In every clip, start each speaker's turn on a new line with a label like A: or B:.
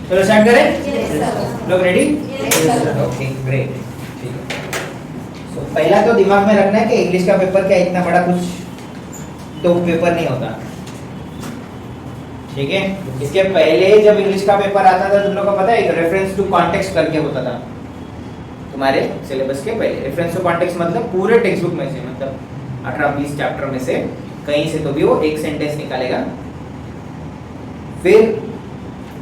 A: चलो स्टार्ट करें।
B: Yes, sir.
A: लोग ready?
B: Yes, sir.
A: Okay great. ठीक है। So, पहला तो दिमाग में रखना है कि इंग्लिश का पेपर क्या इतना बड़ा कुछ तो पेपर नहीं होता, ठीक है। इसके पहले जब इंग्लिश का पेपर आता था तुम लोग को पता है रेफरेंस टू कॉन्टेक्स्ट करके होता था तुम्हारे सिलेबस के पहले। रेफरेंस टू कॉन्टेक्स्ट मतलब पूरे टेक्स्ट बुक में से, मतलब 18-20 चैप्टर में से कहीं से तो भी वो एक सेंटेंस निकालेगा, फिर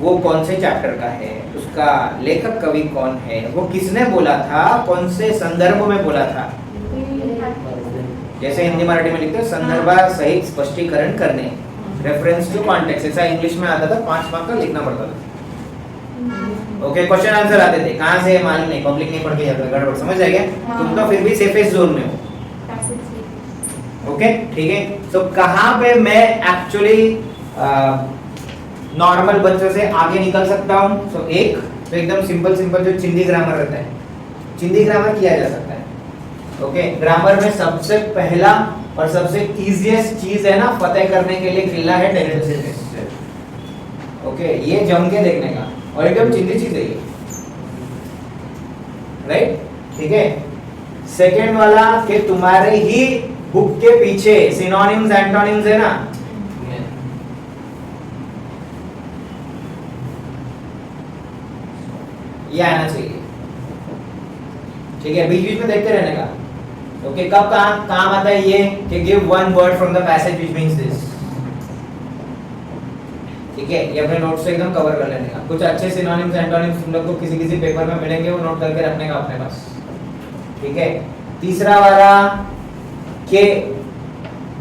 A: वो कौन से चैप्टर का है, उसका लेखक कवि कौन है, वो किसने बोला था, कौन से संदर्भ में बोला था। जैसे हिंदी मराठी में लिखते हैं संदर्भा सहित स्पष्टीकरण करने, रेफरेंस टू कॉन्टेक्स्ट, ऐसा इंग्लिश में आता था, 5 मार्क का लिखना पड़ता था। ओके, क्वेश्चन आंसर आते थे, कहाँ से मालूम नहीं, पब्लिक नहीं पढ़ के जाता, गड़बड़ समझ आ गया। तुम तो फिर भी सेफेस्ट जोन में हो। ओके ठीक है। तो कहाँ पे मैं एक्चुअली नॉर्मल बच्चों से आगे निकल सकता हूँ। तो एक तो एकदम सिंपल जो चिंदी ग्रामर रहता है, चिंदी ग्रामर किया जा सकता है। ओके, ग्रामर में सबसे पहला और सबसे इजीएस्ट चीज है ना फतेह करने के लिए किला है टेंसेस। ओके, ये जम के देखने का और एकदम चिंदी चीज है ये, राइट ठीक है। सेकेंड वाला कि तुम्हारे ही बुक के पीछे सिनोनिम्स एंटोनिम्स है ना, ये आना चाहिए, ठीक है। बीच बीच में देखते रहने का। ओके, कब काम आता है ये कि give one word from the passage which means this, ठीक है। ये अपने नोट्स से एकदम कवर कर लेने का। कुछ अच्छे सिनोनिम्स एंटोनिम्स तुम लोग को किसी पेपर में मिलेंगे, वो नोट करके रखने का अपने पास, ठीक है। तीसरा वाला कि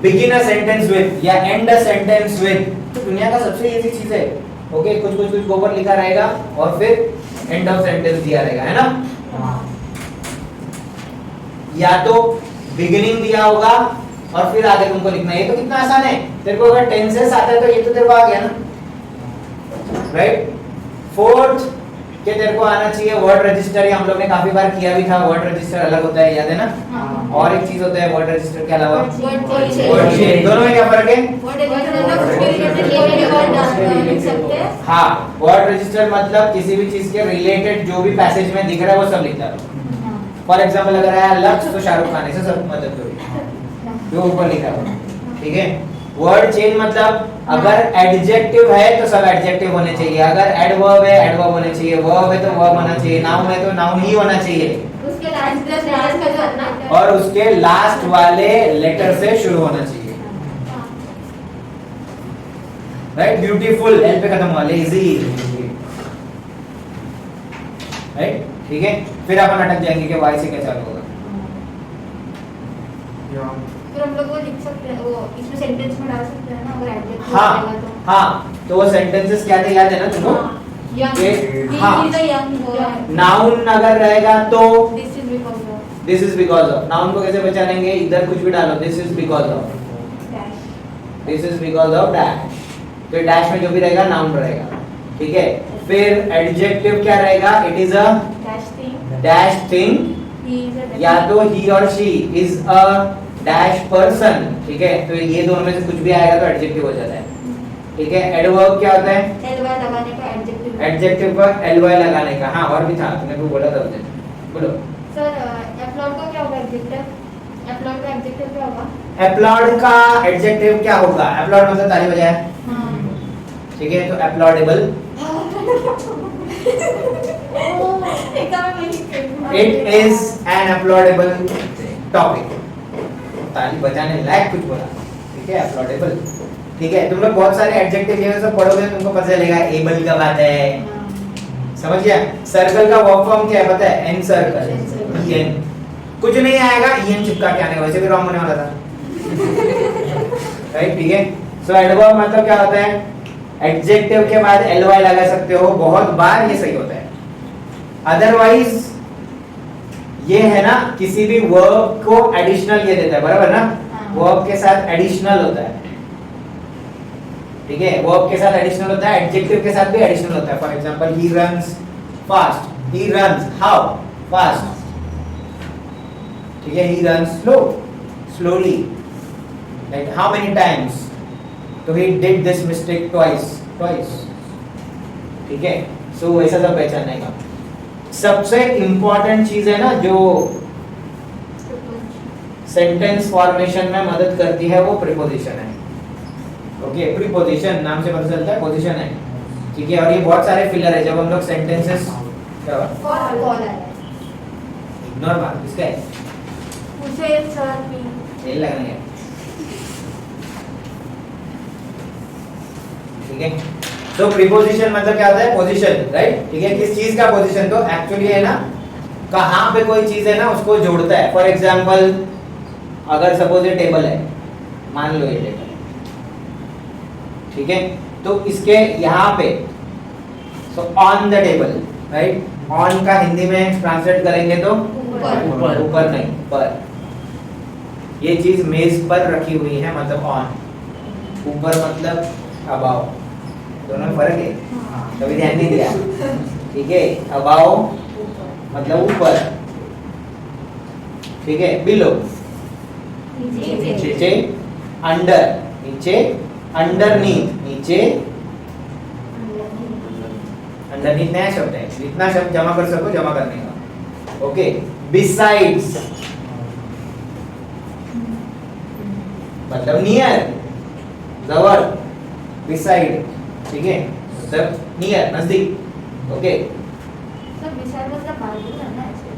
A: बिगिन अ सेंटेंस विद या एंड अ सेंटेंस विद, तो दुनिया का सबसे इजी चीज है। ओके, कुछ ऊपर लिखा रहेगा और फिर एंड ऑफ सेंटेंस दिया रहेगा, है ना। या तो बिगिनिंग दिया होगा और फिर आगे तुमको लिखना है। ये तो कितना आसान है, तेरे को अगर टेंसेस आता है तो ये तो तेरे को आ गया ना, राइट। फोर्थ के तेरे को आना चाहिए वर्ड रजिस्टर, हम लोग ने काफी बार किया भी था। वर्ड रजिस्टर अलग होता है, याद है ना। और एक चीज होता है वर्ड रजिस्टर के अलावा वर्ड चेन। दोनों में क्या फर्क है? हाँ, वर्ड रजिस्टर मतलब किसी भी चीज के रिलेटेड जो भी पैसेज में दिख रहा है वो सब लिखता है। फॉर एग्जांपल अगर आया लक्ष्य तो शाहरुख खान, से सब मतलब जो ऊपर लिखा है, ठीक है। वर्ड चेन मतलब अगर एडजेक्टिव है तो सब एडजेक्टिव होने चाहिए, अगर एडवर्ब है एडवर्ब होने चाहिए, वर्ब है तो वर्ब होना चाहिए, नाउन है तो नाउन ही होना चाहिए, और उसके लास्ट वाले लेटर से शुरू होना चाहिए, राइट। ब्यूटीफुल एल पे खत्म हुआ, लेजी, राइट ठीक है। फिर अपन अटक जाएंगे कि वाई से क्या चालू होगा।
B: फिर हम लोग वो लिख सकते हैं, वो इसमें सेंटेंस में डाल सकते हैं ना, अगर एडजेक्टिव
A: हाँ
B: रहेगा तो।
A: हाँ, तो वो सेंटेंसेस क्या थे याद है ना तुमको? हाँ, नाउन अगर रहेगा तो this is because of, noun को कैसे पहचानेंगे? इधर कुछ भी डालो, this is because of, this is because of dash, तो डैश में जो भी रहेगा नाउन रहेगा, ठीक है। फिर एडजेक्टिव क्या रहेगा? It is a dash thing, या तो ही और she is a dash person, ठीक है। तो ये दोनों में से कुछ भी आएगा तो एडजेक्टिव हो जाता है, ठीक है। एडवर्ब क्या होता है?
B: एलवाई लगाने का एडजेक्टिव,
A: एडजेक्टिव का एलवाई लगाने का। हाँ, और भी था, तुमने को बोला था उसे, बोलो।
B: सर एप्लॉड का क्या होगा? एडजेक्टिव, एप्लॉड का एडजेक्टिव क्या होगा?
A: एप्लॉड का एडजेक्टिव क्या होगा? एप्लॉड मतलब ताली बजाए,
B: हां
A: ठीक है। तो एप्लॉडेबल, इट इज एन एप्लॉडेबल टॉपिक, ताली बजाने लायक कुछ बोला, ठीक है। एप्लॉडेबल, ठीक है। तुम लोग बहुत सारे एडजेक्टिव ये सब पढ़ोगे तुमको पता चलेगा एबल का बात है, समझ गया। सर्कल का वर्ब फॉर्म क्या है पता है? एन सर्कल, ईएन, कुछ नहीं आएगा ईएन चिपका के आने का, वैसे भी रॉन्ग होने वाला था, राइट ठीक है। सो एडवर्ब मतलब क्या होता है? एडजेक्टिव के बाद एलवाई लगा सकते हो, बहुत बार ये सही होता है। अदरवाइज ये है ना, किसी भी वर्ब को एडिशनल ये देता है, बराबर ना। वर्ब के साथ एडिशनल होता है, ठीक है। वर्ब के साथ एडिशनल होता है, एडजेक्टिव के साथ भी एडिशनल होता है। For example he runs fast, he runs how fast, ठीक है। He runs slow, slowly, like how many times, तो he did this mistake twice, ठीक है, सो वैसा सब पहचानने का। सबसे इंपॉर्टेंट चीज है ना जो सेंटेंस फॉर्मेशन में मदद करती है वो प्रीपोजिशन है। ओके, प्रीपोजिशन नाम से पता चलता है पोजीशन है, ठीक है। और ये बहुत सारे फिलर है जब हम लोग सेंटेंसेस क्या इग्नोर मार किसका है
B: उसे सर भी
A: ये लगना है, ठीक है। तो प्रीपोजिशन मतलब क्या होता है पोजीशन, राइट, ठीक है। किस चीज का पोजीशन, तो एक्चुअली है ना कहां पे कोई चीज है ना उसको जोड़ता है। फॉर एग्जांपल अगर सपोज ये टेबल है, मान लो ये टेबल, ठीक है, तो इसके यहाँ पे so on the table, right. On का हिंदी में ट्रांसलेट करेंगे तो
B: ऊपर।
A: ऊपर नहीं पर। ये चीज मेज पर रखी हुई है मतलब ऑन, ऊपर मतलब अबाव, दोनों में फर्क है, कभी ध्यान नहीं दिया, ठीक है। अबाव मतलब ऊपर, ठीक है। बिलो नीचे, अंडर नीचे, अंडरनीथ नीचे, अंडरनीथ नया शब्द है, जितना शब्द जमा कर सको जमा करने का। ओके, बिसाइड्स मतलब नियर, जवळ, बिसाइड, ठीक है, मतलब नियर नजदीक। ओके,
B: सब विचार मतलब बाजू करना है ऐसे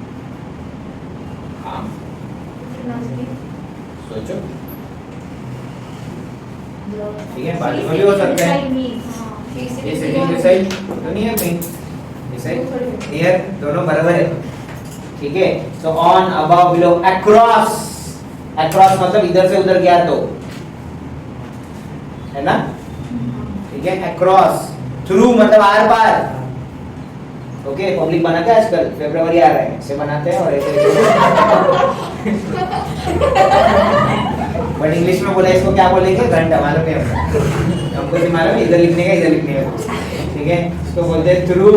A: हाँ
B: नजदीक
A: सोचो, ठीक है, बाजू में भी हो सकता है। ये सिटिंग बिसाइड तो नियर नहीं, बिसाइड नियर दोनों बराबर है, ठीक है। So on, above, below, across, across मतलब इधर से उधर गया तो, है ना, ठीक है। अक्रॉस, थ्रू मतलब आर पार। ओके, पब्लिक बनाते हैं आजकल, फरवरी आ रहा है, ऐसे बनाते हैं और ऐसे बट इंग्लिश में बोला इसको क्या बोलेंगे, घंटा, मालूम है हमको, भी मालूम है इधर लिखने का इधर लिखने का, ठीक है। इसको बोलते हैं थ्रू,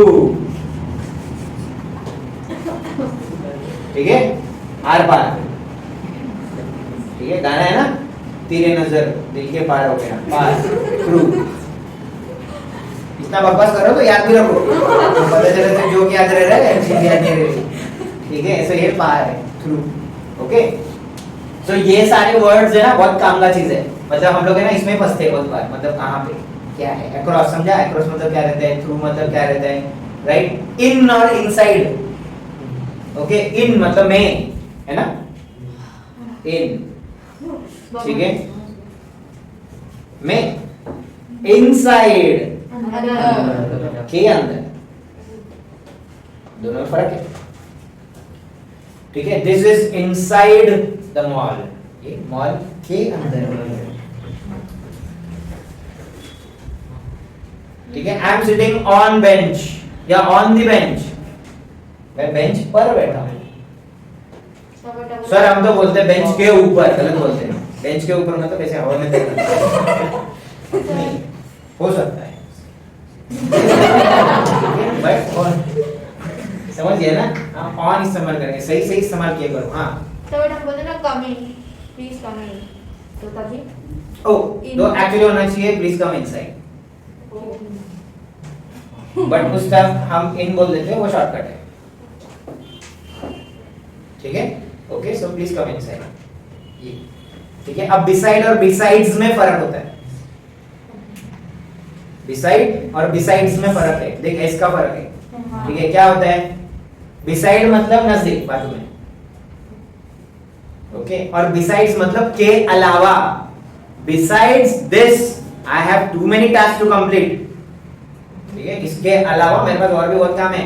A: ठीक है, आर पार, ठीक है। गाना है ना, तेरे नजर दिल के पार हो गया, पार, थ्रू। इतना बकवास करो तो याद भी रखो, तो पता चले तो जो याद रह रहा है चीज याद नहीं रही, ठीक है। ऐसे ये पार है, थ्रू। ओके, तो ये सारे वर्ड्स है ना बहुत काम का चीज है, मतलब हम लोग है ना इसमें फंसते हैं बहुत बार, मतलब कहाँ पे क्या है। अक्रॉस समझा, अक्रॉस मतलब क्या रहता है, थ्रू मतलब क्या रहता है, राइट। इन और इनसाइड, ओके, इन मतलब में, है ना, इन, ठीक है, में, इनसाइड के अंदर, दोनों में फर्क है, ठीक है। This is inside the mall, ये मॉल के अंदर, ठीक है। I am sitting on bench या ऑन द बेंच, मैं बेंच पर बैठा हूं। सर हम तो बोलते हैं बेंच के ऊपर, गलत बोलते हैं, बेंच के ऊपर मतलब ऐसे हवा में तैरना हो सकता है, बट समझ गए ना, ऑन इस्तेमाल करेंगे, सही सही इस्तेमाल किया करो। हाँ,
B: तो बेटा बोलते ना कमिंग, प्लीज कमिंग, तो तभी
A: ओ तो एक्चुअली होना चाहिए प्लीज कम इनसाइड, बट उस टाइम हम इन बोल देते हैं, वो शॉर्टकट है, ठीक है। Okay, so please come inside, ये ठीक है। अब बिसाइड और बिसाइड्स में फर्क होता है, बिसाइड और बिसाइड्स में फर्क है, देख इसका फर्क है, ठीक है। क्या होता है, बिसाइड मतलब नजदीक, बाजू में, ओके, और बिसाइड्स मतलब के अलावा। Besides this I have too many task to complete, ठीक है, इसके अलावा मेरे पास और भी बहुत काम है,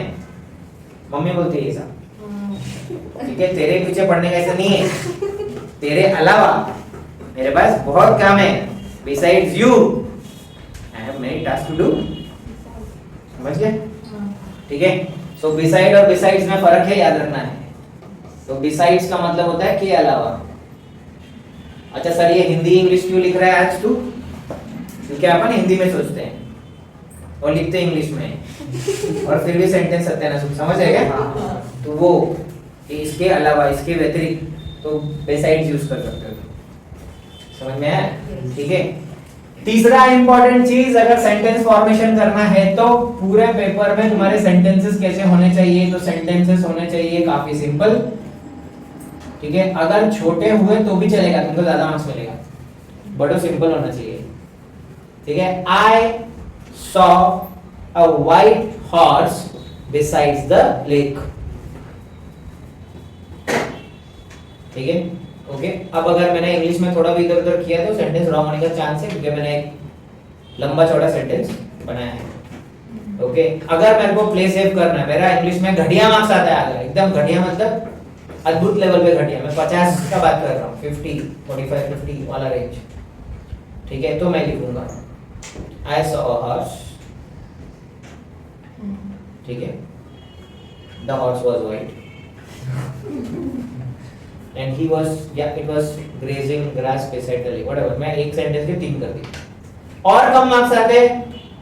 A: मम्मी बोलती है ये सब, ठीक है। तेरे पीछे पढ़ने का ऐसा नहीं है, तेरे अलावा मेरे पास बहुत काम है, besides you I have many task to do, समझ गए, ठीक है। सो बिसाइड और बिसाइड्स में फर्क है, याद रखना है। तो बिसाइड्स का मतलब होता है के अलावा। अच्छा सर ये हिंदी इंग्लिश क्यों लिख रहा है आज तू, क्योंकि अपन हिंदी में सोचते हैं और लिखते हैं इंग्लिश में, और फिर भी सेंटेंस सत्यानाश, समझ है क्या। तो वो इसके अलावा, इसके व्यतिरिक्त तो बिसाइड्स यूज कर सकते हो, समझ में आया, ठीक है। तीसरा इंपॉर्टेंट चीज, अगर सेंटेंस फॉर्मेशन करना है तो पूरे पेपर में तुम्हारे सेंटेंसेस कैसे होने चाहिए, तो सेंटेंसेस होने चाहिए काफी सिंपल, ठीक है। अगर छोटे हुए तो भी चलेगा, तुमको ज्यादा मार्क्स मिलेगा, बड़ा सिंपल होना चाहिए, ठीक है। I saw a white horse besides the lake, ठीक है, ओके। अब अगर मैंने इंग्लिश में थोड़ा भी इधर उधर किया तो सेंटेंस रॉन्ग होने का चांस है, क्योंकि मैंने एक लंबा चौड़ा सेंटेंस बनाया है, ओके। अगर मेरे को प्ले सेव करना है, मेरा इंग्लिश में घटिया मार्क्स आता है, अगर एकदम घटिया मतलब अद्भुत लेवल पे घटिया, मैं 50 का बात कर रहा हूँ, 50 45 50 वाला रेंज, ठीक है, तो मैं लिखूंगा आई सॉ अ हॉर्स, ठीक है, the horse was white and he was it was grazing grass beside the lake, whatever। मैं एक सेंटेंस के 3 कर दी। और कम मार्क्स आते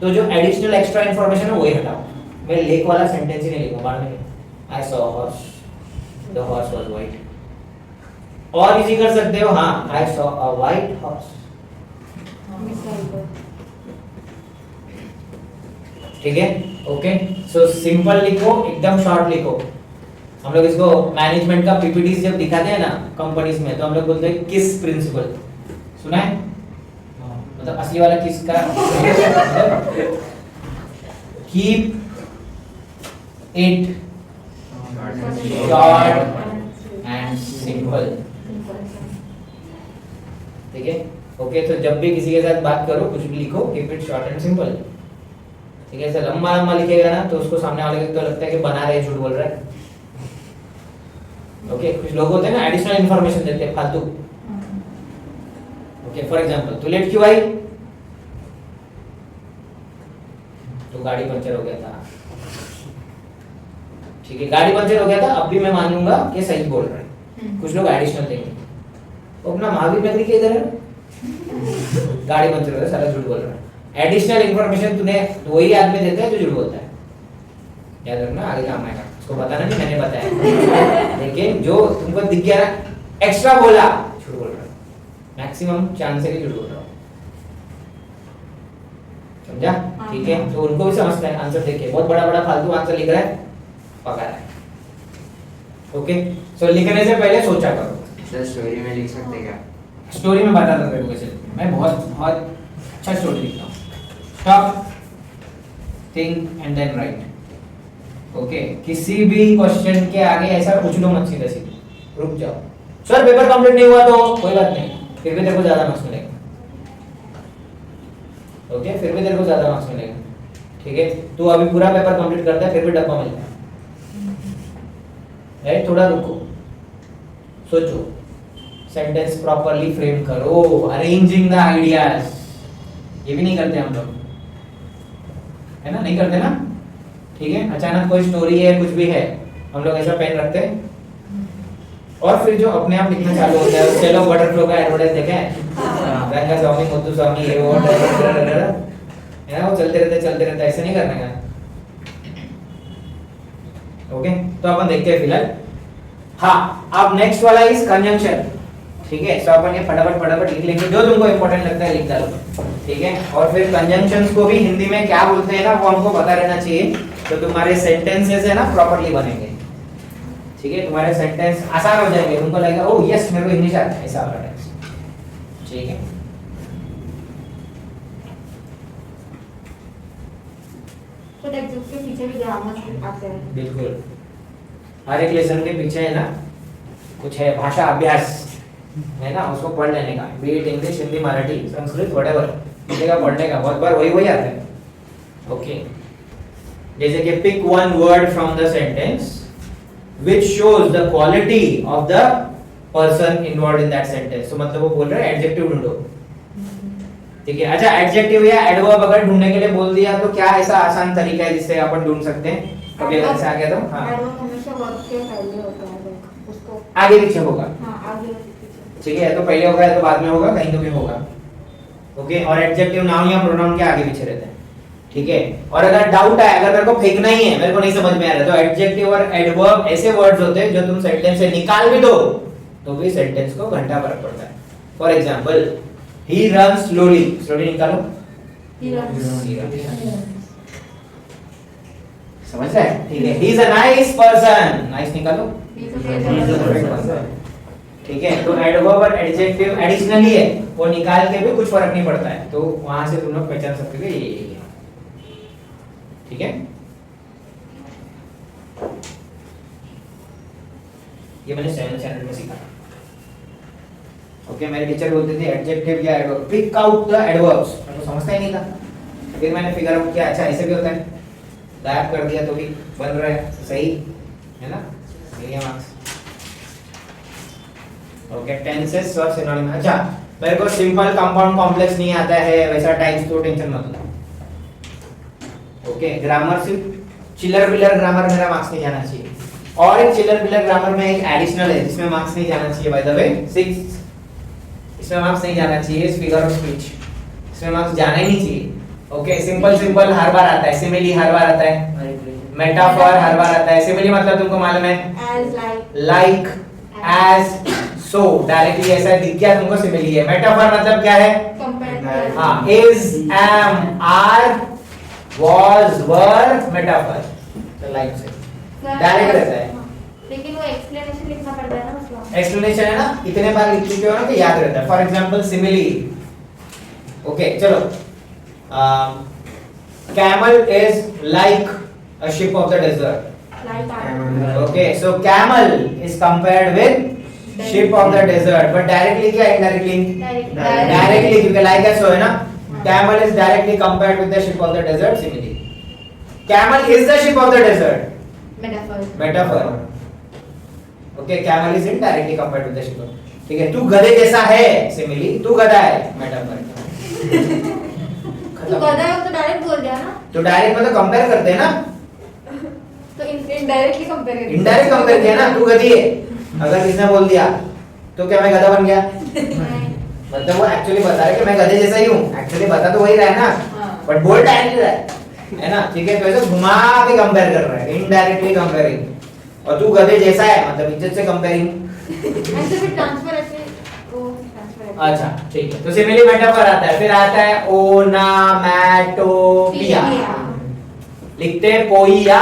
A: तो जो एडिशनल एक्स्ट्रा इंफॉर्मेशन है वही हटाओ, मैं लेक वाला सेंटेंस ही नहीं लिखूंगा बाद में, I saw a horse, the horse was white. और इजी कर सकते हो, हाँ, I saw a white horse, ठीक है, ओके। सो सिंपल लिखो, एकदम शॉर्ट लिखो। हम लोग इसको मैनेजमेंट का पीपीटी जब दिखाते हैं ना कंपनीज में, तो हम लोग बोलते हैं किस प्रिंसिपल, सुना है? मतलब असली वाला किस का, keep it short and simple, ठीक है, ओके। तो जब भी किसी के साथ बात करो, कुछ भी लिखो, keep it short and simple, ठीक है। ऐसे लंबा लंबा लिखेगा ना तो उसको सामने वाले को तो लगता है कि बना रहे, झूठ बोल रहा है, ओके। कुछ लोग होते हैं ना एडिशनल इंफॉर्मेशन देते हैं फालतू, ओके। फॉर एग्जांपल, तू लेट क्यों आई? तो गाड़ी पंचर हो गया था, ठीक है, गाड़ी पंचर हो गया था, अब भी मैं मान लूंगा कि सही बोल रहा है। कुछ लोग एडिशनल देंगे, वो अपना महावीर नगरी के इधर है, गाड़ी पंचर हो गया, सारा झूठ बोल रहा है। एडिशनल इंफॉर्मेशन तूने वही आदमी देता है जो झूठ बोलता है, याद रखना, आगे काम आएगा, उसको बताना नहीं मैंने बताया, लेकिन जो तुमको दिख गया ना एक्स्ट्रा बोला, झूठ बोल रहा है, मैक्सिमम चांस है कि झूठ बोल रहा हूं, समझा? ठीक है, तो उनको भी समझता है आंसर देखे, बहुत बड़ा बड़ा फालतू आंसर लिख रहा है, पका रहा है, ओके। सो लिखने से पहले सोचा करो।
C: सर स्टोरी में लिख सकते क्या?
A: स्टोरी में बताता हूं कैसे, मैं बहुत बहुत अच्छा स्टोरी लिखता हूँ। Stop, think and then write, okay. किसी भी क्वेश्चन के आगे ऐसा कुछ लो मत, सीधा सीधा रुक जाओ। सर पेपर कंप्लीट नहीं हुआ तो कोई बात नहीं, फिर भी तेरे को ज्यादा मार्क्स मिलेगा, ओके, फिर भी तेरे को ज्यादा मार्क्स मिलेगा, ठीक है। तू अभी पूरा पेपर कंप्लीट करता है फिर भी डब्बा मिलता है, राइट। थोड़ा रुको, सोचो, सेंटेंस प्रॉपर्ली फ्रेम करो, अरेंजिंग द आइडियाज, ये भी नहीं करते हम लोग, है ना, नहीं करते ना, ठीक है। अचानक कोई स्टोरी है, कुछ भी है, हम लोग ऐसा पेन रखते हैं और फिर जो अपने आप लिखना चालू होता है, उससे लोग बटरफ्लो का एडवर्टाइज देखे हैं, रंगा स्वामी, मुद्दू स्वामी, ये वो है ना, वो चलते रहते, ऐसे नहीं करने का, ओके। तो अपन देखते हैं फिलहाल, हाँ। अब नेक्स्ट वाला इज कंजंक्शन, ठीक है। सो अपन ये फटाफट लिख लेंगे, जो तुमको इंपॉर्टेंट लगता है लिख डालो, ठीक है। और फिर कंजंक्शंस को भी हिंदी में क्या बोलते हैं ना, वो हमको पता रहना चाहिए, तो तुम्हारे सेंटेंसेस है ना प्रॉपर्ली बनेंगे, ठीक है। तुम्हारे सेंटेंस आसान हो जाएंगे, तुमको लगेगा ओह यस मेरे को इंग्लिश आता है, ऐसा वाला टेक्स्ट, ठीक है।
B: तो टेक्स्ट के पीछे भी ग्रामर आते हैं,
A: बिल्कुल, हर एक लेसन के पीछे है ना कुछ है, भाषा अभ्यास है ना, उसको पढ़ लेने का, B it English, Hindi, Marathi, Sanskrit, whatever, लिखेगा पढ़ने का, बहुत बार वही आता है, ओके। जैसे कि pick one word from the sentence which shows the quality of the person involved in that sentence, तो मतलब वो बोल रहा है एडजेक्टिव ढूंढो, ठीक है। अच्छा, एडजेक्टिव या एडवर्ब अगर ढूंढने के लिए बोल दिया तो क्या ऐसा आसान तरीका है जिससे अपन ढूंढ सकते हैं, कभी अगर से आ गया तो, हाँ,
B: एडवर्ब हमेशा वर्ब के पहले होता है, उसको
A: आगे पीछे होगा,
B: हां आगे पीछे,
A: ठीक है। तो पहले होगा या तो बाद में होगा, कहीं तो भी होगा, ओके। और एडजेक्टिव नाउन या प्रोनाउन के आगे पीछे रहते हैं, ठीक है। और अगर डाउट है, अगर मेरे को फेंकना ही है, मेरे को नहीं समझ में आ रहा, तो एडजेक्टिव और एडवर्ब ऐसे वर्ड्स होते हैं जो तुम सेंटेंस से निकाल भी दो तो भी सेंटेंस को घंटा फर्क पड़ता है। For example, he run slowly, slowly निकालो,
B: He runs.
A: He runs. समझ रहे हैं? ठीक है, he is a nice person, nice निकालो,
B: He's a great person.
A: ठीक है। तो एडवर्ब और एडजेक्टिव एडिशनली है, वो निकाल के भी कुछ फर्क नहीं पड़ता है, तो वहां से तुम लोग पहचान सकते हो ये है, ठीक है। ये मैंने 7th स्टैंडर्ड में सीखा। ओके, मेरे टीचर बोलते थे एडजेक्टिव या adverb, pick out the adverbs, मैं तो समझता ही नहीं था, फिर मैंने फिगर आउट किया, अच्छा ऐसे भी होता है, गायब कर दिया तो भी बन रहा है, सही है ना, ये मार्क्स। ओके, टेंसेस और सिनोनिम। अच्छा, मेरे को सिंपल कंपाउंड कॉम्प्लेक्स नहीं आता है, वैसा टाइप्स तो टेंशन मत लो। ओके, ग्रामर सिर्फ चिल्लर बिल्लर ग्रामर मेरा मार्क्स नहीं जाना चाहिए, और एक चिल्लर बिल्लर ग्रामर में एक एडिशनल है जिसमें मार्क्स नहीं जाना चाहिए, बाय द वे 6, इसमें मार्क्स नहीं जाना चाहिए, इस फिगर ऑफ स्पीच, इसमें मार्क्स जाना ही नहीं चाहिए। ओके, सिंपल सिंपल हर बार आता है, सिमिली हर बार आता है, मेटाफर हर बार आता है। सिमिली मतलब तुमको मालूम है,
B: As, like.
A: लाइक, एज, सो, डायरेक्टली ऐसा दिख गया तुमको, सिमिली है। मेटाफर मतलब क्या है,
B: Compared to.
A: हाँ, is, am, are, was, were, metaphor, तो लाइक से डायरेक्ट रहता है।
B: लेकिन वो एक्सप्लेनेशन लिखना पड़ता है ना उसका।
A: एक्सप्लेनेशन है ना, इतने बार लिख चुके हो ना कि याद रहता है। फॉर एग्जांपल सिमिली, ओके चलो, camel is like a ship of the desert,
B: Like I.
A: Okay, so camel is compared with ship of the desert, but directly क्या इनडायरेक्टली,
B: Direct.
A: डायरेक्टली, क्योंकि लाइक ऐसा है ना, camel is directly compared with the ship of the desert, simile. Camel is the ship of the desert,
B: Metaphor.
A: Metaphor, okay, camel is indirectly compared with the ship, ठीक है। तू गधे जैसा है, सिमिली, तू गधा है, मेटाफर।
B: तू गधा है तो डायरेक्ट बोल दिया ना,
A: तो डायरेक्ट मतलब कंपेयर करते हैं ना,
B: तो इनडायरेक्टली कंपेयर कर
A: इनडायरेक्ट कंपेयर किया ना, तू गधी है, अगर किसने बोल दिया तो क्या मैं गधा बन गया, मतलब वो एक्चुअली बता रहा है कि मैं गधे जैसा ही हूँ, एक्चुअली बता तो वही रहा है ना, बट बोल डायरेक्टली रहा है ना, ठीक है। तो ऐसे घुमा के कंपेयर कर रहा है, इनडायरेक्टली कंपेयरिंग, और तू गधे जैसा है मतलब इज्जत से कंपेयरिंग,
B: ऐसे भी ट्रांसफर ऐसे वो ट्रांसफर
A: अच्छा ठीक है। तो सिमिली मेटाफर आता है, फिर आता है ओनामैटोपिया, लिखते हैं पोइया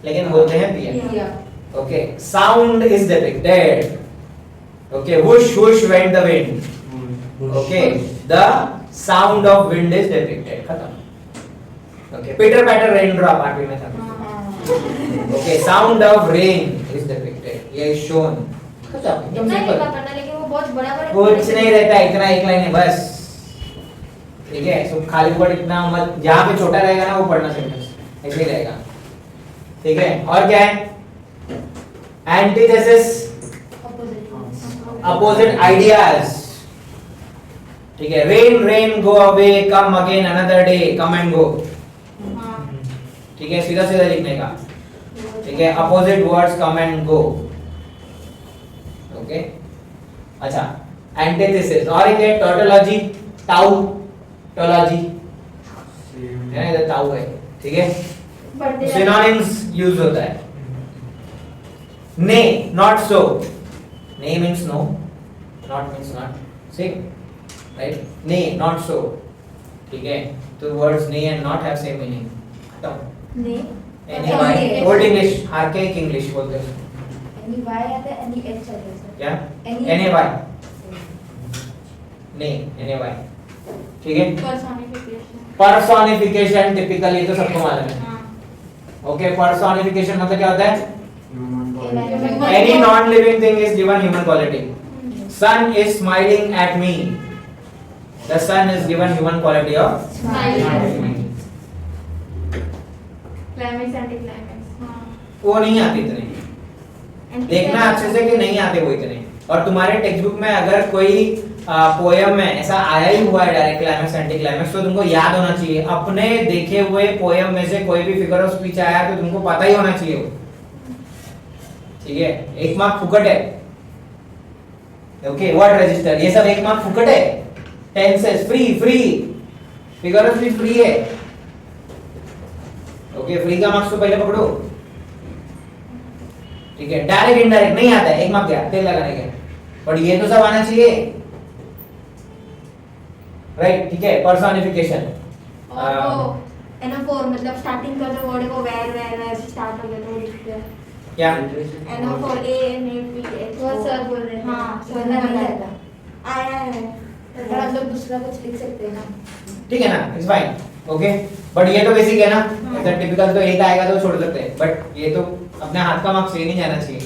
A: लेकिन बोलते हैं पिया, okay. Sound is depicted, okay, whoosh whoosh went the wind, okay, the sound of wind is depicted, खत्म। ओके, पिटर पैटर रेन ड्रॉप आठवीं में था, okay, sound of rain is depicted, ये इज शोन, खत्म, एकदम
B: इतना ही
A: सिंपल,
B: पता, लेकिन वो बहुत बड़ा बड़ा
A: कुछ नहीं रहता है, इतना एक लाइन है बस, ठीक है। सो खाली वर्ड इतना मत, जहां पे छोटा रहेगा ना वो पढ़ना सेंटेंस ऐसे ही रहेगा, ठीक है। और क्या है, एंटीथेसिस, अपोजिट आइडियाज, ठीक है। Rain rain go away, come again another day, come and go, ठीक है, सीधा सीधा लिखने का, ठीक है। Opposite words come and go, okay. अच्छा, एंटीथेसिस, और एक है टोटोलॉजी, टाउटोलॉजी है, इधर टाउ है, ठीक है। सिनोनिम्स यूज होता है, ने, not so, nay means no, not means not, same, right, nay, not so, ठीक है। तो words nay and not have same meaning, खत्म।
B: Nay
A: anyway, old English, archaic English बोलते हैं,
B: एनी वाई आता है, एनी एच आता है सर,
A: क्या,
B: Any-
A: एनी वाई, ने, एनी वाई, ठीक है।
B: पर्सोनिफिकेशन,
A: पर्सोनिफिकेशन टिपिकली तो सबको मालूम है,
B: हां,
A: ओके। पर्सोनिफिकेशन मतलब क्या होता है,
B: Human
A: any non-living thing is given human quality. Sun is smiling at me. The sun is given human quality of
B: Smiling. Climax anti climax, हां,
A: वो नहीं आते इतने, देखना अच्छे से कि नहीं आते वो इतने। और तुम्हारे टेक्स्ट बुक में अगर कोई पोयम में ऐसा आया ही हुआ है डायरेक्ट क्लाइमेक्स एंटी क्लाइमेक्स, तो तुमको याद होना चाहिए। अपने देखे हुए पोयम में से कोई भी फिगर ऑफ स्पीच आया तो तुमको पता ही होना चाहिए वो, ठीक है। एक मार्क फुकट है, ओके। वर्ड रजिस्टर, ये सब एक मार्क फुकट है। Tenses free, free figure of speech free है, ओके। फ्री का मार्क्स तो पहले पकड़ो, ठीक है। डायरेक्ट इनडायरेक्ट नहीं आता है, एक मार्क क्या तेल लगाने का, बट ये तो सब आना चाहिए, राइट, ठीक है, पर्सोनिफिकेशन।
B: और वो एनाफोर मतलब स्टार्टिंग का जो वर्ड है वो वेर से स्टार्ट हो गया तो वो लिखते हैं
A: क्या
B: एनाफोर A N A P H
D: वो सर बोल रहे थे।
B: हाँ
D: सर
B: सर
D: ने
B: ने
D: बताया
B: बताया
D: था।
B: आया है
D: तो हम लोग दूसरा कुछ लिख सकते हैं ना।
A: ठीक है ना, इट्स फाइन, ओके। बट ये तो बेसिक है ना, ऐसा टिपिकल तो एक आएगा तो छोड़ सकते हैं, बट ये तो अपने हाथ का मार्क्स ले नहीं जाना चाहिए।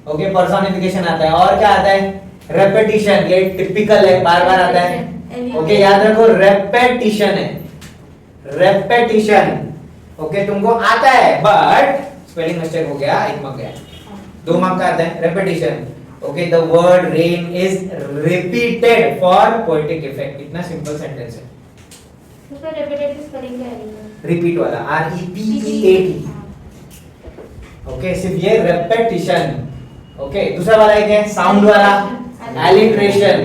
A: ओके, पर्सोनिफिकेशन आता है, और क्या आता है? रेपिटिशन, ये टिपिकल है, बार बार आता है। ओके, याद रखो रेपिटिशन है, रेपिटिशन। ओके, तुमको आता है बट स्पेलिंग मिस्टेक हो गया, एक मार्क गया, 2 मार्क का आता है repetition. Okay, the word rain is repeated for poetic effect. इतना सिंपल सेंटेंस है,
B: उसका रिपीटेटिव स्पेलिंग क्या है?
A: रिपीट वाला, REPEAT। ओके, सिर्फ ये रेपिटिशन। ओके, दूसरा वाला एक है साउंड वाला, एलिट्रेशन।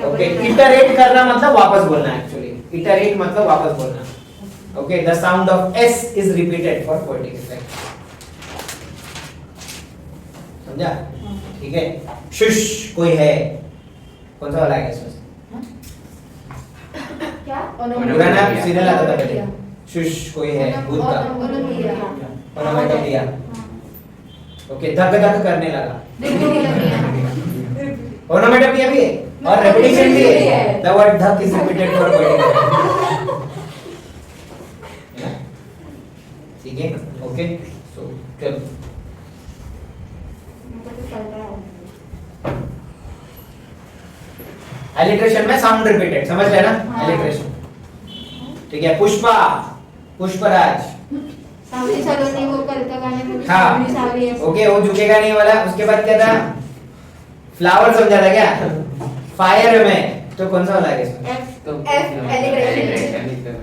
A: ओके, इटरेट करना मतलब वापस बोलना, एक्चुअली इटरेट मतलब वापस बोलना। Okay, the sound of S is repeated for poetic effect. समझा? ठीक है, शुश कोई है, कौन सा वाला है इसमें?
B: क्या?
A: पुराना सीरियल आता था पहले, शुश कोई है, भूत का ओनोमेटोपिया। ओके, धक धक करने लगा, ओनोमेटोपिया भी है और रेपिटेशन भी है। द वर्ड धक इज रिपीटेड फॉर पोएटिक। ठीक है, ओके, सो चलो एलिट्रेशन में साउंड रिपीटेड, समझ गए ना? एलिट्रेशन, ठीक है। पुष्पा, पुष्पराज,
B: सावली सलोनी वो कलका गाने में
A: हाँ,
B: सावली है।
A: ओके, वो झुकेगा नहीं वाला। उसके बाद क्या था? फ्लावर समझा था क्या? फायर में तो कौन सा वाला है इसमें?
D: F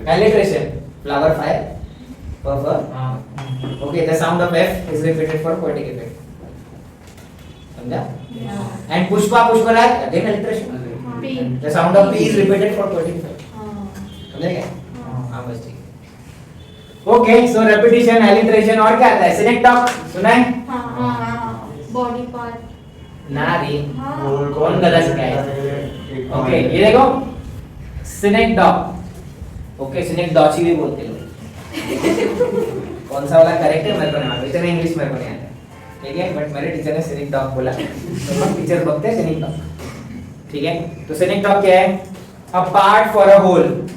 A: alliteration, flower, fire, okay, the sound of F is repeated for poetic effect. समझा? And Pushpa, Pushparaj, again alliteration, the sound of P is repeated for poetic effect. समझे क्या? हां, बस ठीक है। ओके, सो रेपिटेशन, एलिट्रेशन, और क्या आता है? सिनेक्टॉक सुना है?
B: हाँ, बॉडी पार्ट
A: ना रे,
B: हाँ।
A: कौन गधा सिखाया? ओके, ये देखो सिनेक्टॉक। ओके, सिनेक्टॉची भी बोलते लोग। कौन सा वाला करेक्ट है मेरे को नहीं मालूम, इतना इंग्लिश मेरे को नहीं आता, ठीक है, बट मेरे टीचर ने सिनेक्टॉक बोला तो हम टीचर बोलते हैं सिनेक्टॉक। ठीक है, तो सिनेक्टॉक क्या है? A part for a whole,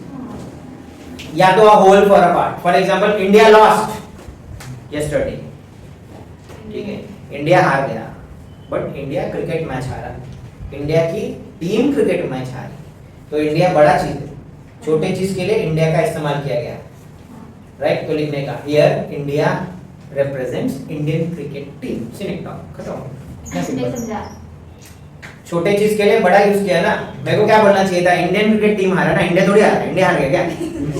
A: या तो a whole for a part. For example, India lost yesterday, ठीक है, इंडिया हार गया, बट इंडिया क्रिकेट मैच हारा, इंडिया की टीम क्रिकेट मैच हारी, तो इंडिया बड़ा चीज है, छोटे चीज के लिए इंडिया का इस्तेमाल किया गया, राइट? तो लिखने का here India represents Indian cricket team, synecdoche, खत्म।
B: नहीं समझा।
A: छोटे चीज के लिए बड़ा यूज किया ना। मेरे को क्या बोलना चाहिए था? इंडियन क्रिकेट टीम हारा ना, इंडिया थोड़ी हारा, इंडिया हार गया क्या?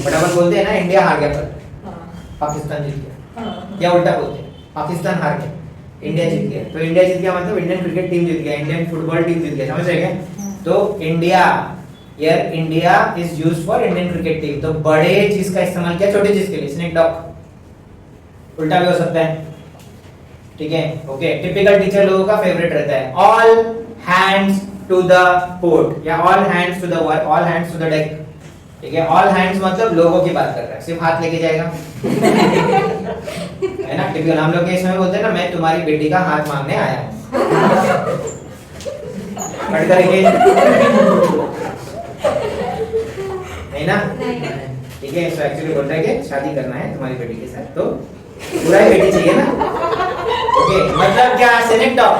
A: फटाफट बोलते हैं ना, इंडिया हार गया, पर पाकिस्तान जीत गया, या उल्टा बोलते हैं पाकिस्तान हार गया, इंडिया जीत गया। तो इंडिया जीत गया मतलब इंडियन क्रिकेट टीम जीत गया, इंडियन फुटबॉल टीम जीत गया, समझ रहे क्या? तो India, here India is used for Indian cricket team, तो बड़े चीज का इस्तेमाल किया छोटे चीज के लिए, सिनेक्टॉक। उल्टा भी हो सकता है, ठीक है, ओके। टिपिकल टीचर लोगों का फेवरेट रहता है, all hands to the port, या all hands to the work, all hands to the deck, ठीक है। ऑल हैंड्स मतलब लोगों की बात कर रहा है, सिर्फ हाथ लेके जाएगा है ना? टिपिकल हम लोग के इसमें बोलते हैं ना, मैं तुम्हारी बेटी का हाथ मांगने आया हूं, कट करेंगे नहीं ना? ठीक है, तो एक्चुअली बोल रहा है कि शादी करना है तुम्हारी बेटी के साथ, तो पूरा ही बेटी चाहिए ना। ओके, मतलब क्या? Synecdoche,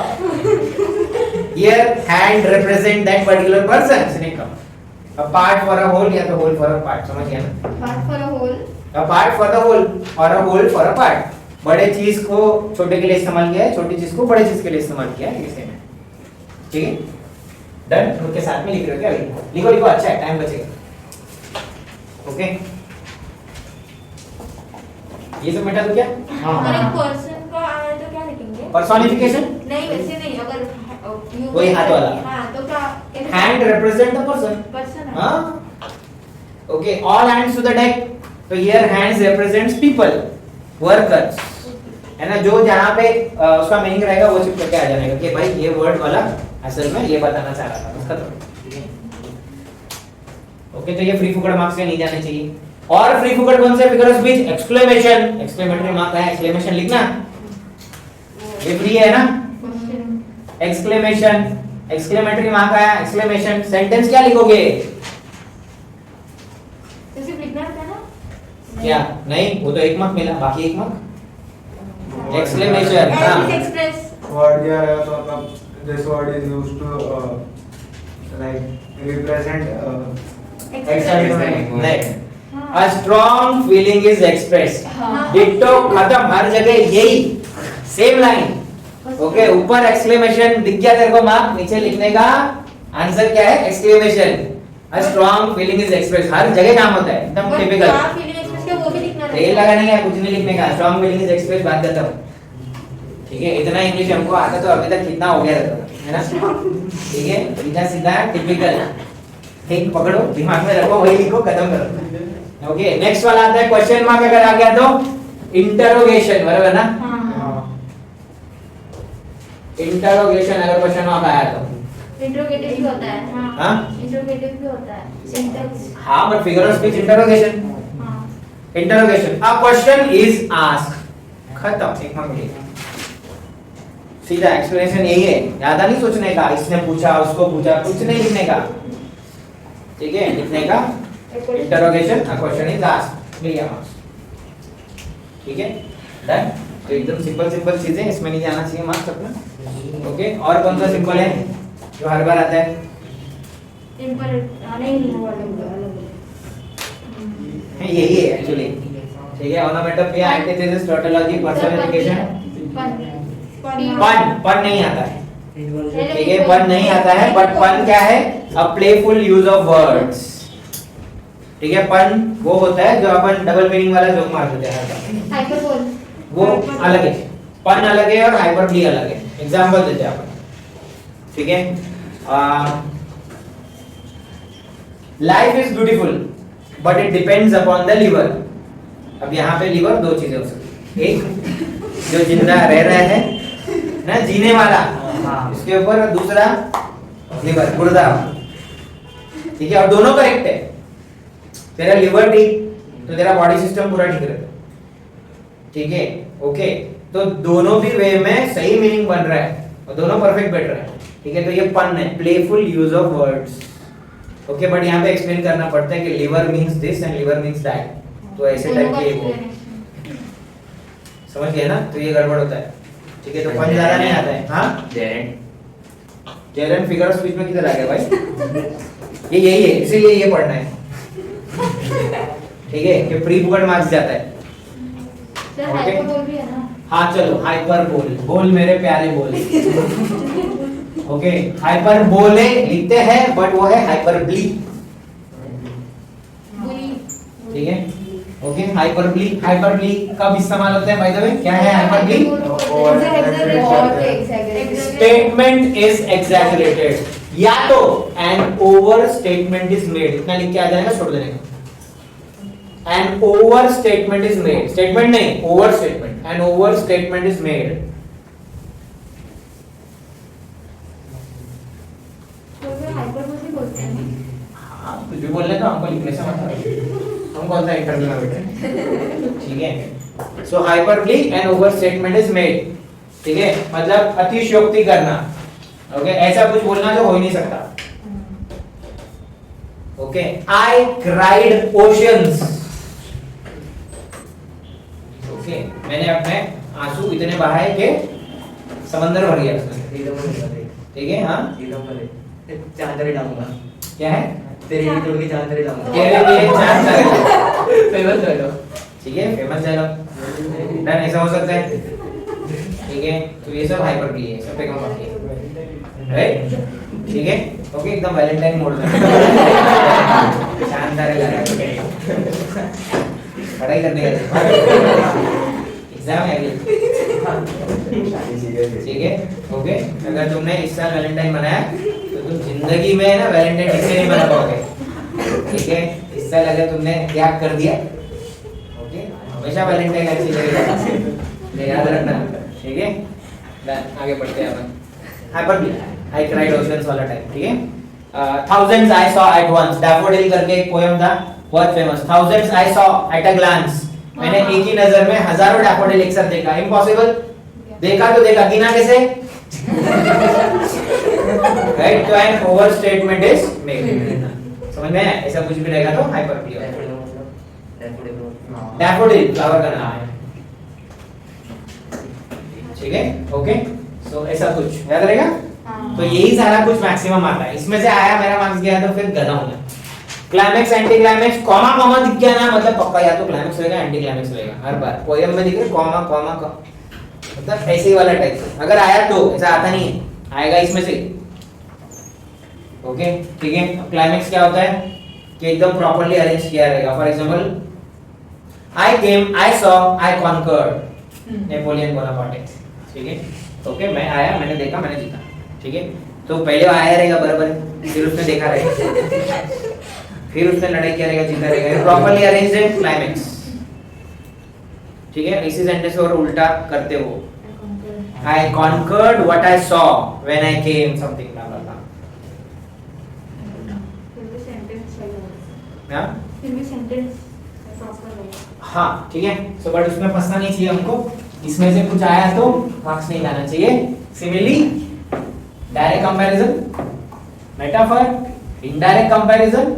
A: here hand represent that particular person, synecdoche. A part for a whole, या तो होल फॉर अ पार्ट, समझ गया ना?
B: Part for a whole,
A: a part for the whole और a whole for a part. बड़े चीज को छोटे के लिए इस्तेमाल किया है, छोटी चीज को बड़े चीज के लिए इस्तेमाल किया है, इसे में, ठीक है। डन, उनके साथ में लिख रहे हो क्या? लिखो लिखो, अच्छा है, टाइम बचेगा। ओके, ये सब मिटा दो क्या?
B: अगर एक पर्सन का आया तो क्या लिखेंगे?
A: पर्सोनिफिकेशन,
B: नहीं वैसे नहीं, अगर
A: वही हाथ वाला।
B: हाँ तो क्या?
A: Hand represent the person,
B: person,
A: हाँ, okay. All hands to the deck, तो here hands represents people, workers, है ना? जो जहां पे उसका मीनिंग रहेगा वो चिपक के आ जाएगा कि भाई ये वर्ड वाला असल में ये बताना चाह रहा था, उसका तो, ठीक है। ओके, तो ये फ्री फुकड़ मार्क्स से नहीं जाने चाहिए। और फ्री फुकड़ कौन से figure of speech? Exclamation, exclamatory mark है, एक्सक्लेमेशन लिखना, ये फ्री है ना। एक्सक्लेमेशन, एक्सक्लेमेटरी मार्क आया, एक्सक्लेमेशन। सेंटेंस क्या लिखोगे?
B: तो सिर्फ लिखना रहता है ना?
A: क्या नहीं, वो तो एक मार्क मिला, बाकी एक मार्क एक्सक्लेमेशन। हाँ,
B: एक्सप्रेस
E: word दिया रहेगा तो मतलब this word is used to like represent
A: exclamation नहीं।
B: हाँ।
A: A strong feeling is expressed.
B: हाँ।
A: डिट्टो, खत्म, हर जगह यही सेम लाइन। ओके, ऊपर एक्सक्लेमेशन दिख गया तेरे को मार्क, नीचे लिखने का आंसर क्या है? Exclamation. A strong feeling is expressed, हर जगह काम होता है, एकदम टिपिकल।
B: क्या फीलिंग एक्सप्रेस किया वो भी लिखना रहता
A: तेल लगाने का कुछ नहीं लिखने का, strong feeling is expressed, बात करता हूँ। ठीक है, इतना इंग्लिश हमको आता तो अभी तक कितना हो गया रहता था, है ना? ठीक है, सीधा सीधा टिपिकल, ठीक पकड़ो, दिमाग में रखो, वही लिखो, खत्म करो। ओके, नेक्स्ट वाला आता है क्वेश्चन मार्क अगर आ गया तो इंटरोगेशन, बराबर ना?
B: हाँ।
A: इंटरोगेशन अगर क्वेश्चन मार्क आया तो
B: इंट्रोगेटिव भी होता है।
A: हाँ?
B: हाँ, इंट्रोगेटिव भी होता है। सिंटैक्स।
A: हाँ, but figure of speech interrogation.
B: हाँ।
A: Interrogation, a question is asked, खत्म, एक मार्क मिलेगा। सीधा एक्सप्लेनेशन यही है, ज्यादा नहीं सोचने का, इसने पूछा, उसको पूछा, कुछ नहीं लिखने का। ठीक है, लिखने का interrogation, a question is asked, मिल गया मार्क्स। ठीक है, डन। तो एकदम सिंपल सिंपल चीजें, इसमें नहीं जाना चाहिए मार्क्स अपना। ओके, और कौन सा सिंपल है जो हर बार आता है?
B: सिंपल नहीं वो
A: यही है एक्चुअली। ठीक है, ओनोमेटोपोइया, एंटीथेसिस, टोटोलॉजी, पर्सनिफिकेशन। पन नहीं आता है। ठीक है, पन नहीं आता है, बट पन क्या है? A playful use of words. ठीक है, पन वो होता है जो अपन डबल मीनिंग वाला जोक मार देते हैं,
B: हाइपरबोल
A: वो अलग है। पन अलग है और हाइपरबोली अलग है। एग्जांपल देते हैं अपन। ठीक है, life is beautiful but it depends upon the liver. अब यहाँ पे लिवर दो चीजें हो सकती है, एक जो जिंदा रह रहा है ना, जीने वाला, इसके ऊपर, और दूसरा लिवर, गुर्दा। ठीक है, और दोनों करेक्ट है। तेरा लिवर ठीक तो तेरा बॉडी सिस्टम पूरा ठीक रहता है। ठीक है, ओके, तो दोनों भी वे में सही मीनिंग बन रहा है और दोनों परफेक्ट बैठ रहा है। ठीक है, तो ये पन है, playful use of words. Okay, but यहाँ पे एक्सप्लेन करना पड़ता है कि liver means this and liver means that, तो ऐसे टाइप के वो समझ गए ना, तो ये गड़बड़ होता है। ठीक है, तो पन ज्यादा नहीं आता है। हाँ, जेरेंट फिगर ऑफ स्पीच में किधर आ गया भाई? ये यही है, इसीलिए ये पढ़ना है। ठीक है, कि प्री बुकड मार्क्स जाता है।
B: सर हाइपरबोल भी है ना?
A: हाँ चलो, हाइपरबोल, बोल मेरे प्यारे बोल। ओके, हाइपरबोले लिखते हैं बट वो है हाइपरबली।
B: बुली।
A: ठीक है, ओके, हाइपरबली, हाइपरबली कब इस्तेमाल होता है बाय द वे? क्या है हाइपरबली? स्टेटमेंट इज एग्जैजरेटेड, या तो an over statement is made, इतना लिख के आ जाएगा, छोड़ देने का। An over statement is made, statement नहीं, over statement, an over statement is made।
B: तो वे हाइपरबोल भी बोलते हैं।
A: हाँ, कुछ भी बोल ले तो हमको लिखने से मतलब, हम कौन सा इंटरव्यू में बैठे। ठीक है, so hyperbole an over statement is made. ठीक है, मतलब अतिशयोक्ति करना। ओके, ऐसा कुछ बोलना जो हो ही नहीं सकता। Okay, I cried oceans। Okay, मैंने अपने आंसू इतने बहाए कि समंदर भर गया उसमें। ठीक है, हाँ,
C: चांदरे डालूंगा।
A: क्या है?
C: तेरे वीडियो की चांदरे डालूंगा।
A: तेरे लिए चांद डालूंगा।
C: Famous dialogue.
A: ठीक है, फेमस डायलॉग, डन, ऐसा हो सकता है। ठीक है, तो ये सब हाइपरबली है, सब पे कम बाकी है, राइट? ठीक है, ओके, एकदम वैलेंटाइन मोड में शानदार लग रहा है। पढ़ाई करने का एग्जाम है अगले। ठीक है, ओके, अगर तुमने इस साल वैलेंटाइन मनाया तो तुम जिंदगी में ना वैलेंटाइन ठीक से नहीं मना पाओगे। ठीक है, इस साल अगर तुमने त्याग कर दिया, ओके, हमेशा वैलेंटाइन अच्छी लगेगी, याद रखना। ठीक है, आगे बढ़ते हैं अपन। हाइपरबली, आई क्राइड ओशंस वाला टाइप। ठीक है, thousands I saw at once. Daffodil करके एक पोएम था बहुत famous. Thousands I saw at a glance. मैंने एक ही नजर में हजारों डैफोडिल एक साथ देखा. इम्पॉसिबल. देखा तो देखा, गिना कैसे? राइट. तो an over statement is made. समझ में आया? ऐसा कुछ भी रहेगा तो हाइपरबोली होगा. डैफोडिल फ्लावर का नाम है. ठीक है. ओके. सो ऐसा कुछ याद रहेगा. तो यही सारा कुछ मैक्सिमम आता है. इसमें से आया मेरा मार्क्स गया तो फिर गधा हूं मैं. Climax anti climax comma comma दिख गया ना, मतलब पक्का या तो क्लाइमेक्स होएगा एंटी क्लाइमेक्स होएगा. हर बार पोएम में दिख रहा है कॉमा कॉमा का, मतलब ऐसे ही वाला टाइप. अगर आया तो, ऐसा आता नहीं है, आएगा इसमें से. ओके. ठीक है. क्लाइमेक्स क्या होता है कि एकदम प्रॉपर्ली अरेंज किया रहेगा. For example I came, I saw, I conquered. Napoleon Bonaparte. ठीक है. ओके. मैं आया, मैंने देखा, मैंने जीता. ठीक है. तो पहले आया रहेगा बराबर, फिर उसने देखा रहेगा, फिर उसने लड़ाई किया रहेगा, जीता रहेगा. प्रॉपर्ली अरेंज्ड है क्लाइमेक्स. ठीक है. इसी सेंटेंस और उल्टा करते हो. I conquered what I saw when I came something blah blah blah. हाँ. हाँ. ठीक है. सो बट उसमें फंसना नहीं चाहिए हमको. इसमें से कुछ आया तो मार्क्स नहीं लाना चाहिए. Similarly direct comparison, metaphor, indirect comparison,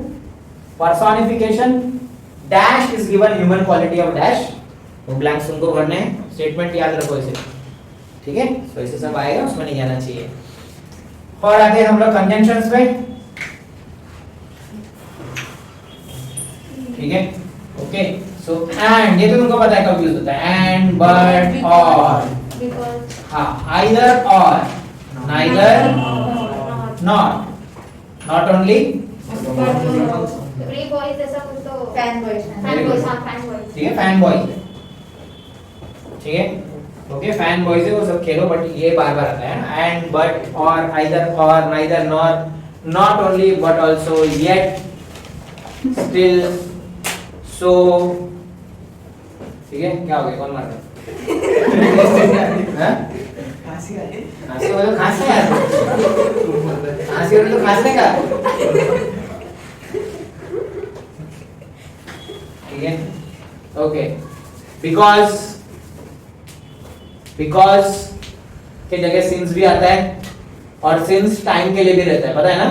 A: personification, dash is given human quality of dash. वो ब्लैंक्स उनको भरने हैं. स्टेटमेंट याद रखो इसे. ठीक है. तो ऐसे सब आएगा, उसमें नहीं जाना चाहिए. और आगे हम लोग कंजंक्शंस पे. ठीक है. ओके. सो एंड, ये तो तुमको पता है कंफ्यूज होता है. एंड, बट, और. हाँ. Either or, neither, nor, not only.
B: Pre boys ऐसा कुछ तो
D: फैन बॉयज.
A: ठीक है. Fan boys. ठीक है. ओके. फैन बॉयज है वो सब खेलो, बट ये बार बार आता है ना. And, but, or, either or, neither, nor, not only but also, yet, still, so. ठीक है. क्या हो गया? कौन मार रहा है? खांसी हो तो खांसने यार. खांसी हो तो खांसने का. ठीक है. ओके. बिकॉज के जगह सिंस भी आता है, और सिंस टाइम के लिए भी रहता है, पता है ना.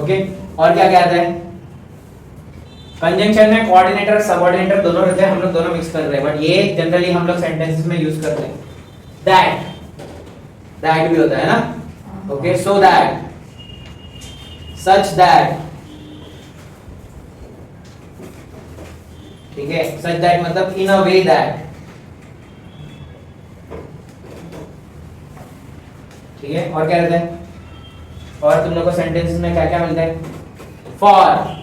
A: ओके. और क्या क्या आता है कंजंक्शन में? कोऑर्डिनेटर, सबऑर्डिनेटर दोनों रहते हैं. हम लोग दोनों मिक्स कर रहे हैं, बट ये जनरली हम लोग सेंटेंसेस में यूज करते हैं. दैट भी होता है ना. Okay. So that, such that. ठीक है. सच दैट मतलब इन अ वे दैट. ठीक है. और क्या रहता है? और तुम लोग को सेंटेंसेस में क्या क्या मिलता है? फॉर.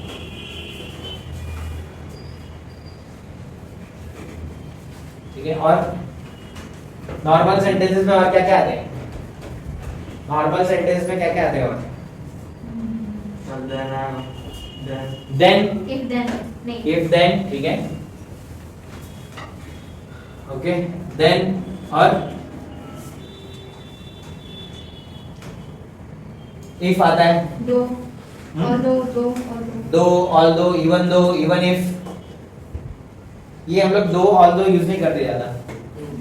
A: ठीक है. और नॉर्मल सेंटेंसेस में और क्या क्या आते हैं? नॉर्मल सेंटेंस में क्या क्या आते हैं? और देन,
B: इफ देन नहीं.
A: If then. ठीक है. ओके. देन और इफ आता है.
B: दो और दो
A: दो, although, even though, even if. ये हम लोग दो ऑल्दो यूज नहीं करते ज्यादा.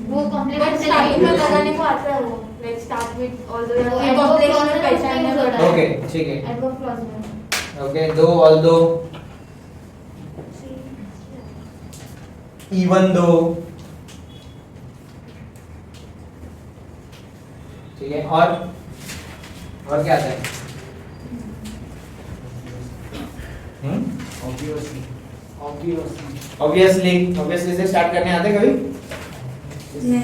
B: वो कॉम्प्लीमेंट स्टार्टिंग में लगाने को आता है. वो लाइक स्टार्ट विद ऑल्दो या ऑब्जेक्शन में पहचानने को.
A: ओके. ठीक है.
B: एडवर्ब क्लॉज में.
A: ओके. दो, ऑल्दो, इवन दो. ठीक है. और क्या आता है? ऑब्वियसली से स्टार्ट करने आते कभी?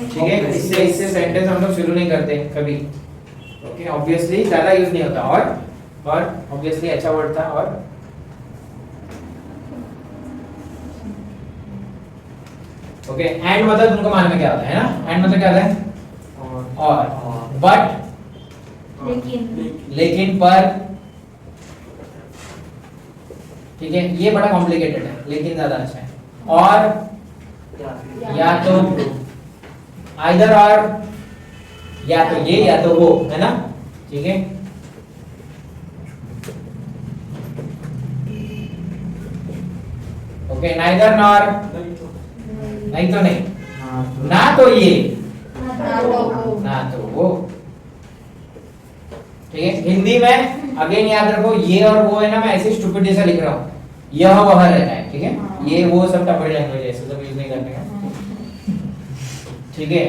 A: ठीक है. इससे सेंटेंस हम लोग शुरू नहीं करते कभी. ओके. ऑब्वियसली ज्यादा यूज नहीं होता. और ऑब्वियसली अच्छा वर्ड था. और ओके. एंड मतलब तुमको मालूम है क्या होता है ना. एंड मतलब क्या होता है? और. बट, लेकिन, पर. ठीक है. ये बड़ा कॉम्प्लिकेटेड है, लेकिन ज्यादा अच्छा है. और या तो आइदर और, या तो ये या तो वो, है ना? ठीक है, ओके, नाइदर नॉर, नहीं तो नहीं, ना तो ये ना तो वो। ठीक है, हिंदी में अगेन याद रखो, ये और वो है ना, मैं ऐसे स्टूपिड जैसा लिख रहा हूँ, यह वह रहता है। ठीक है, ये वो सब टपड़ी लैंग्वेज है, सब यूज नहीं करने का। ठीक है,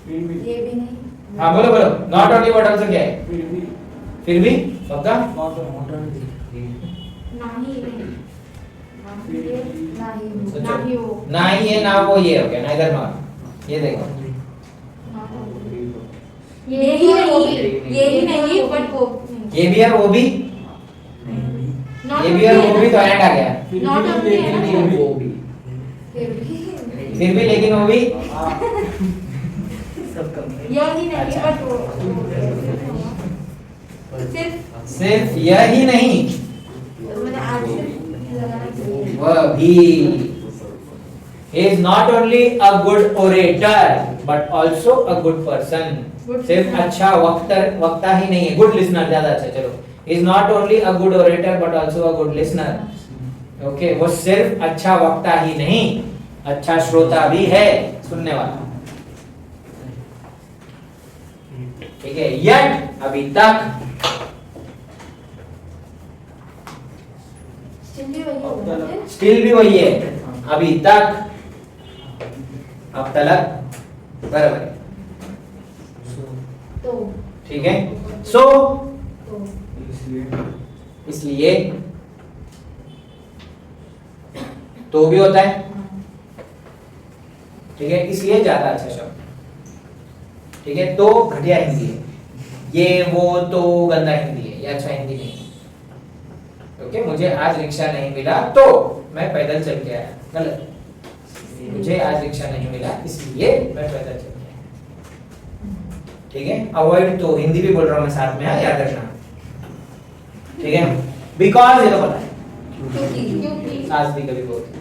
D: ये भी नहीं।
A: हाँ बोलो बोलो, नॉट ओनली बट आल्सो क्या है? फिर भी पक्का? ना ही ये ना वो ये हो गया, नाइदर नॉर। ये देखो,
B: ये ही नहीं बट वो
A: ये भी है वो भी, ये भी और वो भी तो ऐड आ गया।
B: नॉट ओनली है ना,
C: वो भी
A: फिर भी लेकिन वो भी
C: सब कम है।
B: ये ही नहीं
A: अच्छा।
B: बट वो सिर्फ
A: सिर्फ यही नहीं,
B: मैंने आज लगाना चाहिए।
A: वह भी। He is not only a good orator but also a good person.
B: Good
A: सिर्फ
B: listener.
A: अच्छा वक्ता ही नहीं है, good listener ज्यादा अच्छा। चलो, he is not only a good orator but also a good listener. Okay, वो सिर्फ अच्छा वक्ता ही नहीं, अच्छा श्रोता भी है, सुनने वाला। ठीक है, yet अभी तक स्टिल भी वही है, अभी तक, अब तलक, बराबर है।
D: तो
A: ठीक है, सो इसलिए तो भी होता है। ठीक है, इसलिए ज्यादा अच्छा शब्द। ठीक है, तो घटिया हिंदी है, ये वो तो गंदा हिंदी है, ये अच्छा हिंदी नहीं है। ओके, मुझे आज रिक्शा नहीं मिला तो मैं पैदल चल के आया, गलत। मुझे आज रिक्शा नहीं मिला इसलिए मैं पैदल चल के आया। ठीक है, अवॉइड तो हिंदी भी बोल रहा हूं मैं साथ में, याद रखना। ठीक है, बिकॉज ये तो पता है,
B: क्योंकि
A: आज भी कभी बोलते।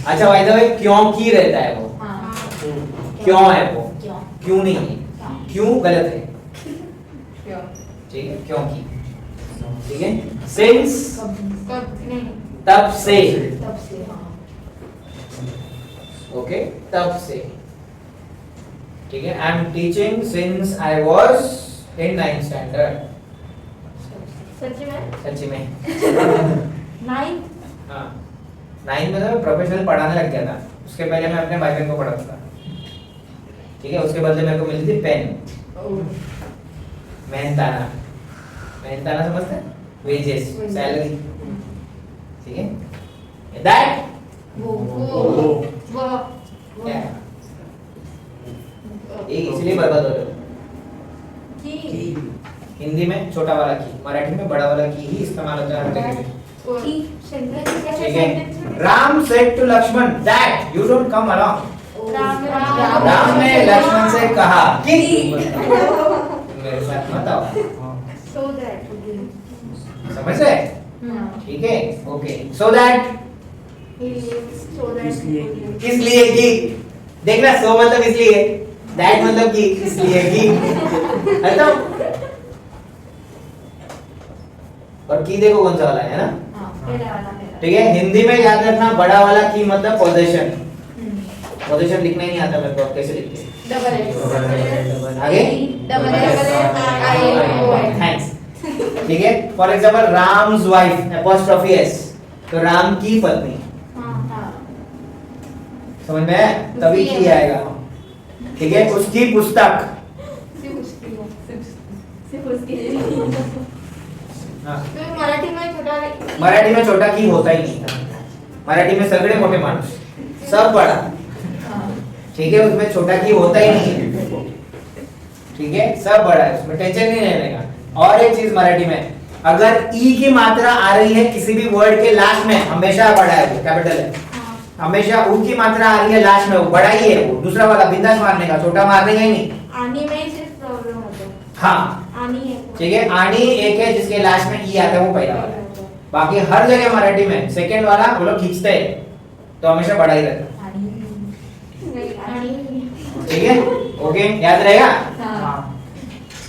A: अच्छा बाय द वे, क्योंकि रहता है वो, क्यों है वो, क्यों नहीं है, क्यों गलत है। ठीक है, क्योंकि। ठीक है, सिंस
B: नहीं
A: तब से,
D: तब से
A: ओके, तब से। ठीक है, I am teaching since I was in 9th standard.
B: सच में
A: सच्ची में,
B: 9
A: हाँ, 9th में तो मैं प्रोफेशनल पढ़ाने लग गया था। उसके पहले मैं अपने भाई बहन को पढ़ाता था। ठीक है, उसके बदले मेरे को मिलती थी पेन, मेहनताना। मेहनताना समझते हैं? Wages, salary. ठीक है, दैट
B: वो
A: क्या है? ये इसलिए बर्बाद हो रहे हो।
B: की
A: हिंदी में छोटा वाला की, मराठी में बड़ा वाला की ही इस्तेमाल होता है हर जगह पे। ठीक है, Ram said to Lakshman that you don't come along. Ram ने लक्ष्मण से कहा कि मेरे साथ मत आओ।
B: सो दैट
A: समझ रहे? ठीक है, ओके, सो दैट, इसलिए कि, देखना, सो मतलब इसलिए, दैट मतलब कि, इसलिए कि, है तो। और की देखो कौन सा वाला है ना? ठीक है, हिंदी में याद रखना, बड़ा वाला की मतलब पोजीशन। पोजीशन लिखना ही नहीं आता मेरे को, कैसे लिखते हैं? आगे थैंक्स। ठीक है, for example Ram's wife apostrophe S, तो राम की पत्नी। समझ में आया? तभी की आएगा। ठीक है, उसकी पुस्तक। हाँ, मराठी में छोटा की होता ही नहीं। मराठी में सगळे मोठे माणूस, सब बड़ा। ठीक है, उसमें छोटा की होता ही नहीं। ठीक है, सब बड़ा है, उसमें टेंशन नहीं रहने का। और एक चीज मराठी में, अगर ई की मात्रा आ रही है किसी भी वर्ड के लास्ट में, हमेशा बड़ा है, वो कैपिटल है। हमेशा ऊ की मात्रा आ रही है लास्ट में, वो बड़ा ही है। वो दूसरा वाला बिंदास मारने का, छोटा मारने का ही नहीं।
B: आनी में ही सिर्फ प्रॉब्लम होता है।
A: हाँ,
B: आनी है।
A: ठीक है, आनी एक है जिसके लास्ट में ई आता है, वो पहला वाला है। बाकी हर जगह मराठी में सेकंड वाला वो लोग खींचते हैं, तो हमेशा बड़ा ही रहता है। ठीक है, ओके, याद रहेगा।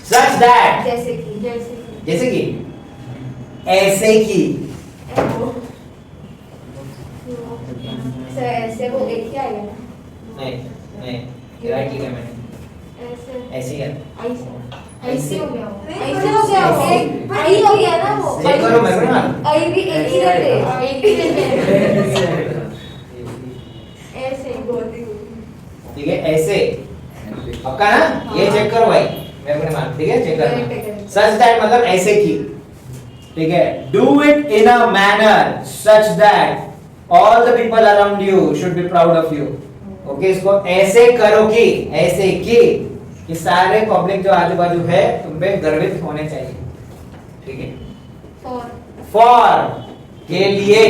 A: सच दैट,
D: जैसे कि
A: जैसे कि, ऐसे की,
D: ऐसे वो एक ही आएगा ना।
A: नहीं नहीं, राइट ठीक है, मैंने ऐसे है,
B: ऐसे हो गया वो।
D: ऐसे हो गया वो।
B: ऐसे हो गया ना वो।
A: चेक करो मैं बोलूँ
D: आई भी एक ही रहते।
B: एक ही रहते हैं। ऐसे
A: ठीक है, ऐसे पक्का ना, ये चेक करो भाई, मैं बोलूँ मान, ठीक है, चेक करना। सच दैट मतलब ऐसे की, ठीक है, do it in a manner such that all the people around you should be proud of you. Okay, इसको ऐसे करो कि, ऐसे कि सारे पब्लिक जो आजू बाजू है तुम पे गर्वित होने चाहिए, ठीक है। फॉर के लिए,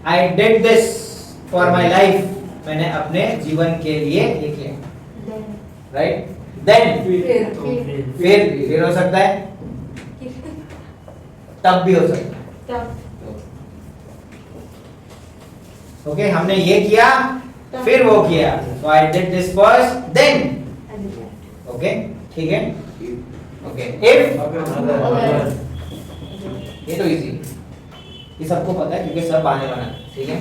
A: I did this for my life, मैंने अपने जीवन के लिए ये किया, राइट। देन फिर हो सकता है, तब भी हो सकता है, ओके, हमने ये किया फिर वो किया, so I did this first then, okay, ठीक है, ओके। if, ये तो इजी, ये सबको पता है क्योंकि सब आने वाला है, ठीक है।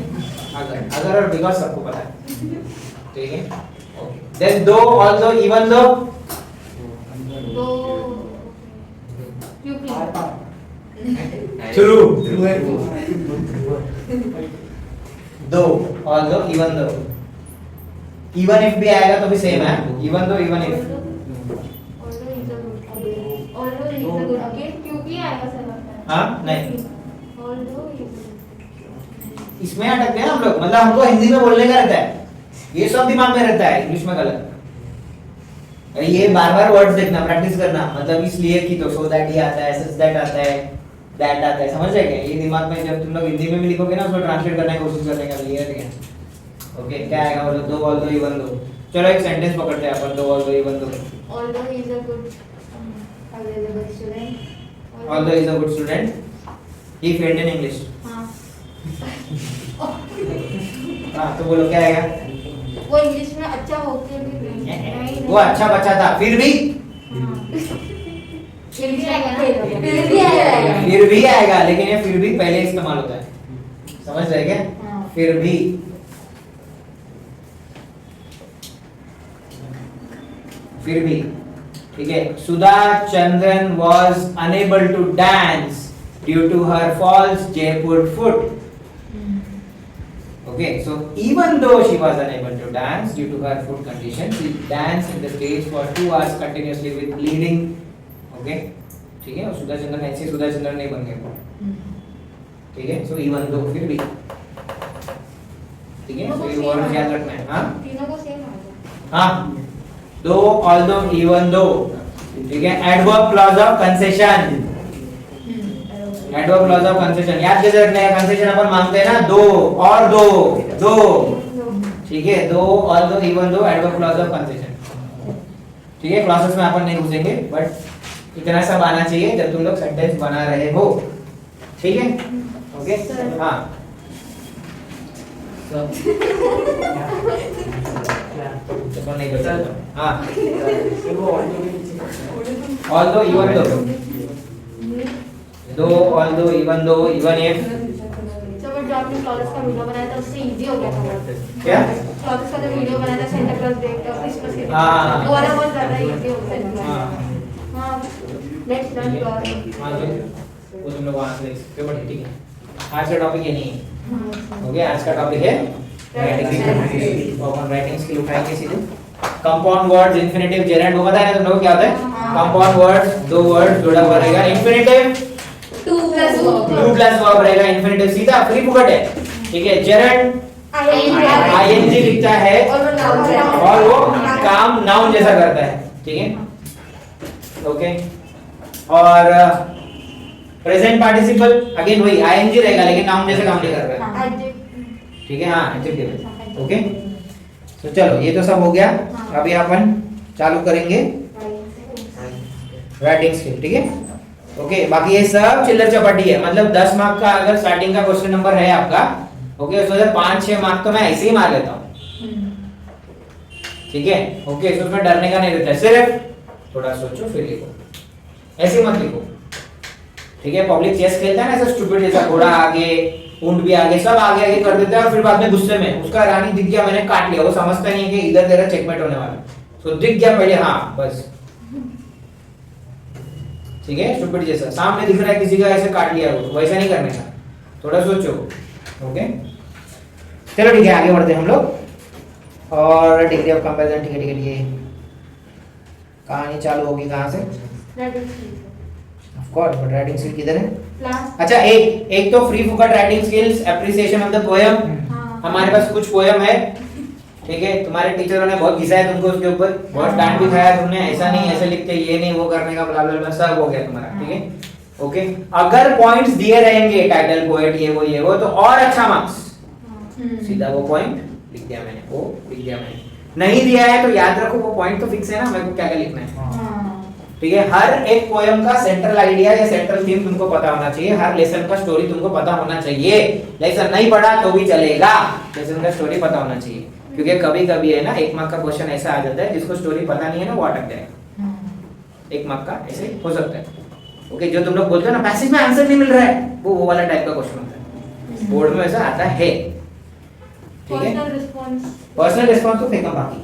A: अगर और बिकॉज सबको पता है, ठीक है, okay. then though, although, even though, true, though, although, even though, even if भी आएगा तो भी सेम है, even though, even if, हाँ नहीं, इसमें अटकते हैं हम लोग, मतलब हमको हिंदी में बोलने का रहता है, ये सब दिमाग में रहता है, इंग्लिश में गलत। अरे ये बार बार वर्ड्स देखना, प्रैक्टिस करना, मतलब इसलिए कि तो सो दैट ही आता है, सच दैट आता है, दैट आता है, समझ रहे क्या? ये दिमाग में जब तुम लोग हिंदी में भी लिखोगे ना, उसको ट्रांसलेट करने की कोशिश करने का ये है, ओके। क्या आएगा बोलो, दो ऑल्दो इवन दो। चलो एक सेंटेंस पकड़ते हैं अपन, दो although even though.
B: Although he is a good
D: student,
A: Although he is a good student, he failed in English. हाँ तो बोलो क्या आएगा?
B: वो इंग्लिश में अच्छा होके भी नहीं,
A: वो अच्छा बच्चा था फिर भी,
B: फिर भी आएगा,
A: फिर भी आएगा, लेकिन ये फिर भी पहले इस्तेमाल होता है, समझ रहे क्या? फिर भी, फिर भी, ठीक है। Sudha Chandran was unable to dance due to her false Jaipur foot. Okay, so even though she was unable to dance due to her foot condition, she danced in the stage for 2 hours continuously with bleeding. Okay, ठीक है। और सुधा चंद्रन ऐसे सुधा चंद्रन नहीं बन गए, ठीक है। So even though, फिर भी, ठीक है। तो ये वर्ड याद रखना है, हाँ
B: तीनों को सेम आएगा,
A: हाँ। दो, although, even though, ठीक है। Adverb clause of concession, adverb clause of concession याद कैसे रखना है? कंसेशन अपन मांगते हैं ना, दो और दो, दो, ठीक है। दो, although, even though, adverb clause of concession, ठीक है। क्लासेस में अपन नहीं घुसेंगे, बट इतना सब आना चाहिए जब तुम लोग सेंटेंस बना रहे हो, ठीक है, ओके। हाँ तो नहीं बचा, हाँ। although, even though, दो, although, even though, even if,
B: तो जो आपने क्लॉजेस का वीडियो बनाया था उससे इजी हो गया था।
A: क्या?
B: क्लॉजेस का जो वीडियो बनाया था सेंटा क्लॉज देख के क्रिसमस के,
A: हाँ।
B: वो वाला बहुत ज्यादा इजी हो गया।
A: हाँ
B: हां, लेट्स लर्न क्लॉज।
A: हाँ तो वो तुम लोग वहाँ से पेपर, ठीक है। आज का टॉपिक ये नहीं है, ओके। आज का टॉपिक है राइटिंग, और हम राइटिंग स्किल उठाएंगे सीधे। कंपाउंड वर्ड्स, इन्फिनेटिव, जेरेंड, वो पता है ना तुम लोगों को क्या होता है? कंपाउंड वर्ड्स, दो वर्ड जोड़ा हुआ रहेगा, इन्फिनेटिव
B: 2 +
A: 2 प्लस वर्ब रहेगा, इन्फिनेटिव सीधा फ्री फुकट है, ठीक है। जेरेंड आईएनजी लिखता है और वो काम नाउन जैसा करता है, ठीक है, ओके। और प्रेजेंट पार्टिसिपल अगेन वही आईएनजी रहेगा, लेकिन नाउन जैसे काम नहीं कर रहा है, ठीक है। हाँ एडजेक्टिव, ओके। तो चलो ये तो सब हो गया। अभी अपन चालू करेंगे राइटिंग स्किल, ठीक है, ओके। बाकी ये सब चिल्लर चपाटी है, मतलब 10 मार्क का अगर स्टार्टिंग का क्वेश्चन नंबर है आपका ओके, इस वजह 5-6 मार्क तो मैं ऐसे ही मार लेता हूँ, ठीक है। ओके, इसमें डरने का नहीं रहता है, सिर्फ थोड़ा सोचो फिर लिखो, ऐसे मत लिखो, ठीक है। पब्लिक चेस खेलता है ना ऐसा स्टूपिड जैसा, घोड़ा आगे, ऊंट भी आगे, सब आगे आगे कर देता है और फिर बाद में गुस्से में उसका रानी दिख गया, मैंने काट लिया, वो समझता नहीं है कि इधर तेरा चेकमेट होने वाला है, तो दिख गया पहले, हाँ बस, ठीक है। स्टूपिड जैसा सामने दिख रहा है किसी का, ऐसे काट लिया, वो वैसा नहीं करने का, थोड़ा सोचो। ओके, चलो ठीक है, आगे बढ़ते हैं हम लोग। और डिग्री ऑफ कंपैरिजन, ठीक है ठीक है ठीक है, कहानी चालू होगी कहाँ से? Of course, but writing skill किधर है? अच्छा, एक तो फ्री फुकट writing skills, appreciation of the poem. हमारे पास कुछ पोएम है, ठीक है, तुम्हारे टीचरों ने बहुत घिसा है तुमको उसके ऊपर, बहुत डांट भी खाया तुमने, ऐसा नहीं ऐसे लिखते, ये नहीं वो करने का, ब्ला ब्ला ब्ला, सब हो गया तुम्हारा, ठीक है। ओके, अगर पॉइंट्स दिए रहेंगे, टाइटल, पोएट, ये वो तो और अच्छा मार्क्स, सीधा वो पॉइंट लिख दिया मैंने, वो लिख दिया मैंने, नहीं दिया है तो याद रखो वो पॉइंट तो फिक्स है ना, मेरे को क्या क्या लिखना है, ठीक है। हर एक पोएम का सेंट्रल आइडिया या सेंट्रल थीम तुमको पता होना चाहिए, हर लेसन का स्टोरी तुमको पता होना चाहिए, लेसन नहीं पढ़ा तो भी चलेगा, लेसन का स्टोरी पता होना चाहिए, क्योंकि कभी कभी है ना 1 मार्क का क्वेश्चन ऐसा आ जाता है जिसको स्टोरी पता नहीं है ना, वो अटक जाएगा, 1 मार्क का ऐसे हो सकता है। ओके, जो तुम लोग बोलते हो ना पैसेज में आंसर नहीं मिल रहा है, वो वाला टाइप का क्वेश्चन होता है, बोर्ड में ऐसा आता है, ठीक है। पर्सनल रिस्पॉन्स तो फेंका बाकी,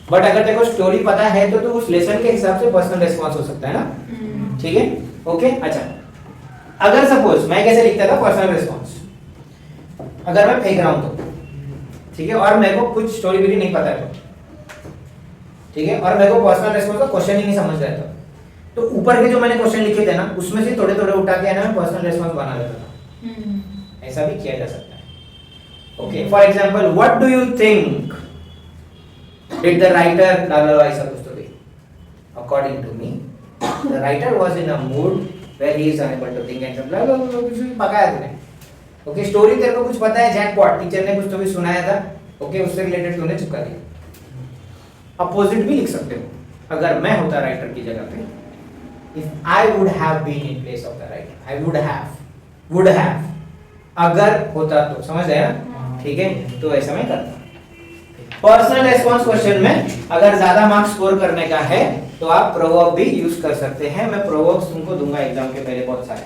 A: बट अगर देखो स्टोरी पता है तो उस लेसन के हिसाब से पर्सनल रिस्पॉन्स हो सकता है ना, ठीक है। ओके, अच्छा, अगर सपोज मैं कैसे लिखता था पर्सनल रिस्पॉन्स, अगर मैं फेंक रहा हूं तो, ठीक है, और मेरे को कुछ स्टोरी भी नहीं पता है तो, ठीक है, और मेरे को पर्सनल रिस्पॉन्स का क्वेश्चन ही नहीं समझ रहा था, तो ऊपर के जो मैंने क्वेश्चन लिखे थे ना उसमें से थोड़े थोड़े उठा के ना पर्सनल रिस्पॉन्स बना लेता था, ऐसा भी किया जा सकता है। Okay, for example, what do you think did the writer blah blah blah supposed to be? According to me, the writer was in a mood where he is unable to think and blah blah blah, कुछ भी पकाया तूने। Okay, story तेरे को कुछ पता है, jackpot, teacher ने कुछ तो भी सुनाया था, ओके, उससे रिलेटेड तूने चिपका दिया। अपोजिट भी लिख सकते हो, अगर मैं होता राइटर की जगह पे, if I would have been in place of the writer, I would have, अगर होता तो, समझ आया ना, ठीक है, तो ऐसा मैं करता। पर्सनल रिस्पॉन्स क्वेश्चन में अगर ज्यादा मार्क्स स्कोर करने का है तो आप प्रोवर्ब भी यूज कर सकते हैं, मैं प्रोवर्ब्स तुमको दूंगा एग्जाम के पहले बहुत सारे,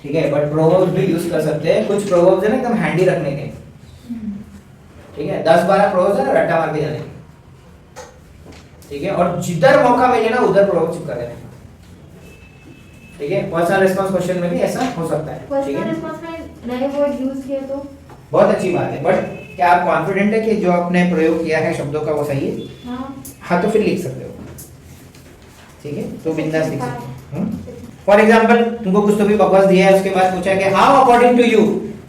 A: ठीक है, बट प्रोवर्ब्स भी यूज कर सकते हैं, कुछ प्रोवर्ब्स है ना एकदम हैंडी रखने के, ठीक है, 10-12 प्रोवर्ब्स है ना रट्टा मार के जाने, ठीक है, और जिधर मौका मिले ना उधर प्रोवर्ब चिपका देना, ठीक है। पर्सनल रिस्पॉन्स क्वेश्चन में भी ऐसा हो सकता है, ठीक
B: पर्सनल
A: है,
B: रिस्पॉन्स में नए वर्ड यूज किए तो
A: बहुत अच्छी बात है, बट क्या आप कॉन्फिडेंट है कि जो आपने प्रयोग किया है शब्दों का वो सही है? हाँ, तो फिर लिख सकते हो, ठीक है, तो बिंदास लिख सकते हो। फॉर एग्जांपल, तुमको कुछ तो भी बकवास दिया है, उसके बाद पूछा है कि how according to you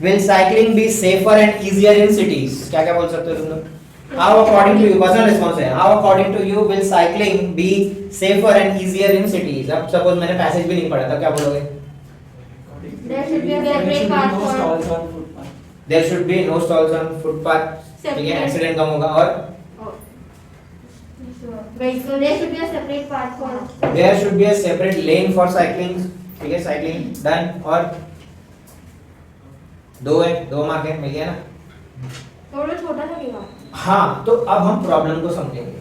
A: will cycling be safer and easier in cities, क्या क्या बोल सकते हो तुम लोग? How according to you, personal response है, how according to you will cycling be safer and easier in cities. अब सपोज मैंने पैसेज भी नहीं पढ़ा था, क्या बोलोगे?
B: there should be a separate path for
A: there should be no stalls on footpath, ठीक है, एक्सीडेंट कम होगा, और
B: vehicle, there should be a separate path for
A: there should be a separate lane for cycling, ठीक है, cycling done, और 2 mark है, मिल गया ना।
B: थोड़ा छोटा लगेगा।
A: हाँ, तो अब हम प्रॉब्लम को समझेंगे,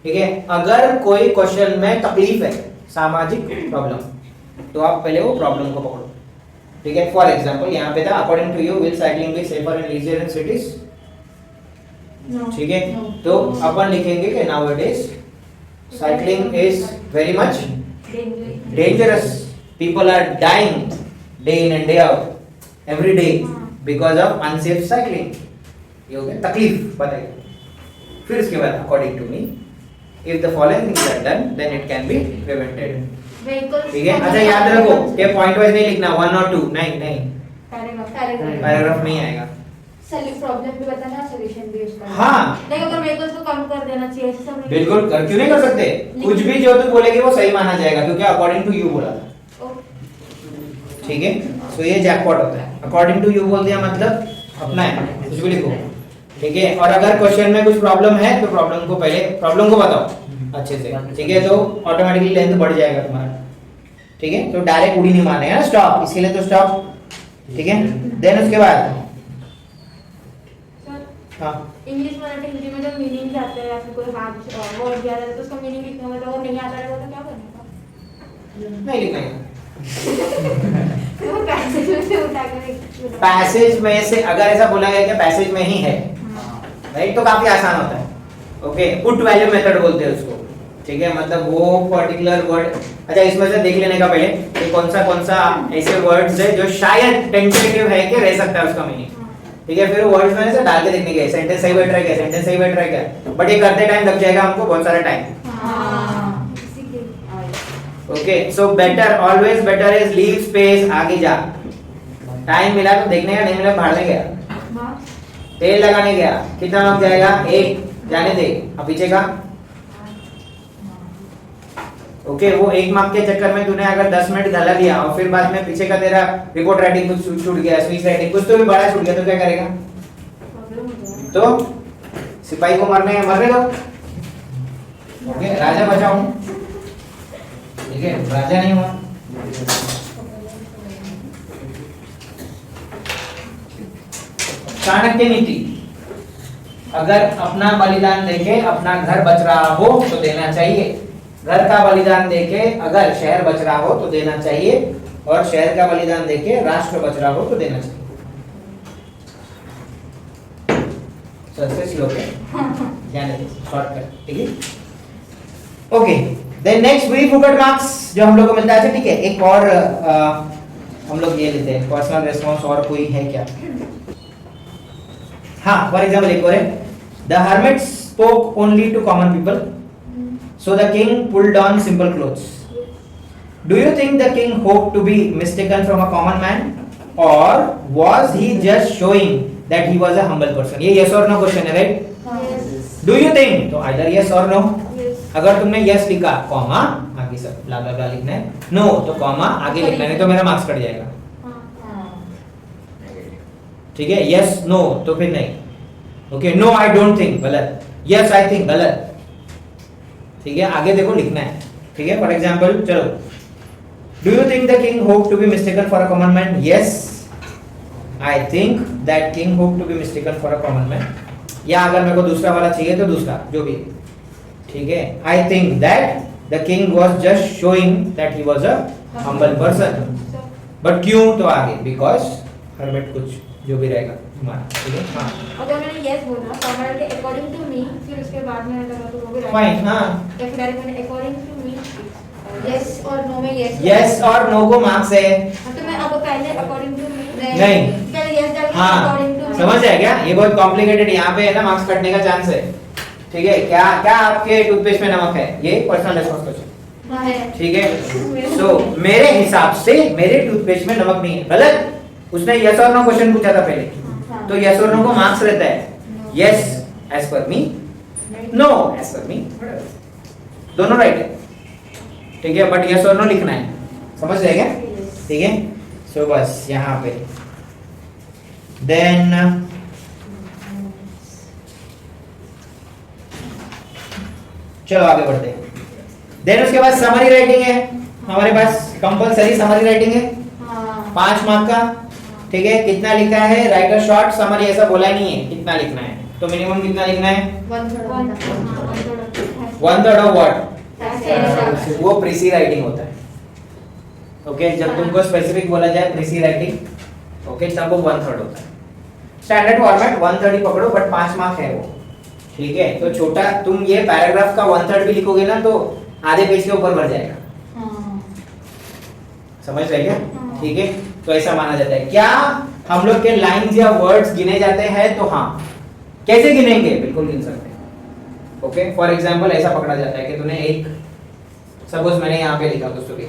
A: ठीक है। अगर कोई क्वेश्चन में तकलीफ है, सामाजिक प्रॉब्लम, तो आप पहले वो प्रॉब्लम को पकड़ो, ठीक है। फॉर एग्जांपल यहाँ पे था according to you will cycling be safer and easier in cities, ठीक है, तो अपन लिखेंगे कि nowadays cycling is very much dangerous, people are dying day in and day out every day because of unsafe cycling, ये हो गया तकलीफ बताइए। फिर इसके बाद according to me if the following things are done then it can be prevented, ठीक है। अच्छा याद रखो कि पॉइंट वाइज नहीं लिखना, 1 और 2 नहीं, पैराग्राफ में ही आएगा।
D: प्रॉब्लम भी बताना, सॉल्यूशन भी उसका।
A: हाँ,
B: नहीं, अगर व्हीकल्स को कम कर देना चाहिए ऐसे सब
A: बिल्कुल कर, क्यों नहीं कर सकते, कुछ भी जो तू बोलेगी वो सही माना जाएगा, क्योंकि अकॉर्डिंग टू यू बोला था, ठीक है। सो ये जैकपॉट होता है, अकॉर्डिंग टू यू बोल दिया मतलब अपना है, कुछ भी लिखो, ठीक है। और अगर क्वेश्चन में कुछ प्रॉब्लम है तो प्रॉब्लम को पहले प्रॉब्लम को बताओ अच्छे से, ठीक है, तो ऑटोमेटिकली लेंथ बढ़ जाएगा तुम्हारा, ठीक है। तो डायरेक्ट उड़ी नहीं मारने है, स्टॉप, इसके लिए तो स्टॉप, ठीक है। देन उसके बाद हाँ
B: इंग्लिश मराठी हिंदी में जब मीनिंग जाते हैं या फिर कोई हार्ड वर्ड दिया जाता है तो उसका मीनिंग लिखना मतलब वो नहीं आता रहेगा तो क्या करना?
A: नहीं लिखना है।
B: वो पैसेज में से उठा कर
A: पैसेज में से अगर ऐसा बोला गया कि पैसेज में ही है, राइट, तो काफी आसान होता है। ओके, पुट वैल्यू मेथड बोलते हैं उसको, ठीक है, मतलब वो पर्टिकुलर वर्ड। अच्छा, इसमें से देख लेने का पहले कि कौन सा ऐसे वर्ड्स है जो शायद टेंटेटिव है कि रह सकता है उसका मीनिंग, ठीक है। फिर वर्ड्स में से डाल के देखने के सेंटेंस सही बैठ रहा है क्या, सेंटेंस सही बैठ रहा है क्या, बट ये करते टाइम लग जाएगा हमको बहुत सारा time. Okay, so better, always better is leave space, आगे जा। टाइम मिला तो देखने का, नहीं मिला भाड़ने गया, तेल लगाने गया, कितना वक्त जाएगा, 1, जाने दे। अब पीछे का ओके, वो 1 मार्क के चक्कर में तूने अगर 10 मिनट गला दिया और फिर बाद में पीछे का तेरा रिपोर्ट राइटिंग कुछ छूट गया, स्पीच राइटिंग कुछ तो भी बड़ा छूट गया, तो क्या करेगा? तो सिपाही को मरने दो। ओके, राजा बचाओ, ठीक है, राजा नहीं हुआ। चाणक्य नीति, अगर अपना बलिदान देके अपना घर बच रहा हो तो देना चाहिए, घर का बलिदान देके अगर शहर बच रहा हो तो देना चाहिए, और शहर का बलिदान देके राष्ट्र बच रहा हो तो देना चाहिए। सबसे श्लोक है, ध्यान रखिए, शॉर्टकट, ठीक है। ओके, देन नेक्स्ट प्री फुकट मार्क्स जो हम लोग को मिलता है, ठीक है। एक और हम लोग ये लेते हैं, पर्सनल रेस्पॉन्स और कोई है क्या? हाँ, फॉर एग्जाम्पल एक और है, the hermit spoke only to common people, so the king pulled on simple clothes. Do you think the king hoped to be mistaken from a common man, or was he just showing that he was a humble person? ये yes or no question है, right? Do you think? तो either yes or no. अगर तुमने yes लिखा, comma आगे सब ब्ला ब्ला ब्ला लिखना है, no तो कॉमा आगे लिखना है, नहीं तो मेरा मार्क्स कट जाएगा, ठीक है। yes no तो फिर नहीं। Okay, no I don't think, गलत, yes I think, गलत, ठीक है। आगे देखो लिखना है, ठीक है। फॉर एग्जाम्पल, चलो, do you think the king hope to be mistaken for a common man? Yes, I think that king hope to be mistaken for a common man, या अगर मेरे को दूसरा वाला चाहिए तो दूसरा, जो भी, ठीक है। आई think that the king was just showing that he was a humble person, but क्यों? तो आगे बिकॉज हर्मिट कुछ जो भी रहेगा तुम्हारा, ठीक है। हाँ,
B: अगर मैंने यस बोला कॉमन के अकॉर्डिंग टू मी, फिर उसके बाद मैंने लगा तो वो भी राइट,
A: फाइन, हाँ,
B: या फिर डायरेक्ट मैंने अकॉर्डिंग टू मी,
D: यस और नो में
A: यस और नो को मार्क्स है,
B: तो मैं अब पहले अकॉर्डिंग टू मी
A: नहीं,
B: पहले यस डाल के
A: हाँ,
B: अकॉर्डिंग टू
A: समझ आया क्या? ये बहुत कॉम्प्लिकेटेड, यहाँ पे है ना मार्क्स कटने का चांस है, ठीक है। क्या क्या आपके टूथपेस्ट में नमक है? ये पर्सनल रेस्पॉन्स क्वेश्चन, ठीक है। सो मेरे हिसाब से मेरे टूथपेस्ट में नमक नहीं है, गलत। उसने यस और नो क्वेश्चन पूछा था पहले, तो यस और नो को मार्क्स रहता है, यस एज पर मी, नो एज पर मी, दोनों राइट है, ठीक है। बट यस और नो लिखना है, समझ जाएगा, ठीक है। सो बस यहाँ पे देन चलो आगे बढ़ते हैं। देन उसके बाद समरी राइटिंग है हमारे पास, कंपलसरी समरी राइटिंग है 5 मार्क का, ठीक है। कितना लिखा है? राइट अ शॉर्ट समरी, ऐसा बोला ही नहीं है कितना लिखना है, तो मिनिमम कितना लिखना है? 1/3 ऑफ व्हाट? वो प्रीसी राइटिंग होता है, ओके। जब तुमको स्पेसिफिक बोला जाए प्रीसी राइटिंग, ओके, तब वो 1/3 होता है। स्टैंडर्ड फॉर्मेट 1/3 ही पकड़ो, बट 5 मार्क है वो, ठीक है। तो छोटा तुम ये पैराग्राफ का 1/3 भी लिखोगे ना तो आधे पेज के ऊपर भर जाएगा, समझ रहे क्या? ठीक है, तो ऐसा माना जाता है। क्या हम लोग के लाइंस या वर्ड्स गिने जाते हैं? तो हाँ। कैसे गिनेंगे? बिल्कुल गिन सकते हैं, ओके। फॉर एग्जांपल ऐसा पकड़ा जाता है कि तूने एक, सपोज मैंने यहाँ पे लिखा दोस्तों की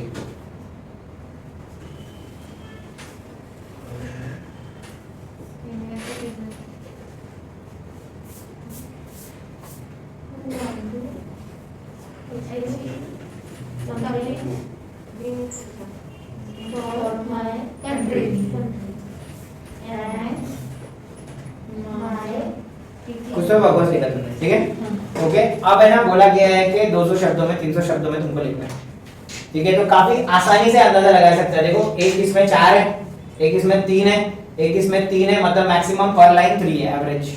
A: कुछ तो बकवास लिखा तुमने, ठीक है, ओके। अब है ना बोला गया है कि 200 शब्दों में 300 शब्दों में तुमको लिखना है, ठीक है। तो काफी आसानी से अंदाजा लगा सकते हैं। देखो, एक इसमें 4 है, एक इसमें 3 है, एक इसमें 3 है, मतलब मैक्सिमम पर लाइन 3 है, average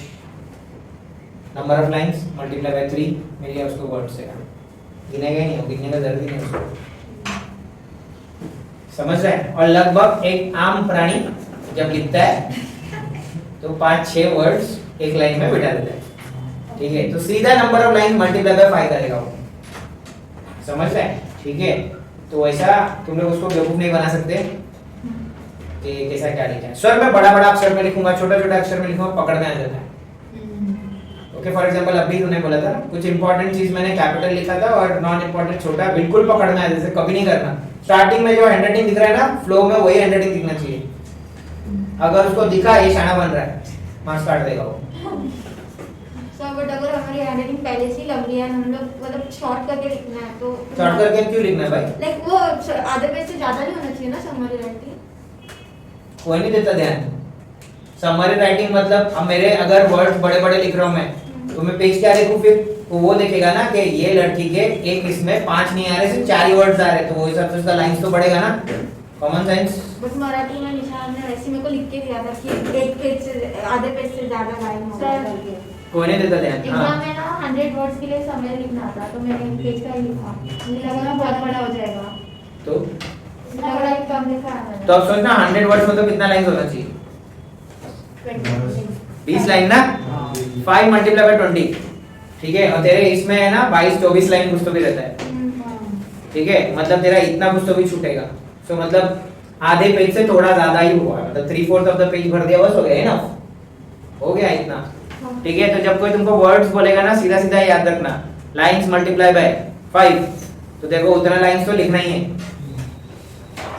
A: number of lines multiply by 3 मिल गया उसको वर्ड से। गिनेगा ही नहीं, गिनने का जरूरत ही नहीं उसको। समझ रहे हैं? और लगभग एक आम प्राणी जब लिखता है तो 5-6 वर्ड्स एक लाइन में बिठा देता है। ठीक है, तो सीधा number of line multiply by 5 करेगा वो। समझ रहे हैं? ठीक है, तो वैसा तुम लोग उसको बेवकूफ नहीं बना सकते कि कैसा क्या लिखा है। स्वर में बड़ा बड़ा अक्षर में लिखूंगा, छोटा छोटा अक्षर में लिखूंगा, पकड़ में आ जाता है। ओके, फॉर एग्जांपल अभी तूने बोला था कुछ इंपॉर्टेंट चीज मैंने कैपिटल लिखा था और नॉन इंपॉर्टेंट छोटा, बिल्कुल पकड़ में आ जैसे कभी नहीं करना। स्टार्टिंग में जो हैंडराइटिंग दिख रहा है ना, फ्लो में वही हैंडराइटिंग दिखना चाहिए। अगर उसको दिखा ये शाना बन रहा है, मार्क्स काट देगा वो।
B: सर बट अगर हमारी हैंडराइटिंग पहले से ही लंबी है, हम लोग मतलब शॉर्ट करके लिखना है तो
A: शॉर्ट करके क्यों लिखना है भाई?
B: लाइक वो आधे पेज से ज्यादा नहीं होना चाहिए ना समरी राइटिंग।
A: कोई नहीं देता ध्यान। समरी राइटिंग मतलब अब मेरे अगर वर्ड्स बड़े बड़े लिख रहा हूं मैं, तो मैं पेज क्या लिखूं फिर? तो वो देखेगा ना कि ये लड़की के एक इसमें 5 नहीं आ रहे, सिर्फ 4 ही वर्ड्स आ रहे, तो वो हिसाब से उसका लाइंस तो बढ़ेगा ना। Common sense.
B: बट मराठी में निशान ने वैसे मेरे को लिख के दिया था कि एक पेज से आधे पेज से ज्यादा लाइन होगा करके।
A: कोई नहीं देता ध्यान।
B: एग्जाम में ना 100 वर्ड्स के लिए समरी लिखना था, तो मैंने एक पेज का ही लिखा। मुझे लगा बहुत बड़ा हो जाएगा,
A: तो
B: इतना बड़ा ही कम लिखा है मैंने।
A: तो अब सोचना 100 वर्ड्स में तो कितना लाइंस होना चाहिए? 20 लाइन ना। 5 मल्टीप्लाई बाय 20। ठीक है, और तेरे इसमें है ना 22-24 लाइन कुछ तो भी रहता है। ठीक है, मतलब तेरा इतना कुछ तो भी छूटेगा। सो मतलब आधे पेज से थोड़ा ज्यादा ही हुआ, मतलब 3/4 ऑफ द पेज भर दिया, बस हो गया है ना, हो गया इतना। ठीक है, तो जब कोई तुमको वर्ड्स बोलेगा ना, सीधा सीधा याद रखना, लाइंस मल्टीप्लाई बाय 5, तो देखो उतना लाइंस तो लिखना ही है।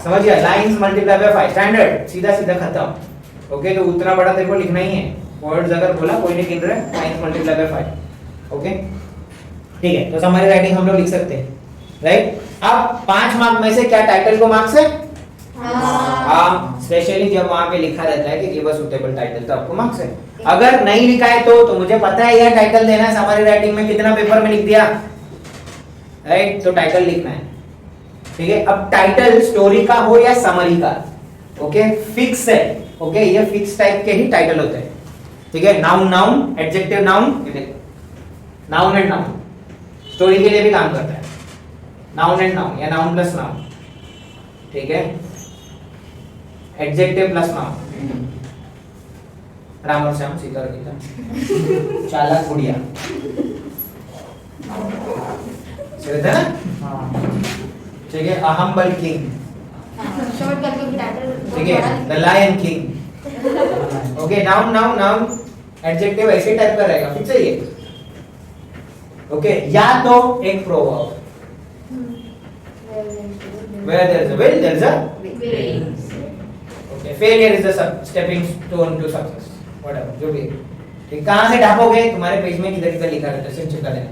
A: समझ गया? लाइंस मल्टीप्लाई बाय 5 स्टैंडर्ड, सीधा सीधा खत्म। ओके, तो उतना बड़ा तेरे को लिखना ही है। वर्ड्स अगर बोला कोई नहीं गिन रहा है, लाइंस मल्टीप्लाई बाय 5। ओके, ठीक है, तो समरी राइटिंग हम लोग लिख सकते हैं, राइट? अब 5 मार्क में से क्या टाइटल को मार्क्स है? हाँ, स्पेशली जब वहां पे लिखा रहता है कि गिव अ सूटेबल टाइटल, तो आपको मार्क्स है। अगर नहीं लिखा है तो मुझे पता है यह टाइटल देना है, समरी राइटिंग में कितना पेपर में लिख दिया, राइट? तो टाइटल लिखना है। ठीक है, अब टाइटल स्टोरी का हो या समरी का, ओके, फिक्स है। ओके, ये फिक्स टाइप के ही टाइटल होते हैं। ठीक है, noun noun, adjective noun, noun and noun story के लिए भी काम करता है। नाउन एंड नाउन या नाउन प्लस नाउन। ठीक है, एडजेक्टिव प्लस नाउन। राम और श्याम, सीता और गीता, चालाक गुड़िया, समझ ना? ठीक है, अ हम्बल किंग,
B: शॉर्ट करके भी टाइटल।
A: ठीक है, the lion king. Okay, noun noun noun, adjective ऐसे टाइप का रहेगा, फिक्स है ये। ओके, या तो एक proverb, where there is a will there is a okay, failure is the stepping stone to success, whatever जो भी। ठीक, कहां से ढापोगे? तुम्हारे पेज में किधर किधर लिखा रहता है, सिर्फ चिपका देना।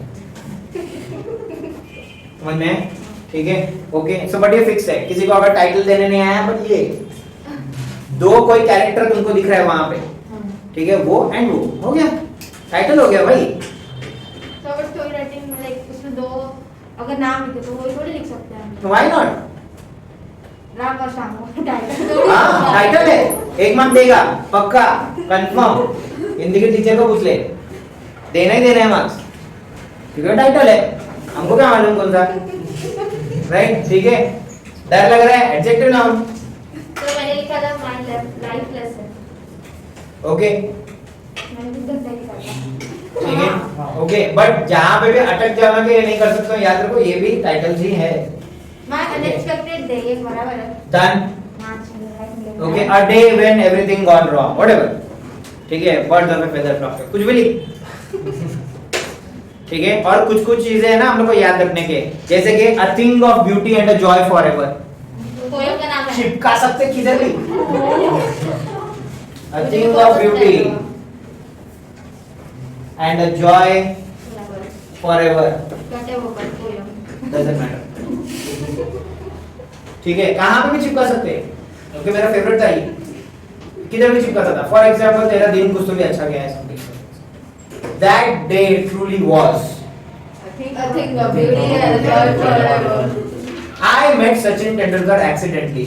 A: समझ में? ठीक है, ओके, सो बट ये फिक्स है। किसी को अगर टाइटल देने नहीं आया, बट ये 2 कोई कैरेक्टर तुमको दिख रहा है वहां पे, ठीक है, वो एंड वो हो गया, टाइटल हो गया भाई।
B: तो अगर स्टोरी राइटिंग में लाइक उसमें 2 अगर नाम लिखे तो वो थोड़ी लिख सकते हैं।
A: Why not?
B: राम और श्याम टाइटल।
A: हाँ, टाइटल है, 1 मार्क देगा पक्का, कंफर्म। हिंदी के टीचर को पूछ ले, देना ही देना है मार्क्स, क्योंकि टाइटल है, हमको क्या मालूम कौन सा, राइट? ठीक है, डर लग रहा है, एडजेक्टिव नाउन।
B: तो मैंने लिखा था माय लाइफ लेसन।
A: ओके,
B: मैंने भी गलत लिखा था।
A: ठीक है, ओके, बट जहां पे भी अटक जाओगे नहीं कर सकते हो, याद रखो ये भी टाइटल ही है।
B: मैं अनएक्सपेक्टेड डे, ये बराबर है।
A: डन।
B: हाँ, चलो।
A: Okay, a day when everything gone wrong, whatever. ठीक है, birds of a feather flock, कुछ भी लिख। ठीक है, और कुछ कुछ चीजें हैं ना हम लोग को याद रखने के, जैसे कि a thing of beauty and a joy forever,
B: poem का नाम है।
A: चिपका सकते किधर भी। A thing of beauty and a joy forever,
B: कटे वो पर पोएम।
A: Doesn't matter. ठीक है, कहां पे भी चिपका सकते हैं, क्योंकि मेरा फेवरेट था ये, किधर भी चिपका सकता। फॉर एग्जांपल तेरा दिन कुछ तो भी अच्छा गया है, something, that day truly was,
D: I think of beauty and joy forever.
A: I met Sachin Tendulkar accidentally.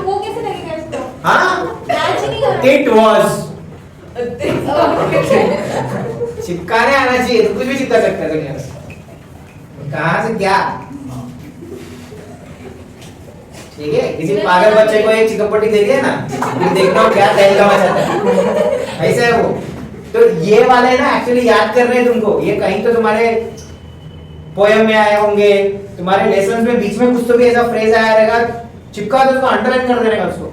B: वो कैसे लगेगा इसको?
A: हाँ,
B: मैच नहीं हो रहा।
A: it was, चिपकाने आना चाहिए, तो कुछ भी चिपका सकता है दुनिया में। कहाँ से क्या? ठीक है, किसी पागल बच्चे को एक चिकपट्टी दे दिया ना, फिर देखना हो क्या तहलका मचाता है, ऐसा है वो। तो ये वाले ना एक्चुअली याद कर रहे हैं तुमको, ये कहीं तो तुम्हारे पोएम में आए होंगे, तुम्हारे लेसन्स में बीच में कुछ तो भी ऐसा फ्रेज आया रहेगा, चिपका दो उसको, अंडरलाइन कर देने का उसको।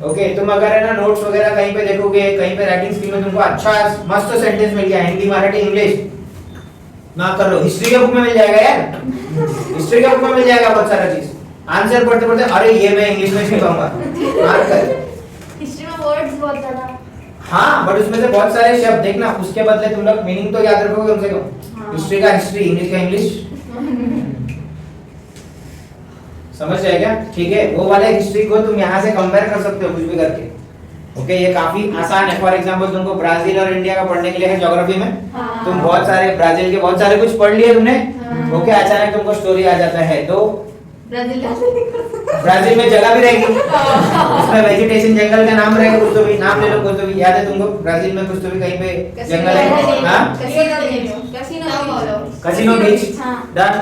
A: ओके, तुम अगर है ना नोट्स वगैरह कहीं पे देखोगे, कहीं पे राइटिंग स्किल में तुमको अच्छा मस्त सेंटेंस मिल गया, हिंदी मराठी इंग्लिश ना कर लो, हिस्ट्री के बुक में मिल जाएगा यार, हिस्ट्री के बुक में मिल जाएगा बहुत सारा चीज। आंसर पढ़ते पढ़ते अरे ये मैं इंग्लिश में छिपाऊंगा,
B: हिस्ट्री में वर्ड्स बहुत ज्यादा।
A: हाँ, बट उसमें से बहुत सारे शब्द देखना, उसके बदले तुम लोग मीनिंग तो याद रखोगे कम से कम। हिस्ट्री का हिस्ट्री, इंग्लिश का इंग्लिश, समझ रहे क्या? ठीक है, वो वाले हिस्ट्री को तुम यहाँ से कंपेयर कर सकते हो कुछ भी करके। ओके, ये काफी आसान है। फॉर एग्जांपल तुमको ब्राजील और इंडिया का पढ़ने के लिए है ज्योग्राफी में, तुम बहुत सारे ब्राजील के बहुत सारे कुछ पढ़ लिए तुमने। ओके, अचानक तुमको स्टोरी आ जाता है, तो ब्राजील में जगह भी रहेगी, उसमें वेजिटेशन जंगल का नाम रहेगा, कुछ तो भी नाम ले लो, कुछ तो भी याद है तुमको, ब्राजील में कुछ तो भी कहीं पे जंगल है। हाँ, कसिनो बीच, डन।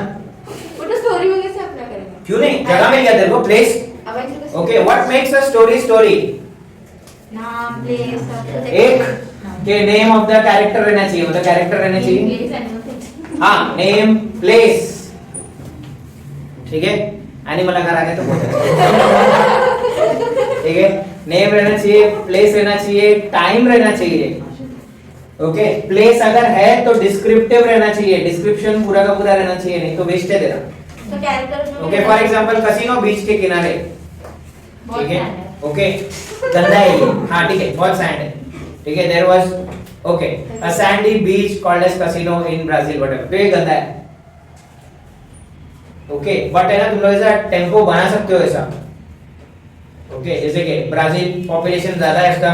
D: स्टोरी में कैसे अप्लाई करेंगे?
A: क्यों नहीं, जगह में क्या तेरे को, place. Okay, what makes a story story?
B: नाम, प्लेस,
A: एक के नेम ऑफ द कैरेक्टर रहना चाहिए, मतलब कैरेक्टर रहना चाहिए। हाँ, नेम, प्लेस, ठीक है। एनिमल अगर आ गए तो ठीक है, नेम रहना चाहिए, प्लेस रहना चाहिए, टाइम रहना चाहिए। ओके, प्लेस अगर है तो डिस्क्रिप्टिव रहना चाहिए, डिस्क्रिप्शन पूरा का पूरा रहना चाहिए, नहीं तो वेस्ट है तेरा।
B: तो character.
A: Okay, for example casino beach के किनारे, ठीक है। ओके, गंदा है ये, हाँ ठीक है, बहुत सैंड है, ठीक है। There was okay a sandy beach called as casino in Brazil, whatever, तो ये गंदा है। ओके, बट है ना तुम लोग ऐसा टेम्पो बना सकते हो ऐसा। ओके, जैसे कि ब्राजील पॉपुलेशन ज्यादा है इसका,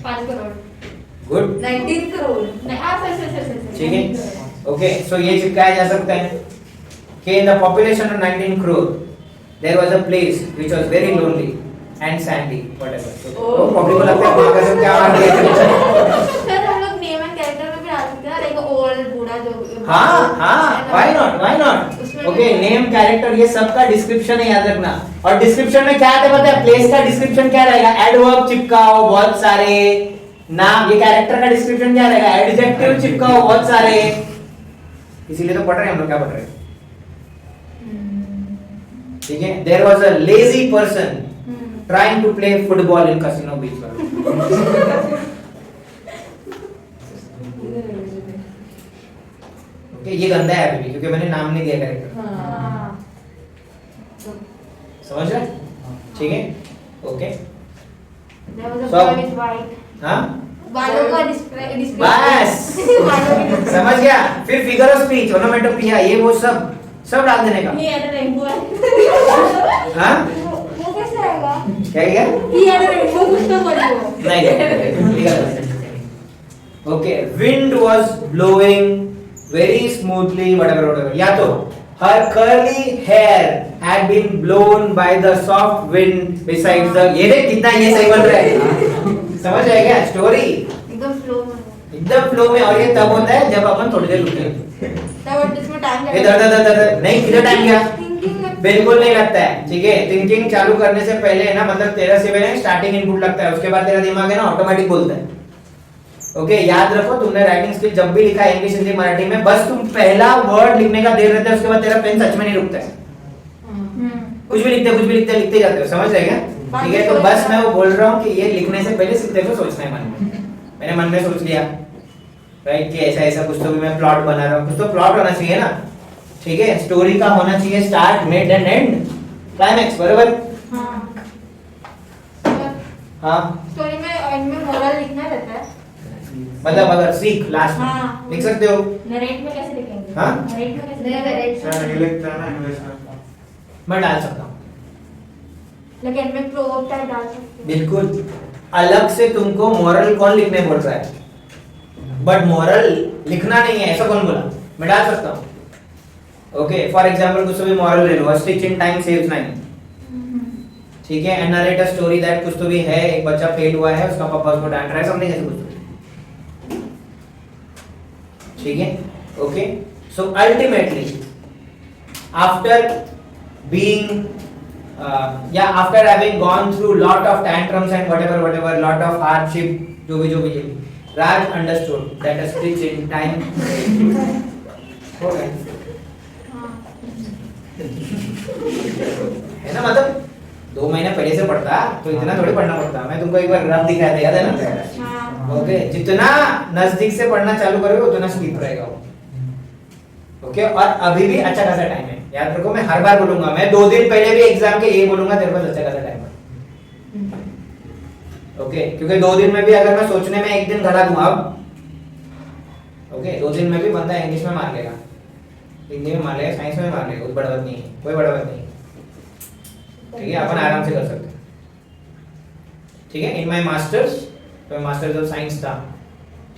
B: 5 करोड़,
A: गुड,
D: 19 करोड़।
A: ठीक है। ओके, सो ये चिपकाया जा सकता है कि in the population of 19 crore there was a place which was very lonely and sandy, whatever. तो पब्लिक को लगता है वहाँ का सब क्या आ गया है।
B: फिर हम लोग नेम एंड कैरेक्टर में भी आ सकते हैं, लाइक ओल्ड बूढ़ा जो।
A: हाँ हाँ, why not? Okay, name character ये सबका डिस्क्रिप्शन है, याद रखना। और डिस्क्रिप्शन में क्या आता है पता है? प्लेस का डिस्क्रिप्शन क्या रहेगा? एडवर्ब चिपकाओ बहुत सारे, नाम, ये कैरेक्टर का डिस्क्रिप्शन क्या रहेगा? एडजेक्टिव चिपकाओ बहुत सारे। इसीलिए तो पढ़ रहे हैं हम लोग, क्या पढ़ रहे हैं, ठीक है। There was a lazy person trying to play football in casino beach. Okay, ये गंदा है अभी भी, क्योंकि मैंने नाम नहीं दिया कैरेक्टर, समझ रहे? ठीक है, okay.
B: There was a
A: So-
B: boy with white.
A: हाँ,
B: बालों का डिस्प्ले,
A: बस समझ गया। फिर फिगर ऑफ स्पीच, ओनोमेटोपिया, ये वो सब डाल देने का।
B: He had a rainbow.
A: हाँ,
B: वो कैसे आएगा?
A: क्या किया?
B: He had a rainbow, कुछ तो बोलो।
A: नहीं, okay, wind was blowing very smoothly, whatever, या तो her curly hair had been blown by the soft wind besides the, ये देख कितना ये सही बन रहा है, समझ रहे क्या? स्टोरी
B: एकदम फ्लो में।
A: एकदम फ्लो में, और ये तब होता है जब अपन थोड़ी देर रुके,
B: तब इसमें टाइम
A: ये दर नहीं, कितना टाइम गया? बिल्कुल नहीं लगता है, ठीक है। थिंकिंग चालू करने से पहले है ना, मतलब तेरा सिर्फ स्टार्टिंग इनपुट लगता है, उसके बाद तेरा दिमाग है ना ऑटोमेटिक बोलता है। ओके, याद रखो, तुमने राइटिंग स्किल जब भी लिखा है इंग्लिश, हिंदी, मराठी में, बस तुम पहला वर्ड लिखने का देर रहता है, उसके बाद तेरा पेन सच में नहीं रुकता है। कुछ भी लिखते जाते हो, समझ रहे क्या? ठीक है, तो बस मैं वो बोल रहा हूँ कि ये लिखने से पहले सिर्फ देखो सोचना है मन में। मैंने मन में सोच लिया राइट कि ऐसा ऐसा कुछ तो भी मैं प्लॉट बना रहा हूँ, कुछ तो प्लॉट होना चाहिए ना, ठीक है। स्टोरी का होना चाहिए start, mid and and, climax, बराबर? हाँ,
B: स्टोरी में एंड में मोरल लिखना रहता है,
A: मतलब अगर सीख लास्ट में
B: हाँ।
A: लिख सकते हो।
B: नरेट में कैसे लिखेंगे?
A: हाँ?
B: नरेट में कैसे लिखेंगे?
E: सर ये लिखता है ना इंग्लिश में,
A: मैं डाल सकता हूँ,
B: लेकिन एंड में प्रोवर्ब टाइप डाल सकते हैं।
A: बिल्कुल। अलग से तुमको मॉरल कौन लिखने बोल रहा है? बट मॉरल लिखना नहीं है, ऐसा कौन बोला? मैं डाल सकता हूँ। ओके, फॉर एग्जांपल कुछ भी मॉरल ले लो, stitch in time saves nine, ठीक है। And narrate a story that, कुछ तो भी है, एक बच्चा फेल हुआ है, उसका पापा उसको डांट रहा है, समझे कैसे कुछ ठीक है, okay. So ultimately after being after having gone through lot of tantrums and whatever lot of hardship, जो भी Raj understood that a stitch in time हो गया है ना. मतलब 2 महीने पहले से पढ़ता तो इतना थोड़ी पढ़ना पड़ता. मैं तुमको एक बार रफ दिखाया था, याद है ना. ओके, जितना नजदीक से पढ़ना चालू करोगे उतना स्लिप रहेगा वो. ओके, और अभी भी अच्छा खासा टाइम है. याद रखो, मैं हर बार बोलूंगा, मैं 2 दिन पहले भी एग्जाम के यही बोलूंगा, तेरे पास अच्छा खासा टाइम है. ओके, क्योंकि 2 दिन में भी अगर मैं सोचने में 1 दिन घटा दूं अब, ओके, 2 दिन में भी बंदा इंग्लिश में मार लेगा, हिंदी में मार लेगा, साइंस में मार लेगा. कोई बड़ा बात नहीं है, कोई बड़ा बात नहीं. ठीक है, अपन आराम से कर सकते हैं. ठीक है, इन माय मास्टर्स, तो मास्टर्स ऑफ साइंस था.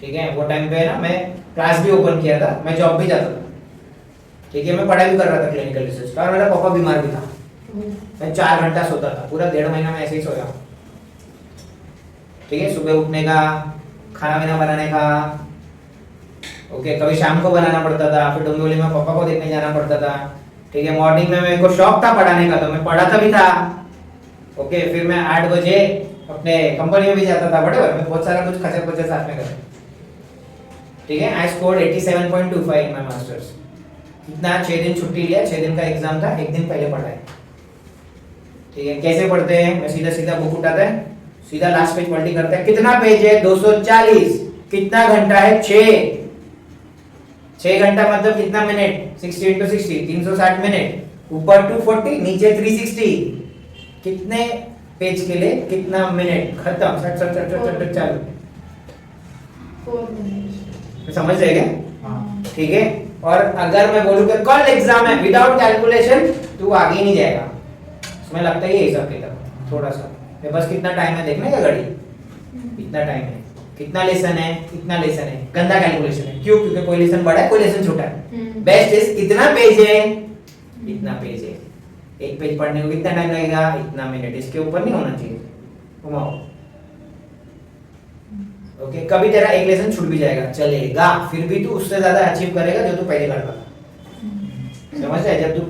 A: ठीक है, वो टाइम पे ना मैं क्लास भी ओपन किया था, मैं जॉब भी जाता था. ठीक है, मैं पढ़ाई भी कर रहा था क्लिनिकल रिसर्च का, और मेरा पापा बीमार भी था. मैं 4 घंटा सोता था, पूरा 1.5 महीना मैं ऐसे ही सोया. ठीक है, सुबह उठने का, खाना वाना बनाने का. ओके, कभी शाम को बनाना पड़ता था, फिर डोंबिवली में पापा को देखने जाना पड़ता था. ठीक है, मॉर्निंग में मेरे को शौक था पढ़ाने का, तो मैं पढ़ाता भी था. ओके, फिर मैं 8 बजे अपने कंपनी में भी जाता था. बराबर, मैं बहुत सारा कुछ खचर पचर साथ में करता. ठीक है, I scored 87.25 in my masters. इतना 6 दिन छुट्टी लिया, 6 दिन का एग्जाम था, 1 दिन पहले पढ़ा है. ठीक है, कैसे पढ़ते हैं, मैं सीधा बुक उठाता है, सीधा लास्ट पेज पलटी करता है. कितना पेज है, 240. कितना घंटा है, 6 घंटा मतलब कितना मिनट, 60 into 60 360 मिनट. ऊपर 240, नीचे 360. कितने पेज के लिए कितना मिनट, खत्म. सट चालू.
D: 4 minutes.
A: समझ रहे क्या? ठीक है, और अगर मैं बोलूं कि कल एग्जाम है, विदाउट कैलकुलेशन तू आगे ही नहीं जाएगा. इसमें लगता है ये हिसाब किताब थोड़ा सा. बस कितना टाइम है देखने का घड़ी, इतना टाइम है, कितना लेसन है, इतना लेसन है. गंदा कैलकुलेशन है. क्यों? क्योंकि कोई लेसन बड़ा है, कोई लेसन छोटा है. बेस्ट इज कितना पेज है, इतना पेज है. 1 पेज पढ़ने को कितना टाइम लगेगा, इतना मिनट. इसके ऊपर नहीं होना चाहिए. घुमाओ. ओके, कभी तेरा एक लेसन छूट भी जाएगा, चलेगा, फिर भी तू उससे ज्यादा अचीव करेगा जो तू पहले करता था. समझ रहे? जब तू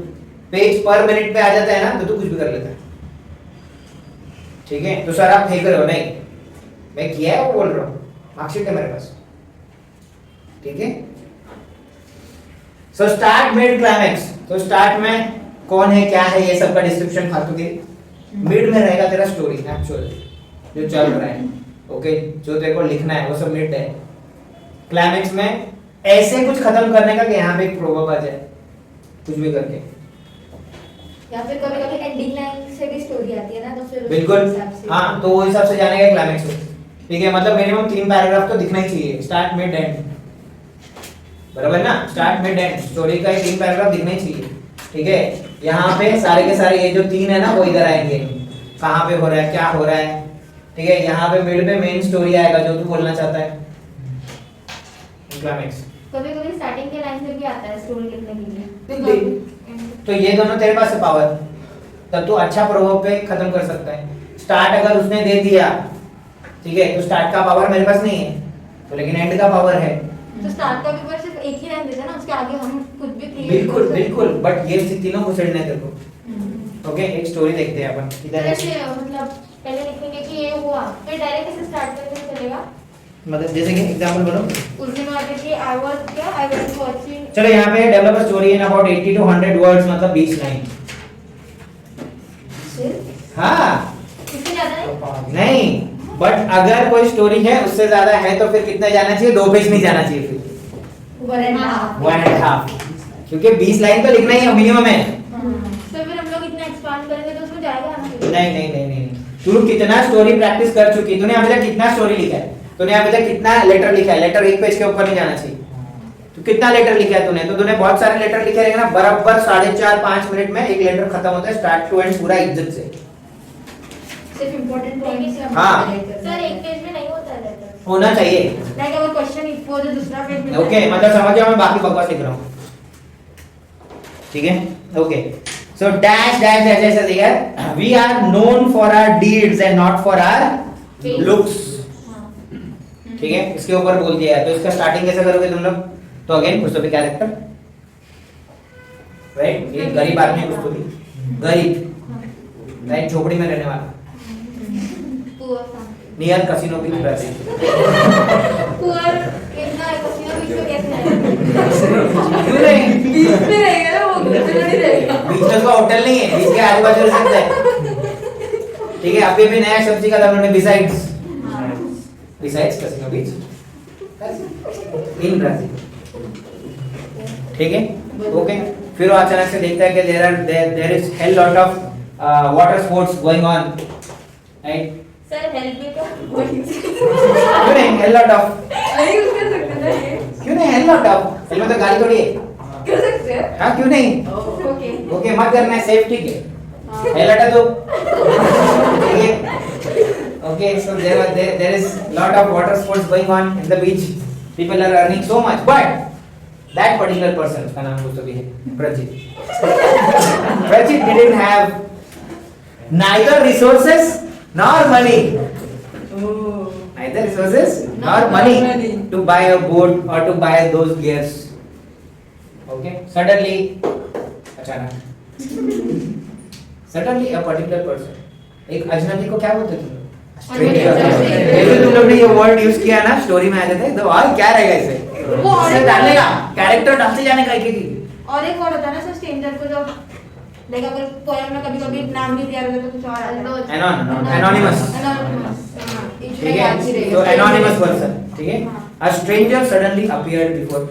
A: पेज पर मिनट पे आ जाता है ना, तो तू कुछ भी कर लेता है. ठीक है, तो सर आप फेंक रहे हो, नहीं, मैं किया है वो बोल रहा हूँ. मार्कशीट है मेरे पास. ठीक है, सो स्टार्ट, मिड, क्लाइमैक्स. तो स्टार्ट में कौन है, क्या है, ये सब का डिस्क्रिप्शन फालतू के. मिड में रहेगा तेरा स्टोरी एक्चुअल जो चल रहा है. ओके, जो तेरे को लिखना है वो सब मिड है. क्लाइमैक्स में ऐसे कुछ खत्म करने का कि यहाँ पे एक प्रोवर्ब आ जाए, कुछ भी करके.
D: या फिर कभी-कभी एंडिंग लाइन से भी स्टोरी आती है ना, तो फिर
A: बिल्कुल, हाँ, तो वो हिसाब से जाने का क्लाइमैक्स में. ठीक है, मतलब मिनिमम 3 पैराग्राफ तो दिखना ही चाहिए, स्टार्ट, मिड, एंड. बराबर ना, स्टार्ट, मिड, एंड. स्टोरी का 3 पैराग्राफ दिखना ही चाहिए. ठीक है, यहाँ पे सारे के सारे ये जो 3 है ना, वो इधर आएंगे, कहाँ पे हो रहा है, क्या हो रहा है. ठीक है, यहाँ पे मिड पे मेन स्टोरी आएगा जो तू बोलना चाहता है, क्लाइमैक्स.
B: कभी-कभी स्टार्टिंग के लाइन से भी आता है स्टोरी लिखने के लिए.
A: तो ये दोनों तेरे पास है पावर, तब तू अच्छा प्रभाव पे खत्म कर सकता है. स्टार्ट अगर उसने दे दिया, ठीक है, तो स्टार्ट का पावर मेरे पास नहीं है, तो लेकिन एंड का पावर है.
B: तो स्टार्ट का भी सिर्फ एक ही लाइन देता है ना, उसके आगे हम कुछ भी क्रिएट
A: बिल्कुल बिल्कुल, बट ये तीनों घुसेड़ने तेरे को. ओके, एक स्टोरी देखते हैं अपन. इधर है,
B: मतलब पहले लिखेंगे कि ये हुआ, फिर डायरेक्ट इसे स्टार्ट करके चलेगा.
A: मतलब जैसे कि एग्जांपल बोलो.
B: उस दिन आते कि आई वाज वाचिंग.
A: चलो यहाँ पे develop a story in about 80 to 100 words, मतलब 20 लाइन. हाँ,
B: इससे ज्यादा
A: नहीं, बट अगर कोई स्टोरी है उससे ज्यादा है तो फिर कितना जाना चाहिए, 2 पेज नहीं जाना चाहिए, फिर 1.5. क्योंकि 20 लाइन तो लिखना ही है मिनिमम है.
B: तो फिर हम लोग इतना एक्सपांड करेंगे तो उसमें जाएगा ना.
A: नहीं, तू कितना स्टोरी प्रैक्टिस कर चुकी, तूने अभी तक कितना स्टोरी लिखा है, तूने अभी तक कितना लेटर लिखा है. लेटर 1 पेज के ऊपर नहीं जाना चाहिए. तो कितना लेटर लिखा है तूने, तो तूने बहुत सारे लेटर लिखे रहेंगे ना, बराबर 4.5-5 मिनट में एक लेटर खत्म होता है, स्टार्ट टू एंड, पूरा इज्जत से.
D: सिर्फ इंपॉर्टेंट पॉइंट्स हम
A: हाँ.
B: सर एक पेज में नहीं होता है लेटर.
A: होना चाहिए.
B: लाइक अगर क्वेश्चन इक्वल तो दूसरा पेज में.
A: ओके, मतलब समझ जाओ, मैं बाकी बकवास लिख रहा हूँ. ठीक है, okay. So dash dash dash ऐसा दिया है, we are known for our deeds and not for our looks. ठीक है, इसके ऊपर बोल दिया है. तो इसका स्टार्टिंग कैसे करोगे तुम लोग, तो अगेन कुछ तो भी कैरेक्टर, राइट? ये गरीब आदमी कुछ तो भी गरीब, राइट? झोपड़ी में रहने वाला, नियर कसिनो बीच ब्राजील।
B: पुअर इतना कसिनो बीच में कैसे आएगा?
A: क्यों नहीं?
B: बीच में रहेगा ना वो, बीच में नहीं रहेगा।
A: बीच में उसका होटल नहीं है, बीच के आजू बाजू रह सकता है, ठीक है? अभी भी नया शब्द सीखा था हमने, besides casino beach in Brazil, ठीक है? ओके, फिर वो अचानक से देखता है कि there is hell lot of water sports going on, right?
B: Sir help me का
A: क्यों नहीं हेल लॉट ऑफ,
B: नहीं यूज कर सकते ना ये?
A: क्यों नहीं हेल लॉट ऑफ? हेल में तो गाली थोड़ी है,
B: कर सकते हैं?
A: हाँ क्यों नहीं?
B: ओके
A: ओके मत करना है, सेफ, ठीक है? हेल लटा दो, ठीक है? Okay, so there is lot of water sports going on in the beach. People are earning so much, but that particular person, उसका नाम कुछ तो भी है, Prajit. Prajit didn't have neither resources nor money. Neither resources nor money to buy a boat or to buy those gears. Okay, suddenly, अचानक, suddenly a particular person, एक अजनबी को क्या बोलते थे? तुम लोग ने ये वर्ड यूज किया ना स्टोरी में आ जाते तो और क्या रहेगा इसे?
B: वो और एक
A: डालने का, कैरेक्टर डालते जाने का, एक
B: और एक वर्ड होता है ना सर स्ट्रेंजर को, जो लाइक अगर पोएम में कभी-कभी नाम नहीं दिया रहता तो कुछ और आता है।
A: एनोनिमस, ठीक है? तो एनोनिमस पर्सन, ठीक है? A stranger suddenly appeared before.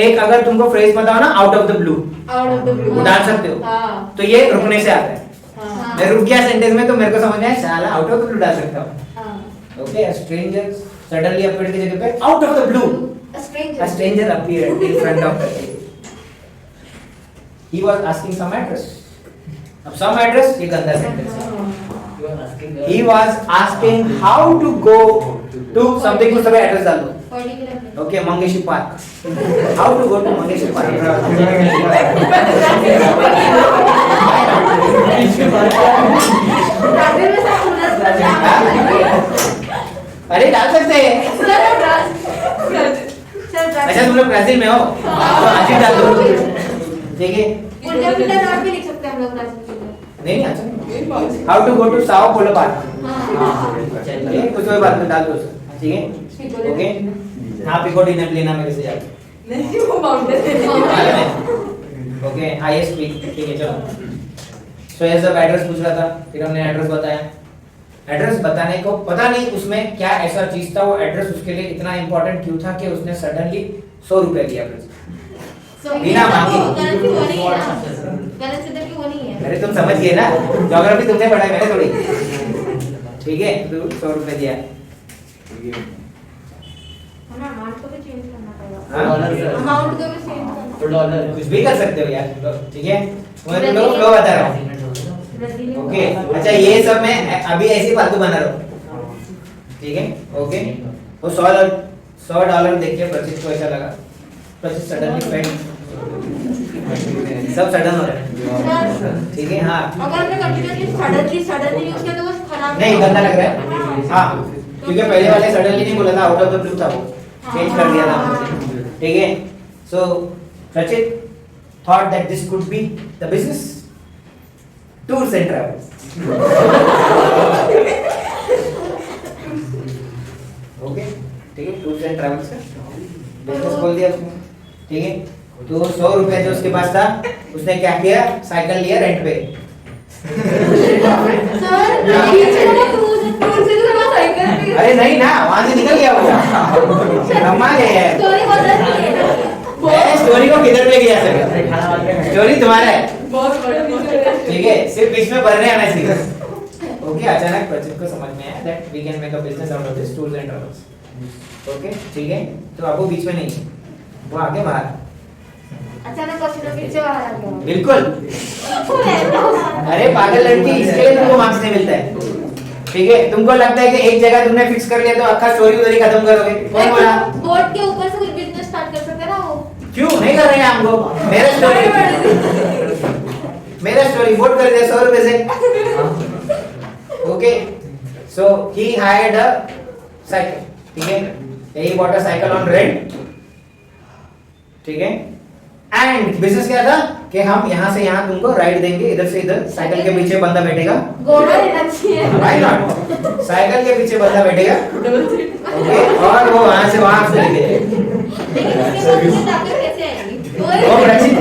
A: एक अगर तुमको फ्रेज पता हो ना, आउट ऑफ द ब्लू, डाल सकते हो, तो ये रुकने से आता है। मैं रुक गया सेंटेंस में तो मेरे को समझ में आया साला आउट ऑफ द ब्लू डाल सकता हूं। Okay, a stranger suddenly appeared की जगह पे out of the blue a stranger appeared in front of her. He was asking some address. अब some address ये गंदा सेंटेंस है। He was asking how to go to something, कुछ सब address डालो। Okay, Mangeshi park. How to go to Mangeshi park? अरे डाल सकते हैं। अच्छा तुम लोग ब्राजील में हो तो आज ही डाल दो, ठीक है?
B: उल्टा-पुल्टा नाम भी लिख सकते हैं हम लोग ब्राजील के लिए।
A: नहीं अच्छा नहीं। How to go to Sao Paulo park, चलिए कुछ और बात डाल दो, ठीक है? ओके, हाँ पिकोटी ने प्लेना में कैसे जाते?
B: नहीं वो माउंटेन है।
A: ओके, आईएसपी, ठीक है चलो। सो ये सब एड्रेस पूछ रहा था, फिर हमने एड्रेस बताया। एड्रेस बताने को पता नहीं उसमें क्या ऐसा चीज था, वो एड्रेस उसके लिए इतना इंपॉर्टेंट क्यों था कि उसने सडनली 100 रुपए दिया बिना मांगे। अरे तुम समझ गए ना, ज्योग्राफी तुमने पढ़ा है, मैंने थोड़ी, ठीक है? तो 100 रुपए दिया।
B: अमाउंट को भी चेंज करना पड़ेगा।
C: अमाउंट
B: को भी चेंज करना
C: तो डॉलर
A: कुछ भी कर सकते हो यार, ठीक है? मैं तुम लोगों को फ्लो बता रहा हूँ, ओके? अच्छा ये सब मैं अभी ऐसे फालतू बना रहा हूँ, ठीक है? ओके, वो $100 देख के प्रचित को ऐसा लगा, प्रचित सडनली पेंट, सब सडन हो रहा है, ठीक है? हाँ,
B: अगर हमने कंटिन्यूअसली सडनली यूज किया तो वो खराब
A: नहीं गंदा लग रहा है, हाँ, क्योंकि पहले वाले सडनली नहीं बोला था, आउट ऑफ द ब्लू था, वो चेंज कर दिया था हमने, ठीक है? सो प्रचित thought that this could be the business tours and travels. Okay, ठीक है? टूर्स एंड ट्रैवल्स का बिजनेस खोल दिया उसने, ठीक है? तो 100 रुपए जो उसके पास था, उसने क्या किया? साइकिल लिया रेंट पे। अरे नहीं ना, वहां से निकल गया वो, कमाल है। स्टोरी को किधर ले गया सर? स्टोरी तुम्हारा है, ठीक है? सिर्फ बीच में भरने आना चाहिए। ओके, अचानक प्रचित को समझ में आया that we can make a business out of this tours and travels. Okay, ठीक है? तो अब वो बीच में नहीं है, वो आगे बाहर,
B: अचानक क्वेश्चन पीछे बाहर आ गया।
A: बिल्कुल। अरे पागल लड़की, इसके लिए तुमको मार्क्स नहीं मिलता है, ठीक है? तुमको लगता है कि एक जगह तुमने फिक्स कर लिया तो अक्का स्टोरी उधर ही खत्म करोगे? कौन बोला?
B: बोर्ड के ऊपर से कुछ बिजनेस स्टार्ट कर सकते हैं ना वो।
A: क्यों नहीं कर रहे हैं हमको? मेरा स्टोरी वोट कर दे 100 रुपए से। Okay, so he hired a cycle, ठीक है? He bought a cycle on rent ठीक है। एंड बिजनेस क्या था कि हम यहाँ से यहाँ तुमको राइड देंगे, इधर से इधर, साइकिल के पीछे बंदा बैठेगा,
B: घोड़ा लेना चाहिए।
A: Why not? साइकिल के पीछे बंदा बैठेगा, ओके, और वो वहाँ से वहाँ से लेके
D: लेकिन उसके बाद मुझे ताकत कैसे आएगी?
A: वो रचित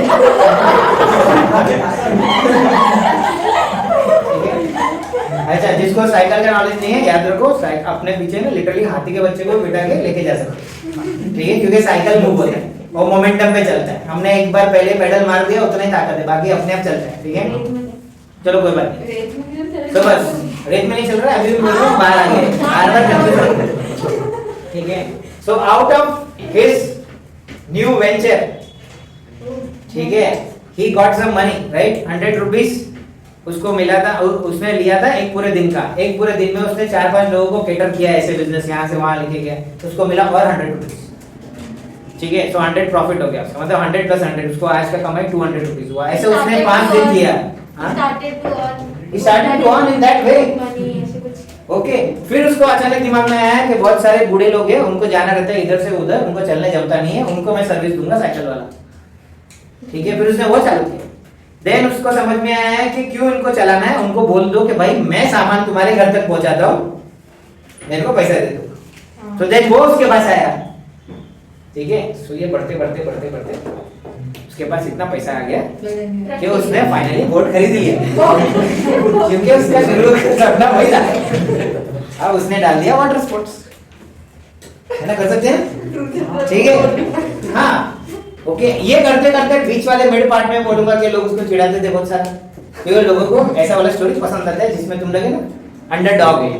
A: अच्छा, जिसको साइकिल का नॉलेज नहीं है, याद रखो अपने पीछे ना लिटरली हाथी के बच्चे को बिठा के लेके जा सकते, ठीक है, क्योंकि साइकिल मूव होता है और मोमेंटम पे चलता है। हमने एक बार पहले पेडल मार दिया, उतना ही ताकत है, बाकी अपने आप चलता है, ठीक है। चलो कोई बात नहीं, तो बस रेत में नहीं चल रहा है, अभी भी बोल रहा हूँ, बाहर आ गए, बार-बार करते, ठीक है। So out of his new venture, ठीक है, he got some money, right, 100 rupees उसको मिला था, उसने लिया था एक पूरे दिन का, एक पूरे दिन में उसने 4-5 लोगों को केटर किया, ऐसे बिजनेस यहाँ से वहाँ लेके गया, तो उसको मिला और 100 रुपीज, ठीक है। सो 100 प्रॉफिट हो गया उसका, मतलब 100 प्लस 100, उसको आज का कमाई 200 रुपीज हुआ, ऐसे उसने 5 दिन किया। He started to earn in that way. Okay, फिर उसको अचानक दिमाग में आया कि बहुत सारे बूढ़े लोग हैं, उनको जाना रहता है इधर से उधर, उनको चलने जमता नहीं है, उनको मैं सर्विस दूंगा साइकिल वाला, ठीक है। फिर उसने वो चालू किया। देन उसको समझ में आया है कि क्यों इनको चलाना है, उनको बोल दो कि भाई मैं सामान तुम्हारे घर तक पहुंचाता हूँ, मेरे को पैसा दे दो। तो देन वो उसके पास आया, ठीक है। सो ये बढ़ते बढ़ते बढ़ते बढ़ते उसके पास इतना पैसा आ गया कि उसने फाइनली बोट खरीद लिया, क्योंकि उसका शुरू करना वही था। अब उसने डाल दिया वाटर स्पोर्ट्स, है ना, कर सकते हैं, ठीक है। हाँ, ओके, ये करते करते बीच वाले मिड पार्ट में बोलूंगा कि लोग उसको चिढ़ाते थे बहुत सारा, क्योंकि लोगों को ऐसा वाला स्टोरी पसंद आता है जिसमें तुम लगे ना अंडरडॉग है,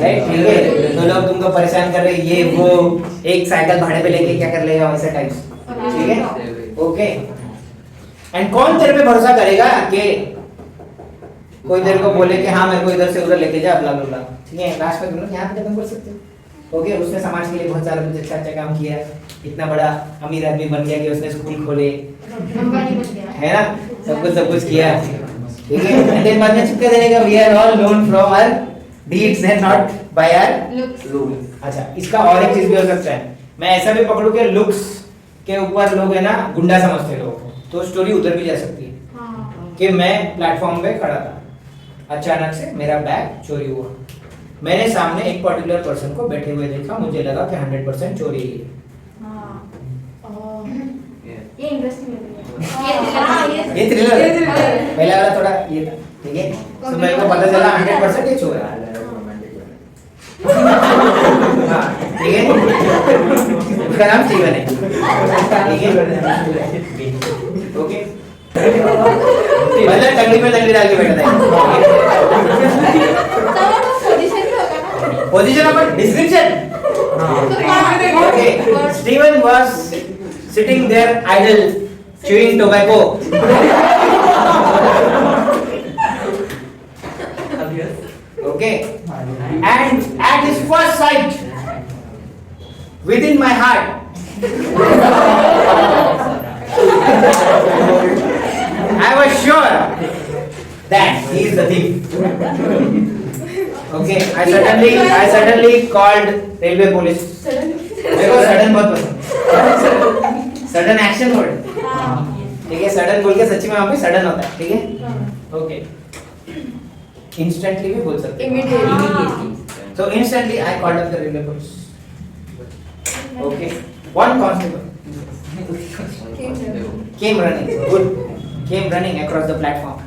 A: राइट, ठीक है, तो लोग तुमको परेशान कर रहे, ये वो, एक साइकिल भाड़े पे लेके क्या कर लेगा, वैसा टाइप्स, ठीक है, ओके। एंड कौन तेरे पे भरोसा करेगा कि कोई तेरे को बोले कि हाँ मेरे को इधर से उधर लेके जा, ब्ला ब्ला ब्ला, ठीक है। लास्ट में तुम लोग यहाँ पे खत्म कर सकते हो, ओके। उसने समाज के लिए बहुत सारा कुछ अच्छा अच्छा काम किया, इतना बड़ा अमीर आदमी बन गया कि उसने स्कूल खोले, है ना, सब कुछ किया, ठीक है। एंड देन बाद में चिपके देने का, we are all known from our deeds and not by our looks. अच्छा, इसका और एक चीज भी हो सकता है, मैं ऐसा भी पकड़ू कि लुक्स के ऊपर लोग है ना गुंडा समझते लोग, तो स्टोरी उधर भी जा सकती है कि मैं प्लेटफॉर्म पे खड़ा था, अचानक से मेरा बैग चोरी हुआ, मैंने सामने एक पर्टिकुलर पर्सन को बैठे हुए देखा, मुझे लगा कि 100% चोरी ही है।
B: ये इंटरेस्टिंग
A: ये थ्रिलर है, पहला वाला थोड़ा ये था, ठीक है। तो मेरे को पता चला 100% ये चोर है, हाँ, ठीक है, उसका नाम स्टीवन है, ठीक है, ओके। मतलब टंगड़ी में टंगड़ी डाल के बैठा था, पोजीशन अपन description, okay. Steven was sitting there idle chewing tobacco, okay, and at his first sight within my heart I was sure that he is the thief, okay. I suddenly called railway police, मेरे को sudden बहुत पसंद, sudden action word, ठीक है। Sudden बोल के सच्ची में वहां पे सडन होता है, ठीक है, ओके। इंस्टेंटली भी बोल सकते हैं, immediately. So instantly I called up the railway police, okay. One constable came running, good, came running across the platform,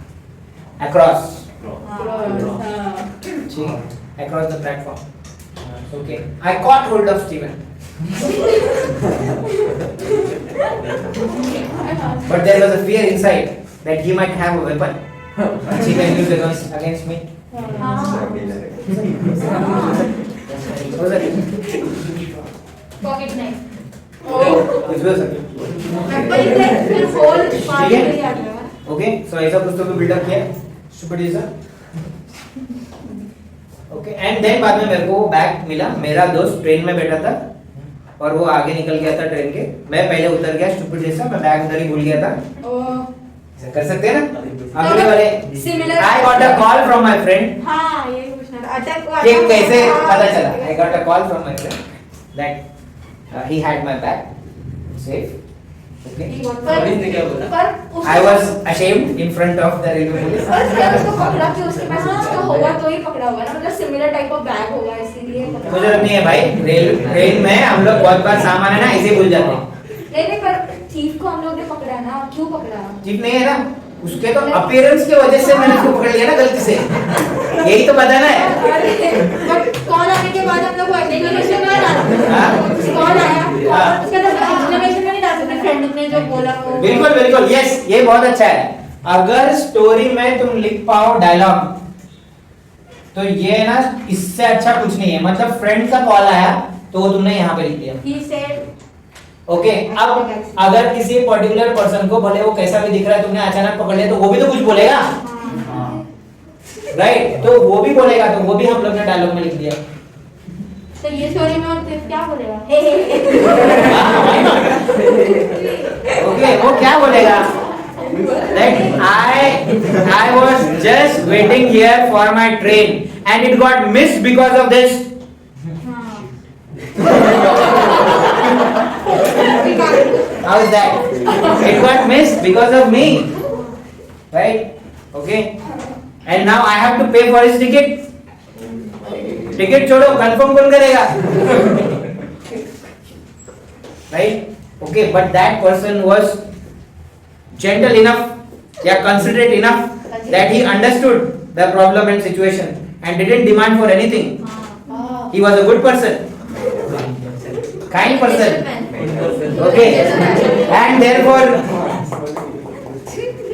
A: across the platform, okay. I caught hold of Steven, but there was a fear inside that he might have a weapon which he can use against me. What was that?
B: Pocket knife,
A: कुछ भी हो सकता है, okay. सो ऐसा कुछ तो भी buildup किया, सुपर डीजर, ओके। एंड देन बाद में मेरे को वो बैग मिला, मेरा दोस्त ट्रेन में बैठा था और वो आगे निकल गया था ट्रेन के, मैं पहले उतर गया स्टूपिड जैसा, मैं बैग उधर ही भूल गया था, ऐसा कर सकते हैं ना अगले वाले। I got a call from my friend,
B: हाँ ये पूछना था, अटैक
A: कि कैसे पता चला, I got a call from my friend that he had my bag safe, Okay.
C: Police ने क्या बोला?
D: पर
A: I was ashamed in front of the railway police.
D: उसको पकड़ा कि उसके पास कुछ तो होगा तो ही पकड़ा होगा ना, मतलब सिमिलर टाइप ऑफ बैग होगा इसीलिए पकड़ा।
A: मुझे नहीं है भाई, ट्रेन में हम लोग बहुत बार सामान है ना ऐसे भूल जाते हैं।
D: नहीं पर चीफ को हम लोग ने पकड़ा ना, क्यों पकड़ा?
A: ठीक नहीं है ना, उसके तो अपीयरेंस की वजह से मैंने उसको पकड़ लिया ना गलती से, यही तो बताना है।
B: बट कॉल आने के बाद हम लोग को एक्सप्लेनेशन में डाल
A: हाँ?
B: कॉल आया
A: हाँ।
B: उसके बाद एक्सप्लेनेशन में नहीं डाल सकते, फ्रेंड ने जो बोला वो
A: बिल्कुल बिल्कुल, यस, ये बहुत अच्छा है। अगर स्टोरी में तुम लिख पाओ डायलॉग, तो ये ना इससे अच्छा कुछ नहीं है। मतलब फ्रेंड का कॉल आया तो वो तुमने यहाँ पे लिख दिया।
B: ही सेड
A: ओके, अब अगर किसी पर्टिकुलर पर्सन को भले वो कैसा भी दिख रहा है, तुमने अचानक पकड़ लिया तो वो भी तो कुछ बोलेगा, राइट? तो वो भी बोलेगा, तो वो भी हम लोग ने डायलॉग में लिख दिया।
B: तो ये स्टोरी में और सिर्फ क्या बोलेगा?
A: ओके, वो क्या बोलेगा? That I was just waiting here for my train and it got missed because of this. How is that? It got missed because of me, right? Okay, and now I have to pay for his ticket. Ticket छोड़ो, confirm कौन करेगा? Right? Okay, but that person was gentle enough, yeah, considerate enough that he understood the problem and situation and didn't demand for anything. He was a good person, kind person. Okay, and therefore,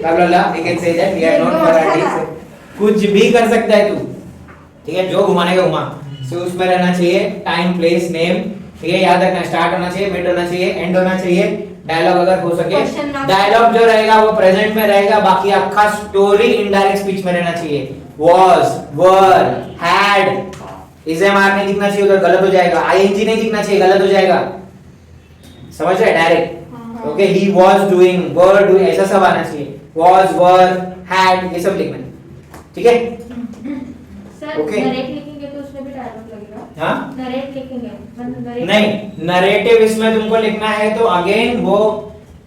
A: blah blah blah. We can say that we are not Marathis. कुछ भी कर सकता है तू, ठीक है? जो घुमाने का घुमा, शूज में रहना चाहिए, टाइम, प्लेस, नेम, ठीक है? याद रखना, स्टार्ट होना चाहिए, मिड होना चाहिए, एंड होना चाहिए। डायलॉग अगर हो सके, डायलॉग जो रहेगा वो प्रेजेंट में रहेगा, बाकी आपका स्टोरी इनडायरेक्ट स्पीच में रहना चाहिए। was, were, had, इसे मार नहीं दिखना चाहिए, उधर गलत हो जाएगा। ing नहीं दिखना चाहिए, गलत हो जाएगा। समझ रहे? Direct. Okay, he was doing, were doing, ऐसा सब आना चाहिए। was, were, had, ये सब लिखना है, ठीक है?
B: Sir
A: Okay.
B: नरेट लिखेंगे तो उसमें भी डायलॉग लगेगा।
A: हाँ?
B: नरेट लिखेंगे
A: नहीं, नरेटिव इसमें तुमको लिखना है तो अगेन वो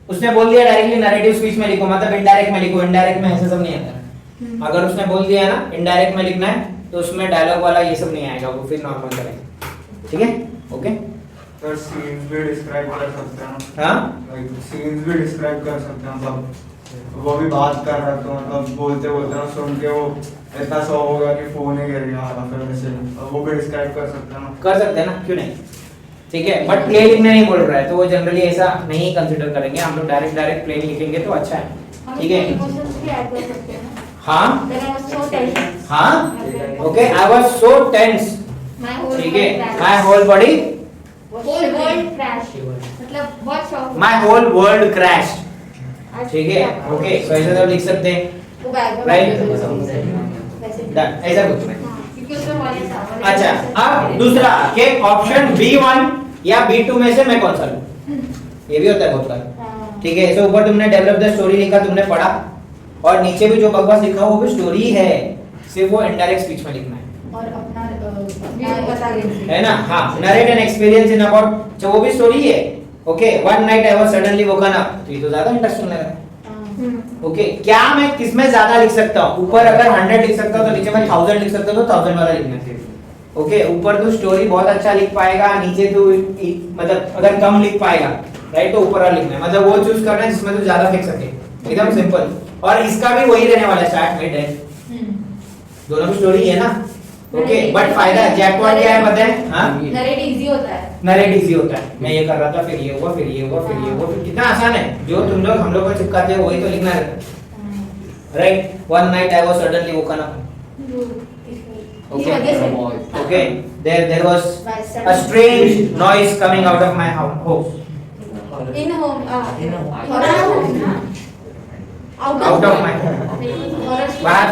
A: उसने बोल दिया डायरेक्टली नरेटिव स्पीच में लिखो, मतलब इनडायरेक्ट में लिखो। इनडायरेक्ट में ऐसा सब नहीं आता। अगर उसने बोल दिया ना इनडायरेक्ट में लिखना है तो उसमें डायलॉग वाला ये सब नहीं आएगा, वो फिर नॉर्मल करेंगे, ठीक है? ओके,
E: सर सीन्स भी डिस्क्राइब कर सकते हैं।
A: हाँ?
E: लाइक सीन्स भी डिस्क्राइब कर सकते हैं, मतलब वो भी बात कर रहा तो मतलब बोलते बोलते ना सुन के वो इतना सो होगा कि फोन ही गिर गया, फिर वैसे वो भी डिस्क्राइब कर सकते हैं ना।
A: कर सकते हैं ना, क्यों नहीं? ठीक है, बट प्लेन लिखना नहीं बोल रहा है तो वो जनरली ऐसा नहीं कंसीडर करेंगे। हम लोग डायरेक्ट प्लेन लिखेंगे तो अच्छा है, ठीक है?
B: इमोशंस भी ऐड कर सकते हैं ना।
A: हाँ
B: Then I was so tense.
A: हाँ, okay, I was so tense,
B: My whole
A: ठीक है?
B: body
A: my whole body,
B: whole world crash. मतलब बहुत शॉक।
A: माय होल वर्ल्ड क्रैश, ठीक है? ओके, तो ऐसा सब लिख सकते हैं,
D: वो बैग में
A: Right.
D: वैसे
A: डन, ऐसा कुछ नहीं।
B: क्योंकि उसमें वॉलेट था।
A: अच्छा, अब दूसरा कि ऑप्शन B1 या B2 में से मैं कौन सा लूं? ये भी होता है बहुत बार, ठीक है? तो ऊपर तुमने डेवलप द स्टोरी लिखा, तुमने पढ़ा, और नीचे भी जो बकवास लिखा वो भी स्टोरी है, सिर्फ वो इनडायरेक्ट स्पीच में लिखना है,
D: और अपना बता देंगे
A: है ना? हाँ, narrate an experience in about, जो वो भी स्टोरी है। Okay, one night I was suddenly woken up, तो ये तो ज्यादा इंटरेस्टिंग लग रहा है। ओके, क्या मैं किसमें ज्यादा लिख सकता हूँ? ऊपर अगर 100 लिख सकता हूँ तो नीचे मैं 1000 लिख सकता हूँ, तो 1000 वाला लिखना चाहिए। ओके, ऊपर तो स्टोरी बहुत अच्छा लिख पाएगा, नीचे तो मतलब अगर कम लिख पाएगा, राइट, तो ऊपर वाला लिखना है। मतलब वो चूज करना है जिसमें तो ज्यादा फेंक सके, एकदम सिंपल। और इसका भी वही रहने वाला है, स्टार्ट मिड एंड, दोनों की स्टोरी है ना। ओके, बट फायदा जैकपॉट क्या है पता है? हाँ,
D: नरेट इजी होता है।
A: नरेट इजी होता है। मैं ये कर रहा था, फिर ये हुआ, फिर ये हुआ, फिर ये हुआ, फिर कितना आसान है। जो तुम लोग हम लोग को चिपकाते हैं वही तो लिखना रहता है, right? One night I was suddenly woken up, okay, there was a strange noise coming out of my house,
B: In home.
A: out of my बाहर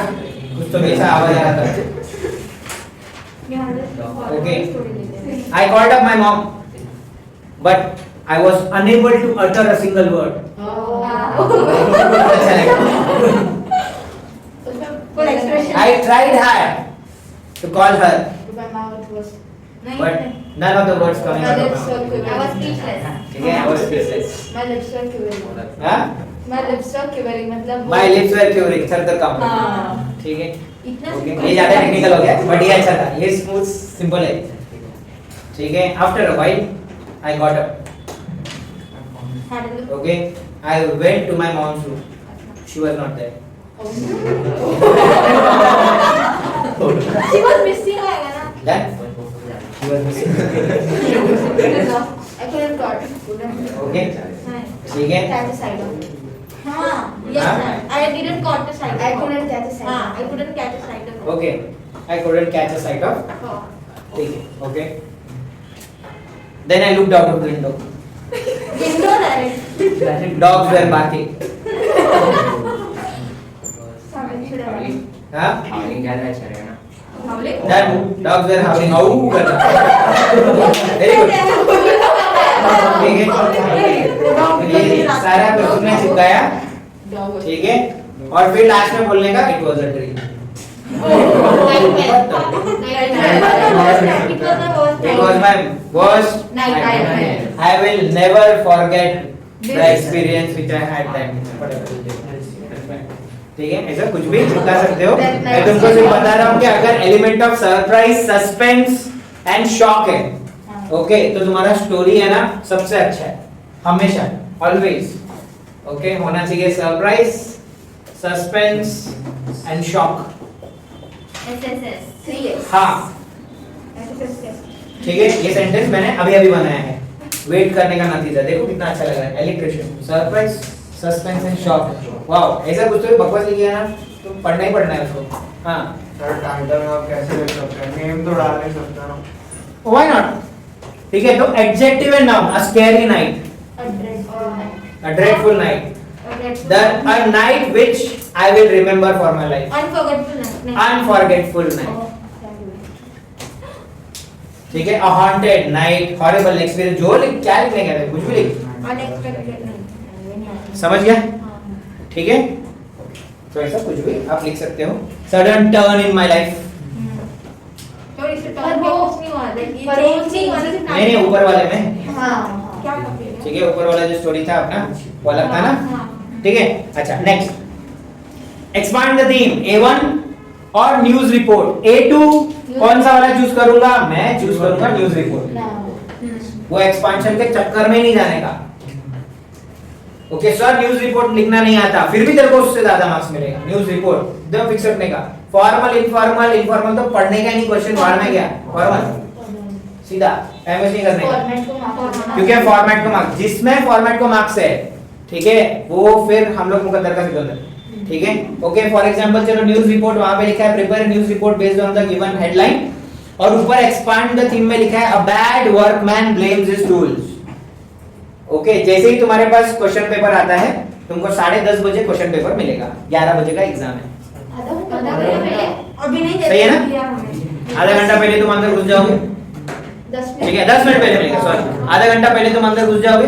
A: कुछ तो ऐसा आवाज आ रहा था। Okay. I called up my mom, but I was unable to utter a single word. अच्छा लगा।
D: Full expression.
A: I tried hard to call her,
D: My mouth was
A: but none of the words coming out of my mouth.
B: I was speechless.
A: ठीक है, I was speechless.
D: My lips were quivering.
A: हाँ?
D: My lips were quivering मतलब
A: My lips were quivering, sir दर्द काम कर रहा है।
D: हाँ।
A: ठीक है,
B: इतना
A: ओके, ये ज़्यादा टेक्निकल हो गया, but ये अच्छा था, ये स्मूथ सिंपल है। ठीक है, after a while I got up, okay, I went to my mom's room, she was not there.
D: She was missing आएगा ना?
A: Then she was missing.
D: I couldn't got.
A: Okay, ठीक है,
D: Catch a side of.
B: हाँ, yes, I didn't caught the sight.
D: I couldn't catch a side.
B: हाँ, I couldn't catch a sight of.
A: okay, I couldn't catch a sight of,
B: हाँ.
A: ठीक है, okay. Then I looked out of the window.
B: Window right?
A: Dogs were barking. हाँ?
C: हॉलिंग ज्यादा अच्छा रहेगा ना।
A: Then dogs were howling. How कर रहा? Very good. ठीक है, ये सारा क्वेश्चन में चिपकाया, ठीक है, और फिर लास्ट में बोलने का it was a dream. It was my worst nightmare. I will never forget the experience which I had then. ठीक है, ऐसा कुछ भी चिपका सकते हो। मैं तुमको सिर्फ बता रहा हूँ कि अगर element of surprise, suspense and shock है, ओके, तो तुम्हारा स्टोरी है ना सबसे अच्छा है, हमेशा, ऑलवेज, ओके, होना चाहिए surprise, suspense and shock.
B: SSS.
A: हाँ, ठीक है, ये सेंटेंस मैंने अभी अभी बनाया है, वेट करने का नतीजा, देखो कितना अच्छा लग रहा है, electrician, surprise, suspense and shock, wow, ऐसा कुछ तो बकवास लिखा है ना, तो पढ़ना ही पढ़ना है उसको। हाँ,
E: सर टाइटल में आप कैसे लिख सकते हैं? नेम तो डाल नहीं सकते ना।
A: Why not? ठीक है, तो adjective and noun, a scary night, a dreadful night, a night which I will remember for my life, unforgettable night, ठीक है, a haunted night, horrible experience, जो क्या लिखने गए थे, कुछ भी लिख, समझ गया? ठीक है, तो ऐसा कुछ भी आप लिख सकते हो, sudden turn in my life, नहीं ऊपर वाले में, ठीक है, ऊपर वाला जो स्टोरी था अपना वो अलग था ना, ठीक है। अच्छा, next, expand the theme, A1 और न्यूज रिपोर्ट, A2 कौन सा वाला चूज करूंगा? मैं चूज करूंगा न्यूज रिपोर्ट, वो एक्सपांशन के चक्कर में नहीं जाने का। ओके सर, न्यूज रिपोर्ट लिखना नहीं आता, फिर भी तेरे को उससे ज्यादा मार्क्स मिलेगा। न्यूज रिपोर्ट एकदम फिक्स रखने का, फॉर्मल इनफॉर्मल, इनफॉर्मल तो पढ़ने का नहीं, क्वेश्चन बाहर में गया, फॉर्मल सीधा टाइम वेस्ट नहीं करने का, क्योंकि फॉर्मेट को मार्क्स, जिसमें फॉर्मेट को मार्क्स है, ठीक है, वो फिर हम लोग मुकद्दर का सिकंदर, ठीक है। ओके, फॉर एग्जांपल चलो न्यूज रिपोर्ट, वहां पे लिखा है prepare news report based on the given headline, और ऊपर एक्सपांड द थीम में लिखा है a bad workman blames his tools. Okay, जैसे ही तुम्हारे पास क्वेश्चन पेपर आता है, तुमको 10:30 बजे क्वेश्चन पेपर मिलेगा, 11 बजे का एग्जाम है,
B: अभी नहीं
A: सही है ना? आधा घंटा पहले तुम अंदर घुस जाओगे, ठीक है, 10 मिनट पहले मिलेगा, सॉरी, आधा घंटा पहले तुम अंदर घुस जाओगे,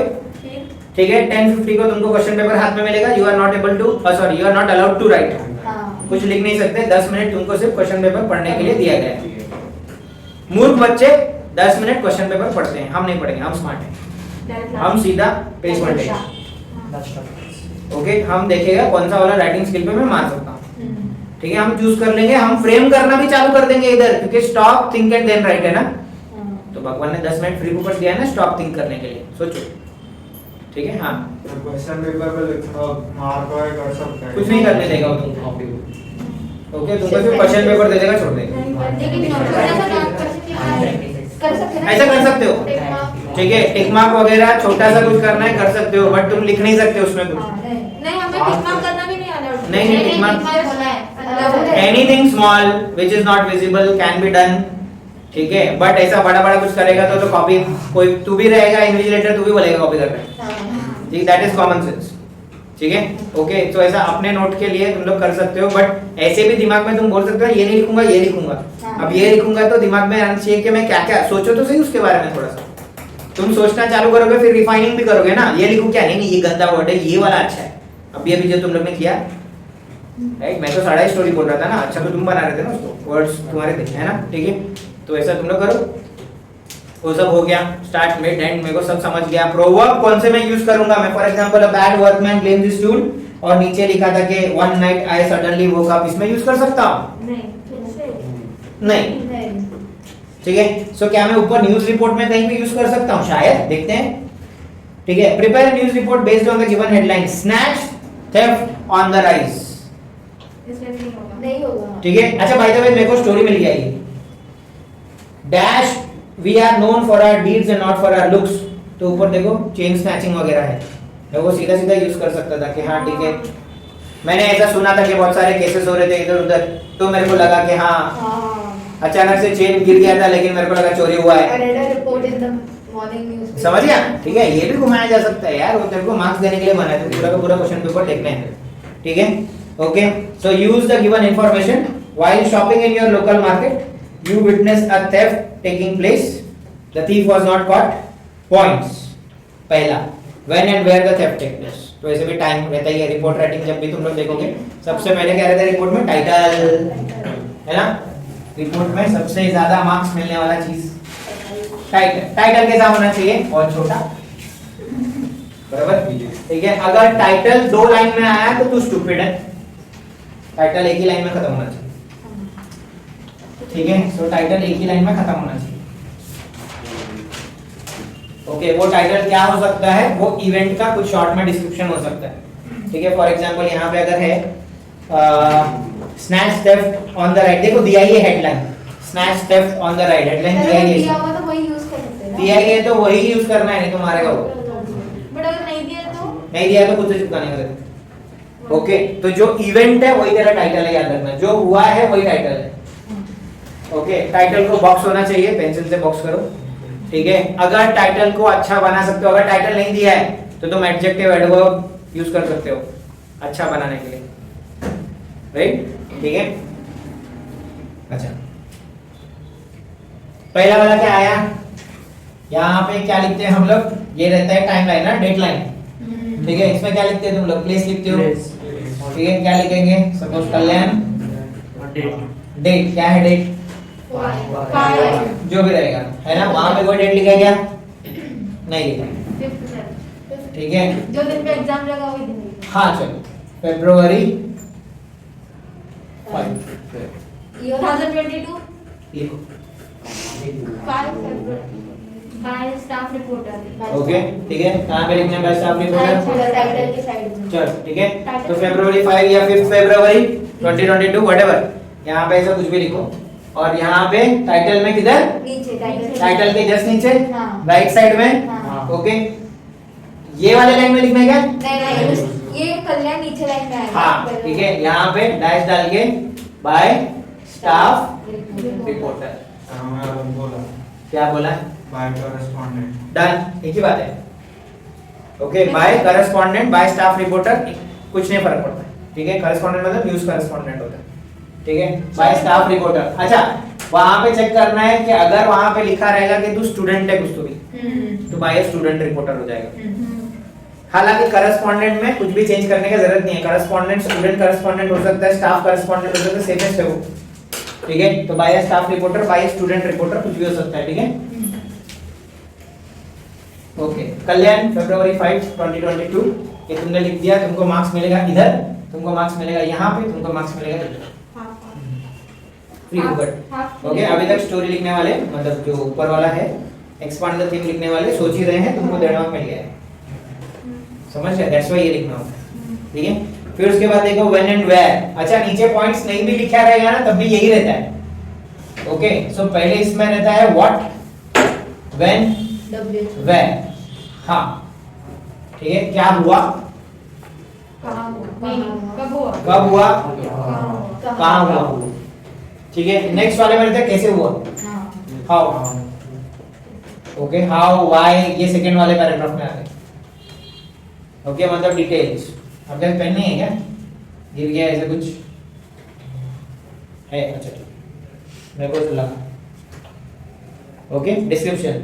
A: ठीक है, 10:50 को तुमको क्वेश्चन पेपर हाथ में मिलेगा, you are not able to, sorry, you are not allowed to write, कुछ लिख नहीं सकते, 10 मिनट तुमको सिर्फ क्वेश्चन पेपर पढ़ने के लिए दिया गया है। मूर्ख बच्चे 10 मिनट क्वेश्चन पेपर पढ़ते हैं, हम नहीं पढ़ेंगे, हम स्मार्ट हैं, हम सीधा पेज पढ़ेंगे, ओके, हम देखेगा कौन सा वाला राइटिंग स्किल पे मैं मार सकता हूँ, ठीक है, हम चूज कर लेंगे, हम फ्रेम करना भी चालू कर देंगे इधर, क्योंकि stop think and then write है ना, तो भगवान ने 10 मिनट फ्री ऊपर दिया है ना स्टॉप थिंक करने के लिए, सोचो, ठीक है। हाँ,
E: क्वेश्चन पेपर पे लिखना मार्क वगैरह कर सकते हैं,
A: कुछ नहीं करने देगा वो तुमको, ओके, तुमको सिर्फ क्वेश्चन पेपर दे देगा, छोड़ देगा, ऐसा कर सकते हो, ठीक है, टिक मार्क वगैरह छोटा सा कुछ करना है कर सकते हो, बट तुम लिख नहीं सकते उसमें कुछ,
B: नहीं, हमें टिक मार्क करना भी नहीं अलाउड,
A: नहीं, टिक मार्क,
B: बोला है,
A: anything small which is not visible can be done, ठीक है, बट ऐसा बड़ा बड़ा कुछ करेगा तो कॉपी, कोई तू भी रहेगा इन्विजिलेटर, तू भी बोलेगा कॉपी कर रहा है, ठीक, दैट इज कॉमन सेंस, ठीक है। ओके, तो ऐसा अपने नोट के लिए तुम लोग कर सकते हो, बट ऐसे भी दिमाग में तुम बोल सकते हो ये नहीं लिखूंगा, ये लिखूंगा, अब ये लिखूंगा तो दिमाग में आना चाहिए कि मैं क्या क्या, सोचो तो सही उसके बारे में, थोड़ा सा तुम सोचना चालू करोगे, फिर रिफाइनिंग भी करोगे ना, ये लिखूं क्या, नहीं ये गंदा वर्ड है, ये वाला अच्छा है, अब ये भी जो तुम लोग ने किया, राइट, मैं तो सारा ही स्टोरी बोल रहा था ना, अच्छा तो तुम बना रहे थे ना उसको, वर्ड्स तुम्हारे थे, है ना, ठीक है, तो ऐसा तुम लोग करो, वो सब हो गया, स्टार्ट मिड एंड मेरे को सब समझ गया। प्रोवर्ब कौन से मैं यूज करूंगा मैं? For example a bad workman blame this tool और नीचे लिखा था कि one night I suddenly woke up, इसमें यूज कर सकता हूं? नहीं। ठीक है, सो क्या मैं ऊपर न्यूज रिपोर्ट में कहीं भी यूज कर सकता हूं? शायद, देखते हैं। ठीक है, prepare news report based on the given headline, snatch theft on the rise.
D: नहीं होगा।
A: ठीक है, अच्छा बाय द वे मेरे को स्टोरी मिल गया ये, dash we are known for our deeds and not for our looks. तो ऊपर देखो चेन स्नैचिंग वगैरह है, मैं वो सीधा सीधा यूज कर सकता था कि हाँ ठीक है, मैंने ऐसा सुना था कि बहुत सारे केसेस हो रहे थे इधर उधर, तो मेरे को लगा कि हाँ अचानक से चेन गिर गया था लेकिन मेरे को लगा चोरी हुआ है,
D: report in the morning news.
A: समझ गया? ठीक है, ये भी घुमाया जा सकता है यार, वो तेरे को मार्क्स देने के लिए बना है, तो पूरा का पूरा क्वेश्चन पेपर देखना है। ठीक है, okay, so use the given information while shopping in your local market you witness a theft taking place, the thief was not caught, points. पहला, when and where the theft take place, तो ऐसे भी time रहता ही है। Report writing जब भी तुम लोग देखोगे सबसे पहले क्या रहता है रिपोर्ट में? टाइटल, है ना? रिपोर्ट में सबसे ज्यादा मार्क्स मिलने वाला चीज टाइटल। टाइटल कैसा होना चाहिए? बहुत छोटा, बराबर? ठीक है, अगर टाइटल 2 लाइन में आया तो तू स्टूपिड है, टाइटल एक ही लाइन में खत्म होना चाहिए। ठीक है, सो टाइटल एक ही लाइन में खत्म होना चाहिए। ओके, वो टाइटल क्या हो सकता है? वो इवेंट का कुछ शॉर्ट में डिस्क्रिप्शन हो सकता है। ठीक है, फॉर एग्जांपल यहाँ पे अगर है snatch theft on the right, देखो दिया ही है headline, snatch theft on the right, headline दिया ही
D: दिया
A: है,
D: हुआ तो वही यूज कर सकते हैं।
A: दिया ही है तो वही यूज करना है, नहीं तो मारेगा वो।
B: बट अगर नहीं दिया तो
A: नहीं दिया तो खुद से चिपकाने का। ओके, तो जो इवेंट है वही तेरा टाइटल है, याद रखना, जो हुआ है वही टाइटल है। ओके, टाइटल को बॉक्स होना चाहिए, पेंसिल से बॉक्स करो। ठीक है, अगर टाइटल को अच्छा बना सकते हो, अगर टाइटल नहीं दिया है तो तुम एडजेक्टिव एडवर्ब यूज कर सकते हो अच्छा बनाने के लिए, राइट? ठीक है, अच्छा पहला वाला क्या आया? यहाँ पे क्या लिखते हैं हम लोग? ये रहता है टाइमलाइन ना, डेडलाइन। ठीक है, इसमें क्या लिखते हैं तुम लोग? प्लेस लिखते हो। ठीक है, क्या लिखेंगे? सपोज कल्याण डेट, क्या है डेट? जो भी रहेगा, है ना? वहां पे कोई डेट लिखा क्या? नहीं लिखा। ठीक है,
B: जो दिन पे एग्जाम लगा वही दिन लिखा।
A: हाँ चलो, फरवरी 5
B: 2022
A: लिखो।
B: 5 फरवरी बाय स्टाफ रिपोर्टर।
A: ओके, ठीक है, कहाँ पे लिखना है? Bye staff reporter.
D: टाइटल की साइड में।
A: चलो ठीक है, तो फरवरी 5 या 5 फरवरी 2022 व्हाटएवर, यहाँ पे ऐसा कुछ भी लिखो। और यहाँ पे टाइटल में किधर?
D: नीचे
A: टाइटल के जस्ट नीचे,
D: हाँ।
A: राइट साइड में।
D: हाँ।
A: ओके, ये वाले लाइन में लिखना है क्या?
D: नहीं, ये कल्याण नीचे लाइन में आएगा।
A: हाँ, ठीक है, यहाँ पे डैश डाल के बाय स्टाफ रिपोर्टर।
E: बोला
A: क्या बोला?
E: Bye correspondent.
A: डन, एक ही बात है। Okay, by correspondent, by staff reporter, कुछ नहीं फर्क पड़ता। ठीक है, करस्पॉन्डेंट मतलब न्यूज करस्पॉन्डेंट होता है। ठीक है, बाय स्टाफ रिपोर्टर। अच्छा, वहां पे चेक करना है कि अगर वहां पे लिखा रहेगा कि तू स्टूडेंट है कुछ तो भी, तो बाय स्टूडेंट रिपोर्टर हो जाएगा। हालांकि करस्पॉन्डेंट में कुछ भी चेंज करने की जरूरत नहीं है, करस्पॉन्डेंट स्टूडेंट करस्पॉन्डेंट हो सकता है, स्टाफ करस्पॉन्डेंट हो सकता है, सेफेस्ट है वो। ठीक है, तो by staff reporter, by student reporter कुछ भी हो सकता है। ठीक है, ओके, कल्याण फरवरी 5 2022 ये तुमने लिख दिया, तुमको मार्क्स मिलेगा इधर, तुमको मार्क्स मिलेगा यहाँ पे, तुमको मार्क्स मिलेगा इधर, फ्री फुकट। ओके, अभी तक स्टोरी लिखने वाले, मतलब जो ऊपर वाला है एक्सपांड द थीम लिखने वाले सोच ही रहे हैं, तुमको 1.5 मार्क मिल गया है, समझ गए? दैट्स व्हाई ये लिखना होता है। ठीक है, फिर उसके बाद देखो व्हेन एंड वेयर। अच्छा, नीचे पॉइंट्स नहीं भी लिखा रहेगा ना तब भी यही रहता है। ओके, सो पहले इसमें रहता है व्हाट, व्हेन, वेयर। हाँ, ठीक है, क्या हुआ,
B: कब हुआ,
A: कब हुआ, कहाँ हुआ। ठीक है, नेक्स्ट वाले में रहता है कैसे हुआ, हाउ। ओके, हाउ, व्हाई, ये सेकंड वाले पैराग्राफ में आ गए। ओके, मतलब डिटेल्स। अब क्या पेन नहीं है क्या? गिर गया ऐसे कुछ है? अच्छा, मेरे को तो लगा। Okay, description.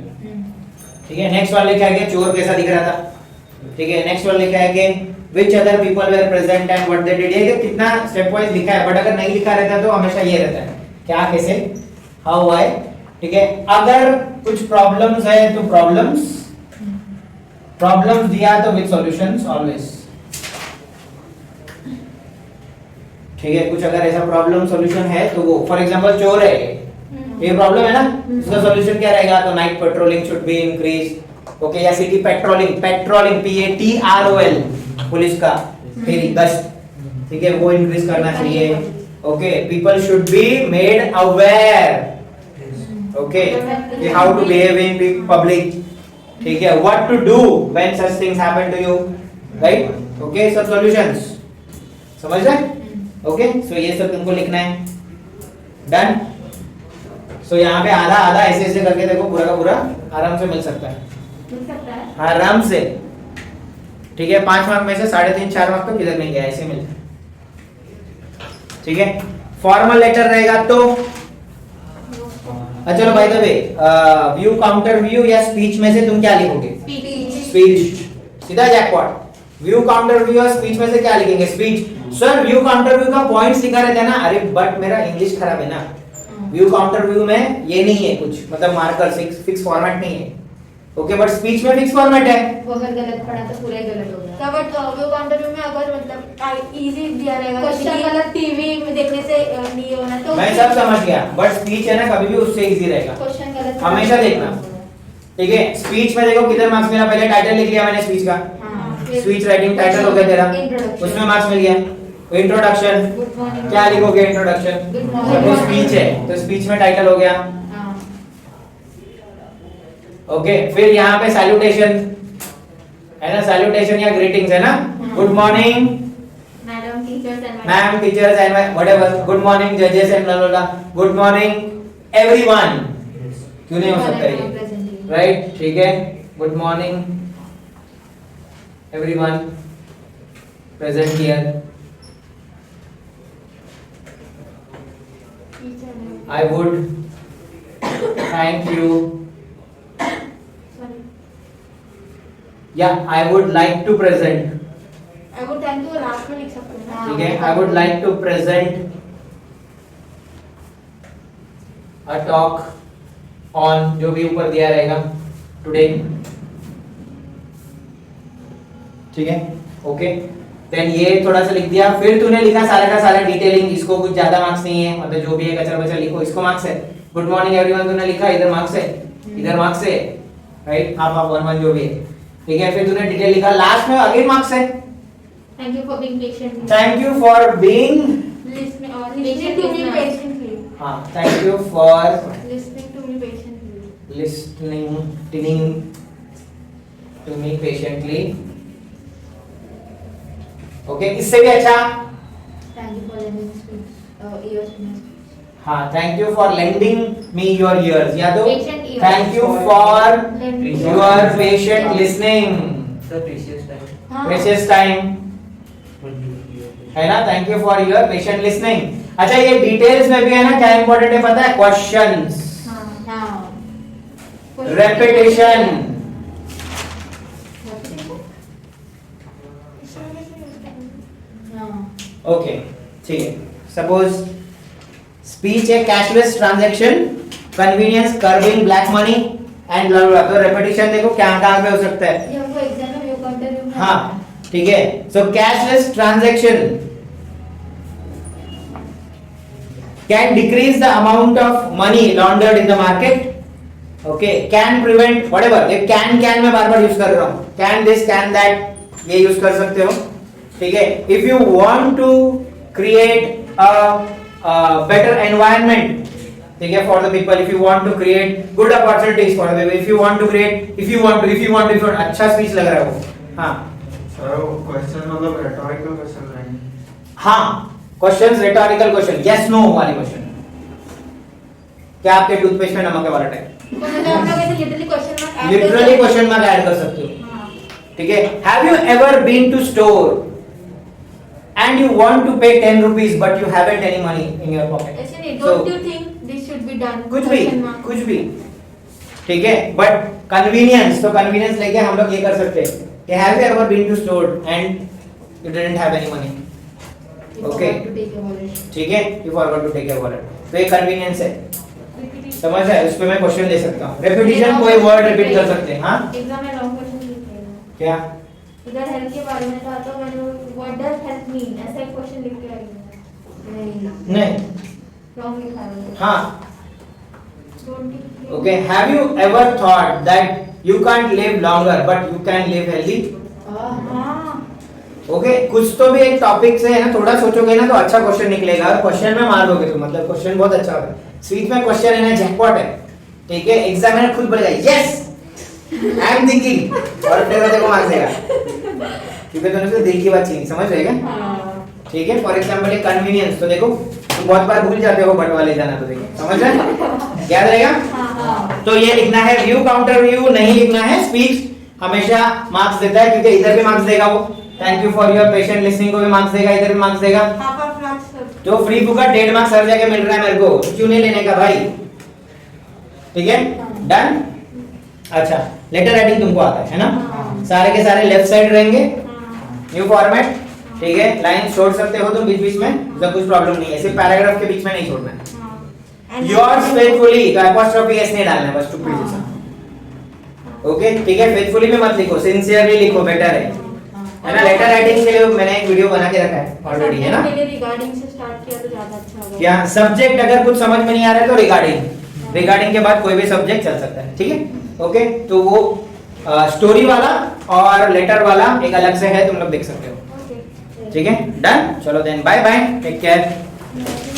A: ठीक है, नेक्स्ट वाले लिखा है कि चोर कैसा दिख रहा था। ठीक है, नेक्स्ट वाले लिखा है कि which other people were present and what they did। ये कितना स्टेप वाइज लिखा है, बट अगर नहीं लिखा रहता तो हमेशा ये रहता है क्या, कैसे, how, why ठीक है, अगर कुछ प्रॉब्लम्स है तो प्रॉब्लम्स दिया तो विद सॉल्यूशंस ऑलवेज, ठीक है। कुछ अगर ऐसा प्रॉब्लम सॉल्यूशन है तो वो, फॉर एग्जांपल चोर है ये प्रॉब्लम है ना, इसका सॉल्यूशन क्या रहेगा, तो night patrolling should be increase, okay, या सिटी पेट्रोलिंग PATROL पुलिस का फिर गश्त, ठीक है, वो इंक्रीज करना चाहिए, okay. People should be made aware, okay, how to behave in public, ठीक है, what to do when such things happen to you, right, okay, सब सॉल्यूशंस, समझ रहे, ओके। सो ये सब तुमको लिखना है, डन। सो यहाँ पे आधा आधा ऐसे ऐसे करके देखो, पूरा का पूरा आराम से मिल सकता है, आराम से, ठीक है। 5 मार्क में से 3.5-4 मार्क तो किधर नहीं गया, ऐसे मिलता है, ठीक है। फॉर्मल लेटर रहेगा तो अच्छा, चलो by the way, view counter view या स्पीच में से तुम क्या लिखोगे, स्पीच, सीधा जैकपॉट। व्यू काउंटर व्यू और स्पीच में से क्या लिखेंगे, speech. Sir view counter view का पॉइंट्स लिखा रहता है ना, अरे बट मेरा इंग्लिश खराब है ना, व्यू काउंटर व्यू में ये नहीं है कुछ, मतलब मार्कर फिक्स फॉर्मेट नहीं है, ओके, बट स्पीच में फिक्स फॉर्मेट है,
D: वो अगर गलत पढ़ा तो पूरा ही गलत हो गया।
B: बट व्यू काउंटर व्यू में अगर मतलब इजी दिया रहेगा,
D: क्वेश्चन गलत
B: टीवी में देखने से नहीं होना, तो
A: मैं सब समझ गया, बट स्पीच है ना, कभी भी उससे इजी रहेगा,
D: क्वेश्चन गलत
A: हमेशा देखना, ठीक है। स्पीच में देखो किधर मार्क्स मिला, पहले टाइटल लिख लिया मैंने स्पीच का, स्पीच राइटिंग टाइटल हो गया तेरा, उसमें मार्क्स मिल गया। इंट्रोडक्शन क्या लिखोगे, इंट्रोडक्शन, तो स्पीच है तो स्पीच में टाइटल हो गया, ओके। फिर यहाँ पे सैल्यूटेशन है ना, सैल्यूटेशन या ग्रीटिंग्स है ना, good morning
B: madam
A: ma'am teachers and whatever, good morning जजेस and blah, good morning everyone, क्यों नहीं हो सकता ये, राइट, ठीक है। Good morning everyone present here, I would thank you, yeah, I would like to present,
B: I would thank you last में लिख सकते हैं,
A: ठीक है, I would like to present a talk on, जो भी ऊपर दिया रहेगा, today, ठीक है, ओके। देन ये थोड़ा सा लिख दिया, फिर तूने लिखा सारा का सारा डिटेलिंग, इसको कुछ ज्यादा मार्क्स नहीं है, मतलब जो भी है कचरा बचा लिखो, इसको मार्क्स है। गुड मॉर्निंग एवरीवन तूने लिखा, इधर मार्क्स है, इधर मार्क्स है, राइट, हाफ 1 जो भी है, ठीक है। फिर तूने डिटेल लिखा, लास्ट में अगेन मार्क्स है,
B: thank you for being patient,
A: thank you for being
B: listening to me patiently,
A: हाँ, thank you for
B: listening to me patiently,
A: listening to me patiently, okay. इससे भी अच्छा,
D: thank you for lending ears,
A: हाँ, thank you for lending me your ears, या तो
B: Patient ears.
A: Thank you for your patient listening,
C: sir precious time,
B: हाँ।
A: Precious time है ना, thank you for your patient listening. अच्छा, ये details में भी है ना, क्या इंपॉर्टेंट है पता है, क्वेश्चंस, रेपिटेशन, ओके, ठीक है। सपोज स्पीच है cashless transaction, convenience, curbing black money and blah blah, तो रेपिटेशन देखो क्या कहां पे हो सकता है,
D: ये हमको एग्जाम में व्यू काउंटर व्यू में,
A: हाँ, ठीक है। So cashless transaction can decrease the amount of money laundered in the market, okay, can prevent whatever, ये कैन मैं बार बार यूज कर रहा हूं, कैन दिस कैन दैट, ये यूज कर सकते हो, ठीक है। If you want to create a better environment, ठीक है, for the people, if you want to create good opportunities for the people, if you want to create, if you want to, अच्छा speech लग रहा है वो, हाँ
E: sir वो question मतलब रेटोरिकल क्वेश्चन रहेंगे,
A: हाँ, questions rhetorical question, yes no वाले क्वेश्चन, क्या आपके टूथपेस्ट में नमक है वाला टाइप,
B: मतलब हम लोग ऐसे literally question mark add
A: literally question mark add कर सकते हो,
B: हाँ,
A: ठीक है। Have you ever been to store and you want to pay 10 rupees but you haven't any money in your pocket,
B: ऐसे नहीं,
A: So,
B: don't you think this should be done,
A: कुछ भी, ठीक है। बट कन्वीनियंस, तो कन्वीनियंस लेके हम लोग ये कर सकते हैं कि have you ever been to store and you didn't have any money, okay, ठीक है, you forgot to take your wallet, तो ये कन्वीनियंस है, समझ रहा है? उस पे मैं क्वेश्चन दे सकता हूँ। रेपिटेशन, कोई वर्ड रिपीट कर सकते हैं। हाँ
B: एग्जाम में लॉन्ग क्वेश्चन लिखे हैं।
A: क्या?
B: इधर हेल्थ के बारे में था तो मैंने व्हाट डज हेल्थ मीन ऐसा एक क्वेश्चन लिख के आई हूं।
A: नहीं।
B: लॉन्ग लिखा है।
A: हाँ okay. Have you ever thought that you can't live longer but you can live healthy? Okay कुछ तो भी एक टॉपिक से है ना, थोड़ा सोचोगे ना तो अच्छा क्वेश्चन निकलेगा। और क्वेश्चन में मार दोगे तो मतलब क्वेश्चन बहुत अच्छा होगा। स्वीट में क्वेश्चन है ना जैकपॉट है, ठीक है। एग्जामिनर खुद बोलेगा यस आई एम थिंकिंग, और तेरे को मार्क्स देगा क्योंकि तूने उससे दिल की बात छीनी। समझ रहे क्या? ठीक है। फॉर एग्जांपल एक कन्वीनियंस, तो देखो तुम बहुत बार भूल जाते हो बट वाले जाना, तो देखो समझ रहे? याद रहेगा? तो ये लिखना है। व्यू काउंटर व्यू नहीं लिखना है। स्पीच हमेशा मार्क्स देता है क्योंकि इधर भी मार्क्स देगा वो। Thank you for your patient listening को भी मार्क्स देगा, इधर भी मार्क्स देगा। जो फ्री फुकट 1.5 मार्क्स हर जगह मिल रहा है मेरे को, क्यों नहीं लेने का भाई? ठीक है डन। अच्छा लेटर राइटिंग तुमको आता है ना? सारे के सारे लेफ्ट साइड रहेंगे। न्यू फॉर्मेट, ठीक है। लाइन छोड़ सकते हो तुम बीच बीच में, तो कुछ प्रॉब्लम नहीं है। सिर्फ पैराग्राफ के बीच में नहीं छोड़ना है। योर्स फेथफुली का एपोस्ट्रोफी एस नहीं डालना है बस, टू जैसा। ओके ठीक है। फेथफुली में मत लिखो, सिंसियरली लिखो, बेटर है ना। लेटर राइटिंग के लिए मैंने एक वीडियो बना के रखा है ऑलरेडी, है ना?
B: रिगार्डिंग से स्टार्ट किया तो ज्यादा अच्छा होगा।
A: क्या सब्जेक्ट अगर कुछ समझ में नहीं आ रहा है तो रिगार्डिंग के बाद कोई भी सब्जेक्ट चल सकता है, ठीक है। ओके तो वो स्टोरी वाला और लेटर वाला एक अलग से है, तुम लोग देख सकते हो, ठीक है। डन। चलो then bye bye, take care.